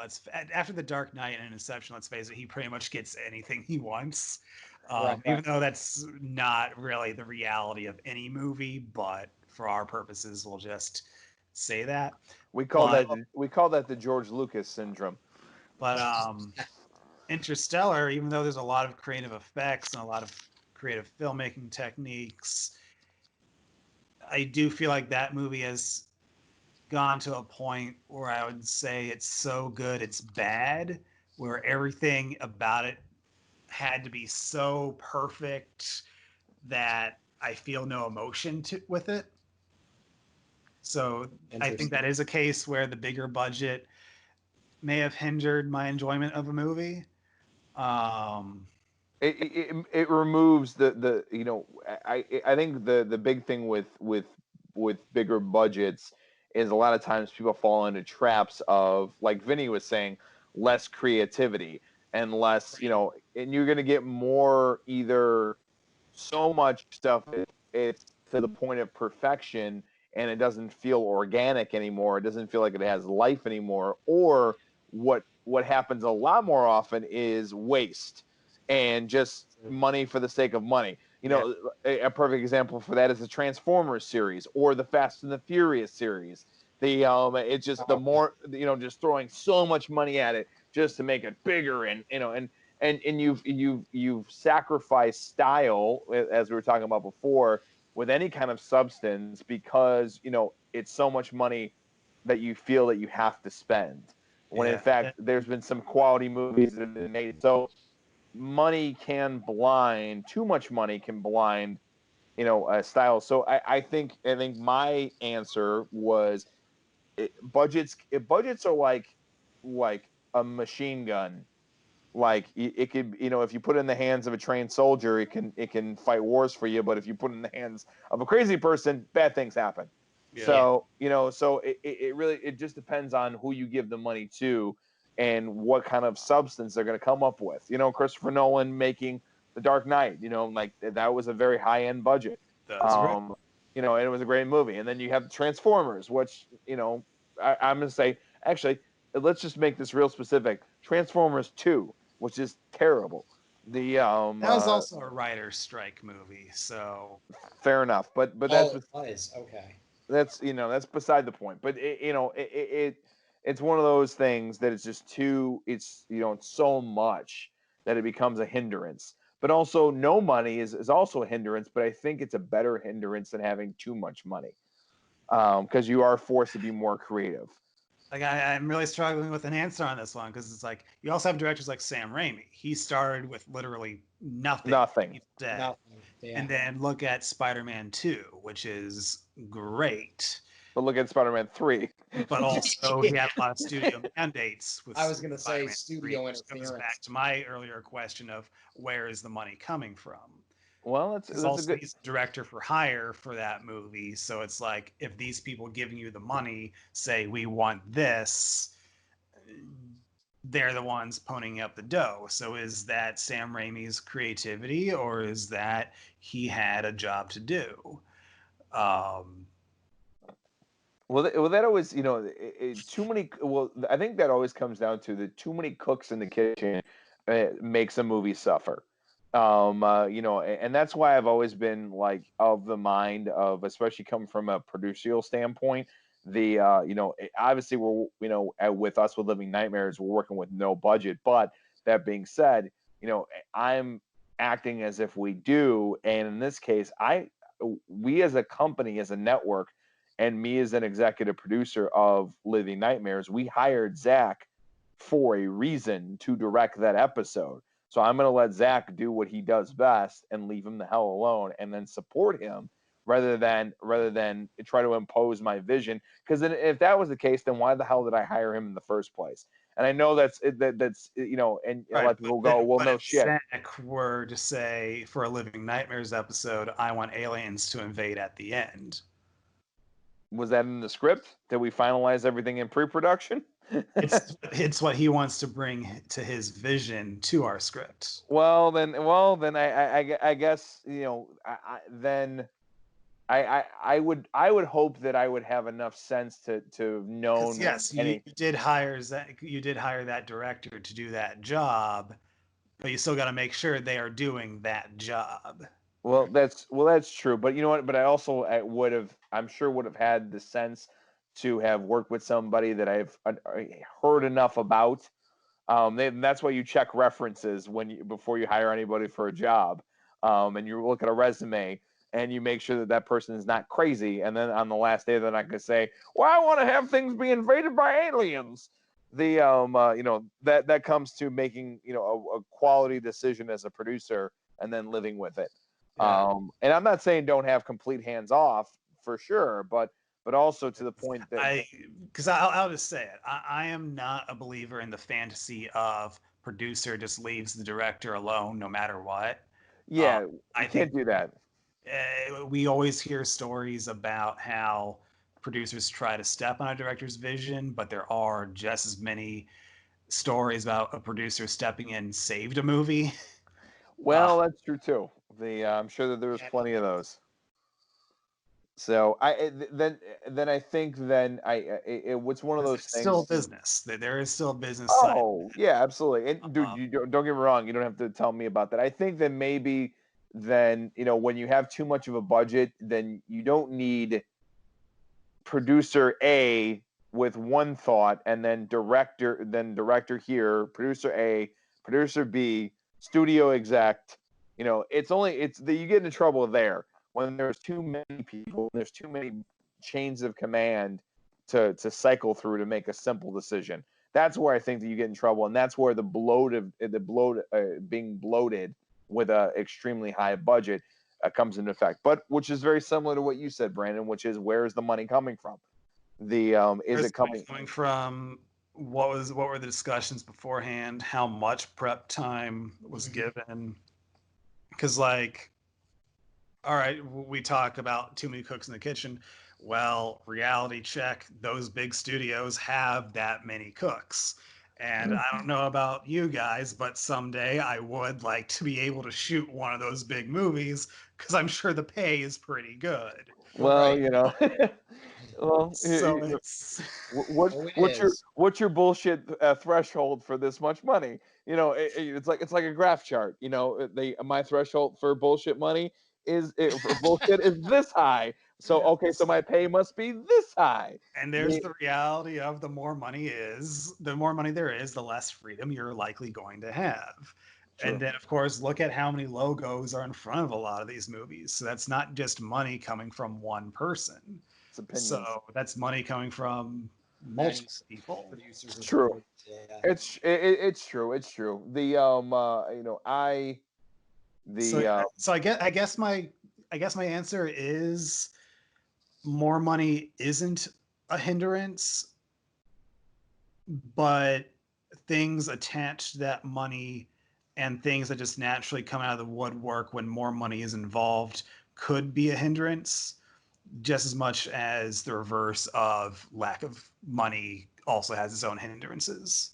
and Inception, let's face it, he pretty much gets anything he wants. Right. Even though that's not really the reality of any movie, but for our purposes, we'll just say that. We call But that the George Lucas syndrome. but Interstellar, even though there's a lot of creative effects and a lot of creative filmmaking techniques, I do feel like that movie has gone to a point where I would say it's so good it's bad, where everything about it had to be so perfect that I feel no emotion with it. So I think that is a case where the bigger budget may have hindered my enjoyment of a movie. Um, It removes the I think the big thing with bigger budgets is a lot of times people fall into traps of, like Vinny was saying, less creativity and less, and you're gonna get more, either so much stuff it's to the point of perfection and it doesn't feel organic anymore, it doesn't feel like it has life anymore, or what happens a lot more often is waste and just money for the sake of money. A perfect example for that is the Transformers series or the Fast and the Furious series. It's just the more, just throwing so much money at it just to make it bigger, and you've sacrificed style, as we were talking about before, with any kind of substance, because it's so much money that you feel that you have to spend, when in yeah, fact there's been some quality movies that have been made. So money can blind, too much money can blind, style. So I think my answer was, budgets are like a machine gun. Like it could, if you put it in the hands of a trained soldier, it can fight wars for you, but if you put it in the hands of a crazy person, bad things happen. yeah, So it really, it just depends on who you give the money to and what kind of substance they're going to come up with. Christopher Nolan making The Dark Knight, like that was a very high end budget. that's right. um and it was a great movie. And then you have Transformers, which, I'm going to say, actually, let's just make this real specific. Transformers 2, which is terrible. The That was also a writer's strike movie, so Fair enough, but Oh, it was. Okay. that's beside the point. But it's one of those things that it's just too, it's so much that it becomes a hindrance. But also, no money is also a hindrance, but I think it's a better hindrance than having too much money. because you are forced to be more creative. Like I'm really struggling with an answer on this one because it's like you also have directors like Sam Raimi. He started with literally nothing. Nothing. He's dead. Nothing. Yeah. And then look at Spider-Man 2, which is great. But look at Spider-Man 3. But also he had a lot of studio mandates with I was going to say Spider-Man 3, studio which goes interference. back to my earlier question of where is the money coming from? Well, that's Also, a good. he's director for hire for that movie, so it's like if these people giving you the money say we want this, they're the ones ponying up the dough. So is that Sam Raimi's creativity, or is that he had a job to do? Well, that always, too many. Well, I think that always comes down to the too many cooks in the kitchen makes a movie suffer. And that's why I've always been like of the mind of, especially coming from a producerial standpoint. Obviously with us with Living Nightmares, we're working with no budget. But that being said, I'm acting as if we do, and in this case, we as a company, as a network, and me as an executive producer of Living Nightmares, we hired Zach for a reason to direct that episode. So I'm going to let Zach do what he does best and leave him the hell alone, and then support him rather than try to impose my vision. Because if that was the case, then why the hell did I hire him in the first place? And I know that's and Right, let people go, well, no if shit. Zach were to say for a Living Nightmares episode, I want aliens to invade at the end. Was that in the script? Did we finalize everything in pre-production? It's what he wants to bring to his vision to our script. Well, then I guess I would hope that I would have enough sense to know. Yes, you did hire Zach, you did hire that director to do that job, but you still got to make sure they are doing that job. Well, that's true, but you know what? But I'm sure would have had the sense to have worked with somebody that I've heard enough about. That's why you check references before you hire anybody for a job, and you look at a resume and you make sure that person is not crazy. And then on the last day, they're not going to say, "Well, I want to have things be invaded by aliens." That comes to making a quality decision as a producer and then living with it. Yeah. And I'm not saying don't have complete hands off for sure, but also to the point that I'll just say it. I am not a believer in the fantasy of producer just leaves the director alone no matter what. yeah, I you can't do that. We always hear stories about how producers try to step on a director's vision, but there are just as many stories about a producer stepping in and saved a movie. Well, that's true too. I'm sure that there's plenty of those. So then I think it's one of those things. Still business. There is still business side. Oh yeah, absolutely. And dude, you don't get me wrong. You don't have to tell me about that. I think that maybe then when you have too much of a budget, then you don't need producer A with one thought, and then director here, producer A, producer B, studio exec. You get into trouble there when there's too many people, there's too many chains of command to cycle through to make a simple decision. That's where I think that you get in trouble, and that's where being bloated with a extremely high budget comes into effect. But which is very similar to what you said, Brandon, which is where is the money coming from? Is it coming from? What were the discussions beforehand? How much prep time was given? Because all right, we talk about too many cooks in the kitchen. Well, reality check, those big studios have that many cooks. And I don't know about you guys, but someday I would like to be able to shoot one of those big movies because I'm sure the pay is pretty good. Well, Right. well, So it's what's your bullshit threshold for this much money? It's like a graph chart. My threshold for bullshit money for bullshit is this high. So okay, so my pay must be this high. and there's the reality of the more money there is, the less freedom you're likely going to have. True. And then of course look at how many logos are in front of a lot of these movies. So that's not just money coming from one person. It's opinions. So that's money coming from multiple people. Producers and True. supporters, yeah. It's true. It's true. The you know, So I guess my answer is more money isn't a hindrance, but things attached to that money and things that just naturally come out of the woodwork when more money is involved could be a hindrance, just as much as the reverse of lack of money also has its own hindrances.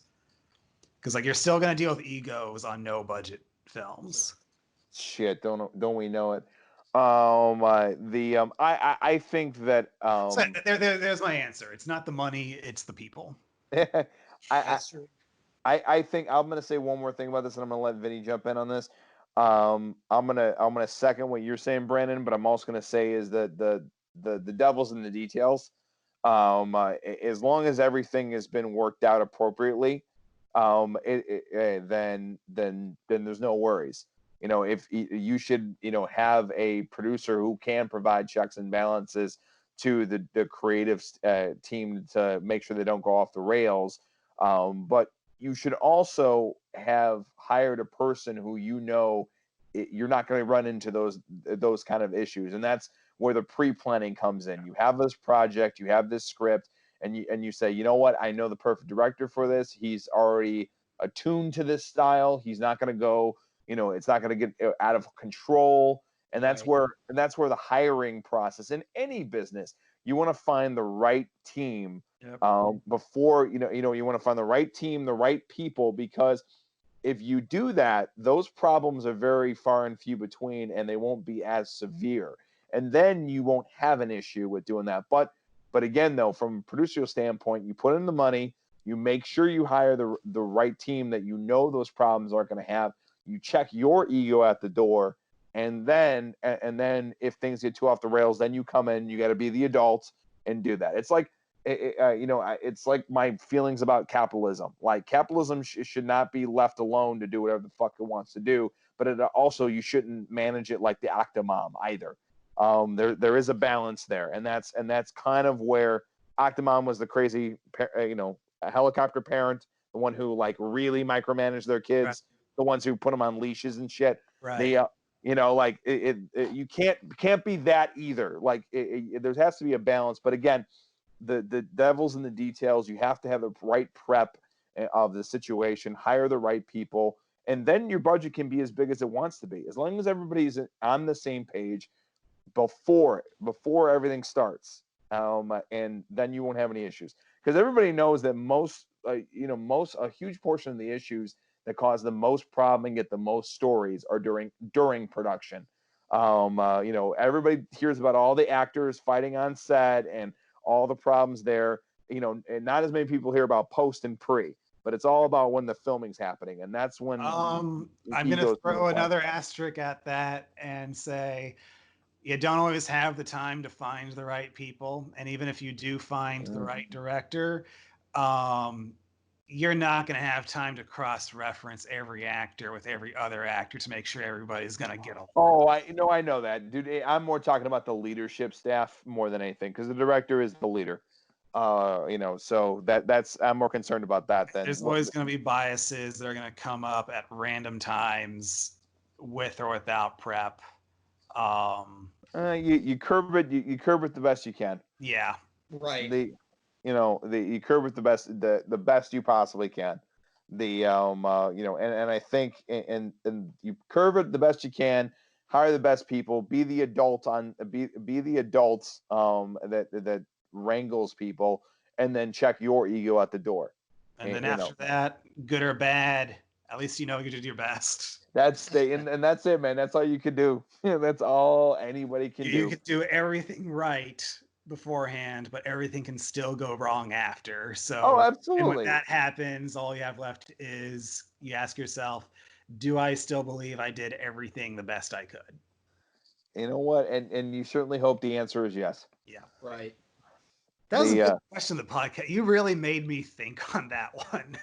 Because like you're still gonna deal with egos on no budget films. shit, don't we know it? I think that So there's my answer. It's not the money, it's the people. I That's true. I think I'm gonna say one more thing about this, and I'm gonna let Vinny jump in on this. I'm gonna second what you're saying, Brandon, but I'm also gonna say is that the devil's in the details. As long as everything has been worked out appropriately, then there's no worries. You know, if you should, you know, have a producer who can provide checks and balances to the creative team to make sure they don't go off the rails. But you should also have hired a person who you know you're not going to run into those kind of issues, and that's where the pre-planning comes in. You have this project, you have this script, and you say, you know what, I know the perfect director for this. He's already attuned to this style. He's not going to go, you know, it's not going to get out of control. And that's Right. where the hiring process in any business, you want to find the right team Yep. before you want to find the right team, the right people, because if you do that, those problems are very far and few between, and they won't be as severe. And then you won't have an issue with doing that. But again, though, from a producer standpoint, you put in the money, you make sure you hire the right team that you know those problems aren't going to have. You check your ego at the door, and then if things get too off the rails, then you come in. You got to be the adult and do that. It's like it's like my feelings about capitalism. Like capitalism should not be left alone to do whatever the fuck it wants to do, but it also you shouldn't manage it like the Octomom either. There is a balance there, and that's kind of where Octomom was the crazy, a helicopter parent, the one who like really micromanaged their kids, Right. the ones who put them on leashes and shit. Right. They, like you can't be that either. Like there has to be a balance, but again, the devil's in the details. You have to have the right prep of the situation, hire the right people, and then your budget can be as big as it wants to be, as long as everybody's on the same page before everything starts, and then you won't have any issues, because everybody knows that a huge portion of the issues that cause the most problem and get the most stories are during production. Everybody hears about all the actors fighting on set and all the problems there, and not as many people hear about post and pre, but it's all about when the filming's happening, and that's when I'm gonna throw another asterisk at that and say you don't always have the time to find the right people, and even if you do find the right director, you're not going to have time to cross-reference every actor with every other actor to make sure everybody's going to get along. Oh, I know that, dude. I'm more talking about the leadership staff more than anything, because the director is the leader. So that's I'm more concerned about that than there's always going to be biases that are going to come up at random times with or without prep. You curb it. You curb it the best you can. Yeah. Right. You curb it the best you possibly can. And I think and you curb it the best you can. Hire the best people. Be the adults that wrangles people, and then check your ego at the door. And then after that, good or bad, at least you know you did your best. And that's it, man. That's all you could do. That's all anybody can do. You could do everything right beforehand, but everything can still go wrong after. So, absolutely. And when that happens, all you have left is you ask yourself, do I still believe I did everything the best I could? You know what? And you certainly hope the answer is yes. Yeah. Right. That was a good question of the podcast. You really made me think on that one.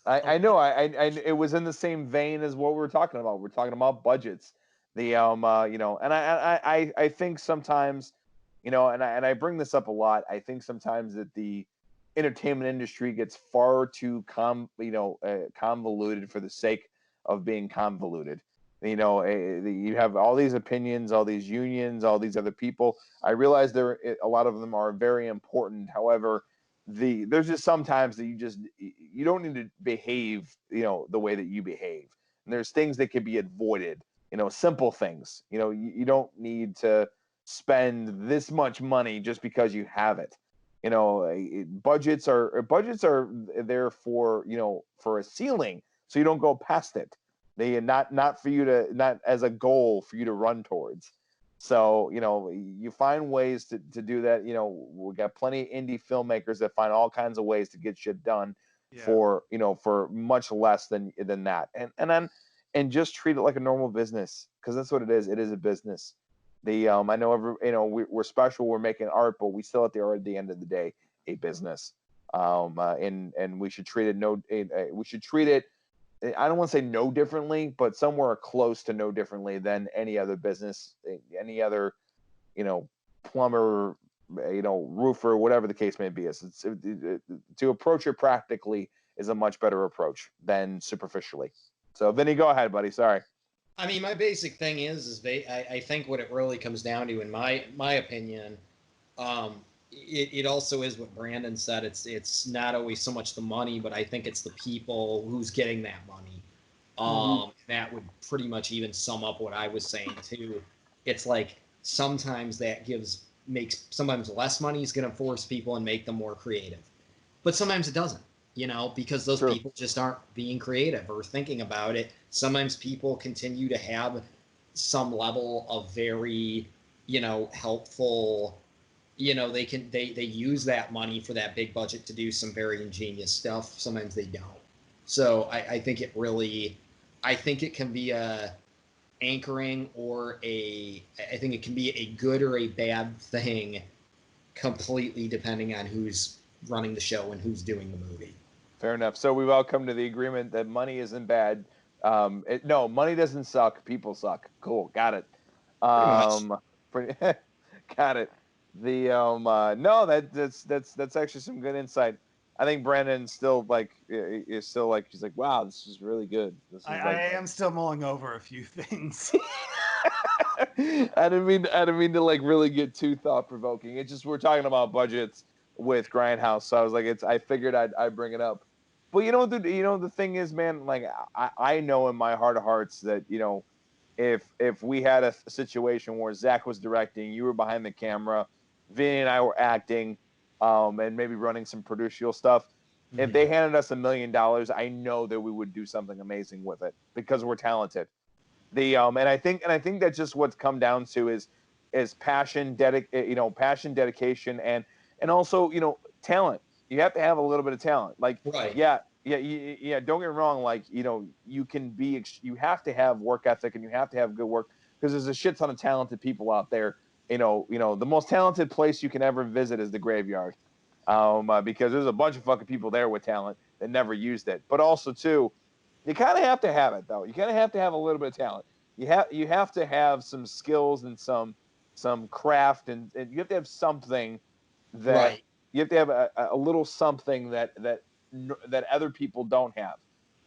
I know. I it was in the same vein as what we were talking about. We're talking about budgets. And I think sometimes, And I bring this up a lot. I think sometimes that the entertainment industry gets far too convoluted for the sake of being convoluted. You have all these opinions, all these unions, all these other people. I realize a lot of them are very important. However, there's just sometimes that you don't need to behave, the way that you behave. And there's things that can be avoided, simple things. You don't need to spend this much money just because you have it. Budgets are there for a ceiling, so you don't go past it. They not for you to not as a goal for you to run towards. So you find ways to do that. We got plenty of indie filmmakers that find all kinds of ways to get shit done for much less than that, and just treat it like a normal business, because that's what it is. It is a business. I know we're special. We're making art, but we still at the end of the day a business. And we should treat it we should treat it. I don't want to say no differently, but somewhere close to no differently than any other business, any other, plumber, roofer, whatever the case may be. To approach it practically is a much better approach than superficially. So, Vinny, go ahead, buddy. Sorry. I mean, my basic thing I think what it really comes down to, in my opinion, it also is what Brandon said. It's not always so much the money, but I think it's the people who's getting that money. That would pretty much even sum up what I was saying too. It's like sometimes sometimes less money is going to force people and make them more creative, but sometimes it doesn't. Because those people just aren't being creative or thinking about it. Sometimes people continue to have some level of very, helpful, they use that money for that big budget to do some very ingenious stuff. Sometimes they don't. So I think it can be a anchoring I think it can be a good or a bad thing, completely depending on who's running the show and who's doing the movie. Fair enough. So we've all come to the agreement that money isn't bad. No, money doesn't suck. People suck. Cool. Got it. Got it. No, that's actually some good insight. I think Brandon still is still like, he's like, wow, this is really good. I am still mulling over a few things. I didn't mean to like really get too thought provoking. It's just we're talking about budgets with Grindhouse, so I was like, I figured I'd bring it up. But the thing is, man, like I know in my heart of hearts that if we had a situation where Zach was directing, you were behind the camera, Vinny and I were acting, and maybe running some producial stuff. Mm-hmm. If they handed us $1 million, I know that we would do something amazing with it because we're talented. And I think that's just what's come down to is passion, dedication, and also talent. You have to have a little bit of talent. Like, right. Yeah. Don't get me wrong. Like, you have to have work ethic and you have to have good work, because there's a shit ton of talented people out there. The most talented place you can ever visit is the graveyard, because there's a bunch of fucking people there with talent that never used it. But also too, you kind of have to have it though. You kind of have to have a little bit of talent. You have to have some skills and some craft, and you have to have something that. Right. You have to have a little something that other people don't have.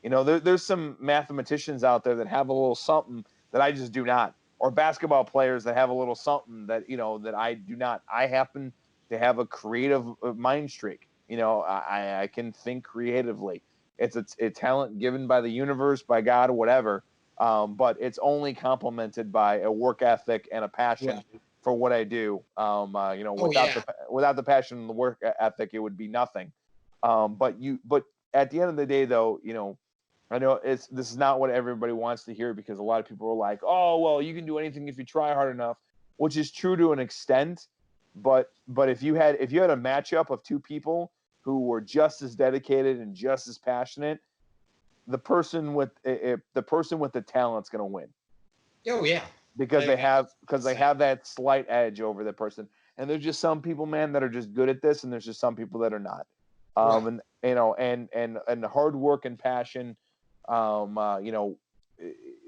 There's some mathematicians out there that have a little something that I just do not, or basketball players that have a little something that that I do not. I happen to have a creative mind streak. I can think creatively. It's a talent given by the universe, by God, or whatever. But it's only complemented by a work ethic and a passion. Right. For what I do, without the passion and the work ethic, it would be nothing. But at the end of the day, though, I know this is not what everybody wants to hear, because a lot of people are like, "Oh, well, you can do anything if you try hard enough," which is true to an extent. But if you had a matchup of two people who were just as dedicated and just as passionate, the person with the talent's going to win. Oh yeah. Because they have that slight edge over the person. And there's just some people, man, that are just good at this, and there's just some people that are not. Right. And hard work and passion,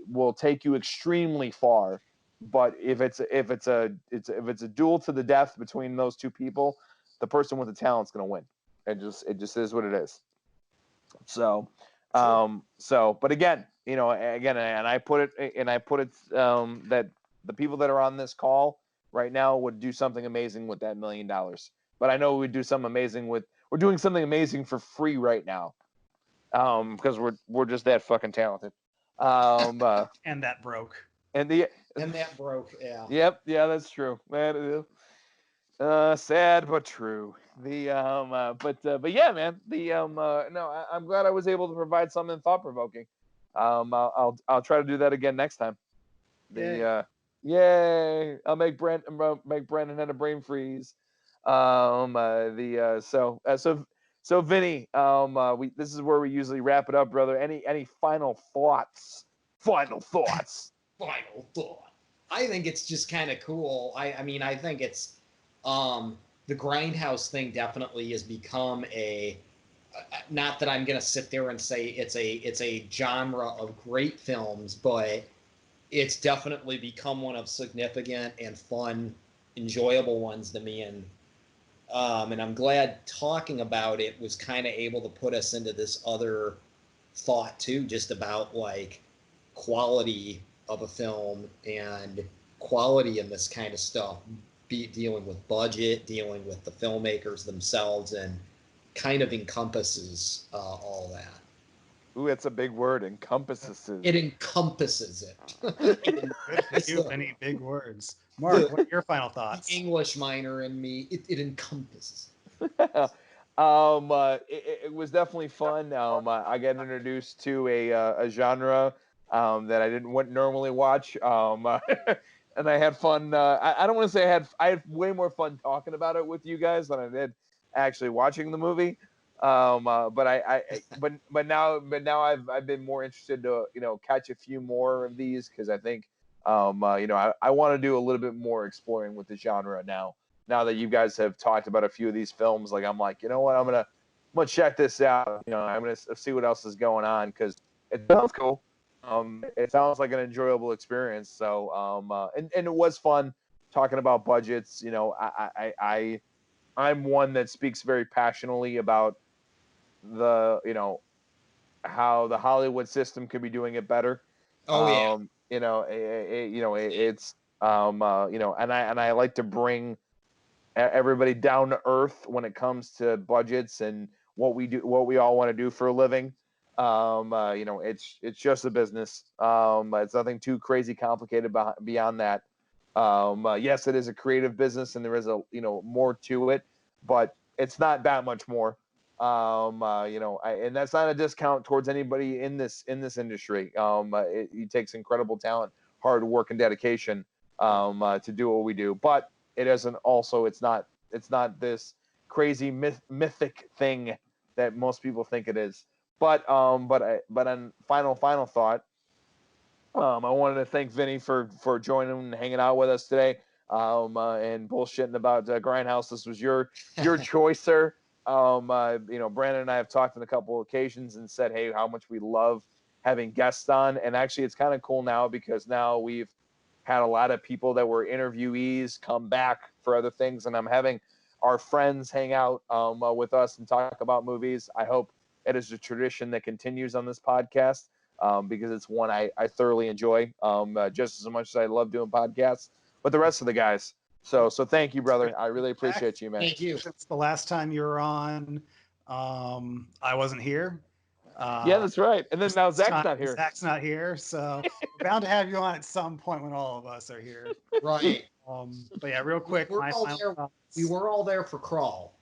will take you extremely far. But if it's a duel to the death between those two people, the person with the talent's going to win. It just is what it is. So, but again, and I put it that the people that are on this call right now would do something amazing with that $1 million. But I know we're doing something amazing for free right now, because we're just that fucking talented. And that broke. And that broke. Yeah. Yep. Yeah, that's true. That is. Sad but true. But yeah, man. No, I'm glad I was able to provide something thought provoking. I'll try to do that again next time. Yay! I'll make Brandon have a brain freeze. So Vinny, this is where we usually wrap it up, brother. Any final thoughts? Final thoughts. Final thought. I think it's just kind of cool. I mean, I think it's the Grindhouse thing definitely has become not that I'm gonna sit there and say it's a genre of great films, but it's definitely become one of significant and fun, enjoyable ones to me. And I'm glad talking about it was kind of able to put us into this other thought too, just about like quality of a film and quality in this kind of stuff, dealing with budget, dealing with the filmmakers themselves, and kind of encompasses all that. Ooh, that's a big word. Encompasses. It encompasses it. Good for you, many big words. Mark, what are your final thoughts? The English minor in me, it encompasses. It was definitely fun. I got introduced to a genre that I wouldn't normally watch. And I had fun. I don't want to say I had way more fun talking about it with you guys than I did actually watching the movie. But now I've been more interested to catch a few more of these, because I think I want to do a little bit more exploring with the genre now. Now that you guys have talked about a few of these films, like I'm like, you know what, I'm gonna check this out. I'm gonna see what else is going on, because it sounds cool. It sounds like an enjoyable experience. So and it was fun talking about budgets. I'm one that speaks very passionately about the how the Hollywood system could be doing it better. Oh yeah. It's and I like to bring everybody down to earth when it comes to budgets and what we all want to do for a living. It's just a business. It's nothing too crazy complicated beyond that. Yes, it is a creative business, and there is more to it, but it's not that much more. And that's not a discount towards anybody in this industry. It takes incredible talent, hard work, and dedication to do what we do. But it isn't also. It's not this crazy mythic thing that most people think it is. But on final thought, I wanted to thank Vinny for joining and hanging out with us today, and bullshitting about Grindhouse. This was your choice, sir. Brandon and I have talked on a couple of occasions and said, hey, how much we love having guests on. And actually, it's kind of cool now, because now we've had a lot of people that were interviewees come back for other things, and I'm having our friends hang out with us and talk about movies. I hope it is a tradition that continues on this podcast, because it's one I thoroughly enjoy, just as much as I love doing podcasts with the rest of the guys. So thank you, brother. I really appreciate you, man. Thank you. Since the last time you were on, I wasn't here. Yeah, that's right. And then now Zach's not here. Zach's not here, so we're bound to have you on at some point when all of us are here. Right. But yeah, real quick, we were all there for Crawl.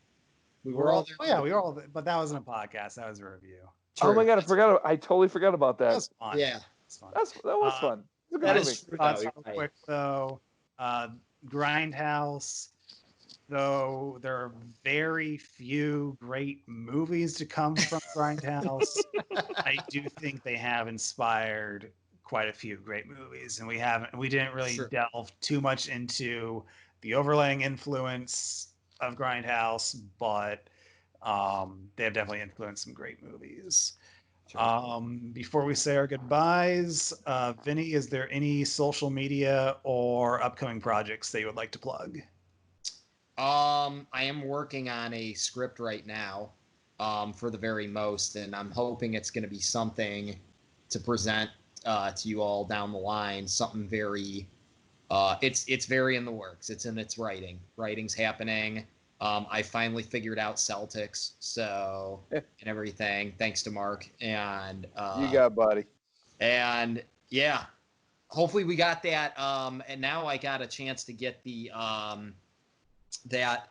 We were all there. Oh yeah, we were all there, but that wasn't a podcast. That was a review. True. Oh my god, I totally forgot about that. That was fun. Yeah, fun. That was fun. It's a good movie. Real quick though, Grindhouse. Though there are very few great movies to come from Grindhouse, I do think they have inspired quite a few great movies, and we didn't really delve too much into the overlaying influence of Grindhouse, but they have definitely influenced some great movies. Sure. Before we say our goodbyes, Vinny, is there any social media or upcoming projects that you would like to plug? I am working on a script right now, for the very most, and I'm hoping it's going to be something to present to you all down the line. Something very, it's very in the works. It's in its writing. Writing's happening. I finally figured out Celtics, so and everything, thanks to Mark, You got, buddy. and yeah, hopefully we got that. And now I got a chance to get the that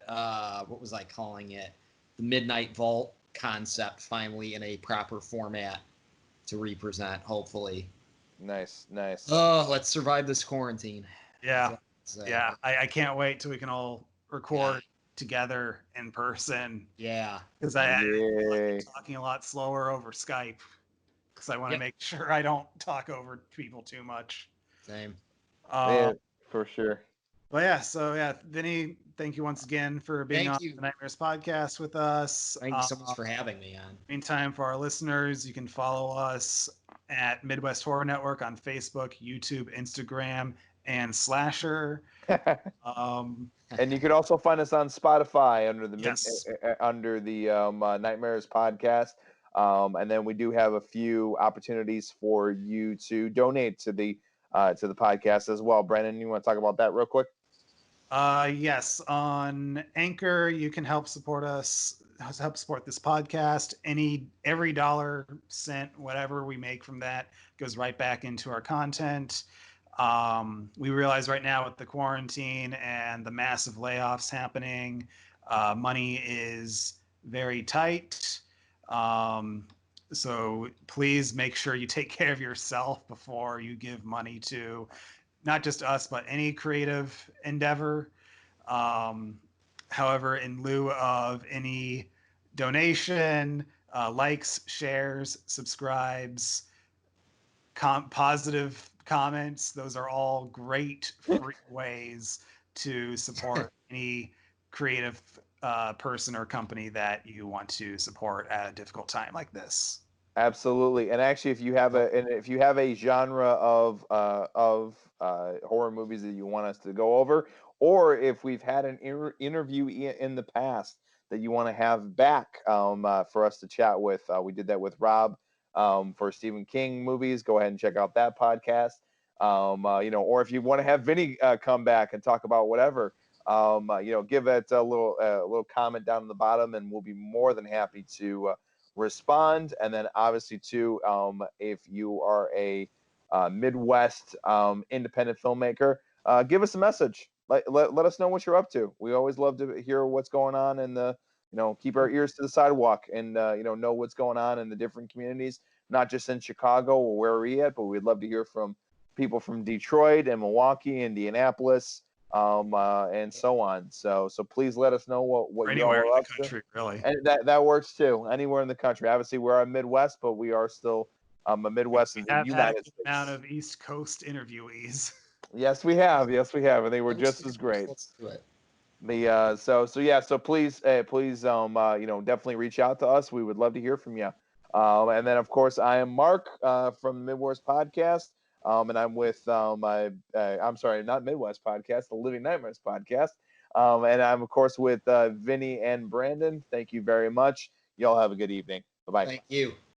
what was I calling it? The Midnight Vault concept finally in a proper format to represent, hopefully. Nice, nice. Oh, let's survive this quarantine. Yeah. So, Yeah. I can't wait till we can all record together in person. Yeah. Because I Yay. like talking a lot slower over Skype. Because I want to Yep. make sure I don't talk over people too much. Same. Yeah, for sure. But yeah, so yeah, Vinny, thank you once again for being on Thank you. the Nightmares podcast with us. Thank you so much for having me on. Meantime, for our listeners, you can follow us at Midwest Horror Network on Facebook, YouTube, Instagram, and Slasher. And you can also find us on Spotify under the Yes. Nightmares podcast. And then we do have a few opportunities for you to donate to the podcast as well. Brandon, you want to talk about that real quick? Yes, on Anchor, you can help support us, help support this podcast. Every dollar, cent, whatever we make from that goes right back into our content. We realize right now with the quarantine and the massive layoffs happening, money is very tight. So please make sure you take care of yourself before you give money to not just us, but any creative endeavor. However, in lieu of any donation, likes, shares, subscribes, positive comments, those are all great free ways to support any creative person or company that you want to support at a difficult time like this. Absolutely. And actually, if you have a genre of horror movies that you want us to go over, or if we've had an interview in the past that you want to have back for us to chat with, we did that with Rob for Stephen King movies. Go ahead and check out that podcast. Or if you want to have Vinny come back and talk about whatever, give it a little comment down in the bottom, and we'll be more than happy to respond. And then obviously too, if you are a Midwest independent filmmaker, give us a message. Let us know what you're up to. We always love to hear what's going on in the, keep our ears to the sidewalk and know what's going on in the different communities, not just in Chicago or where we're at, but we'd love to hear from people from Detroit and Milwaukee, Indianapolis, and so on. So please let us know what you all Anywhere are in the up country, really. to. And that works too. Anywhere in the country. Obviously, we're a Midwest, but we are still a Midwest in the Have had a United good amount States. of East Coast interviewees. Yes, we have. Yes, we have, and they were just as great. Let's do it. So please definitely reach out to us. We would love to hear from you. And then of course I am Mark from the Midwest podcast. And I'm with I'm sorry, not Midwest podcast, the Living Nightmares podcast. And I'm of course with Vinny and Brandon. Thank you very much. Y'all have a good evening. Bye bye. Thank you.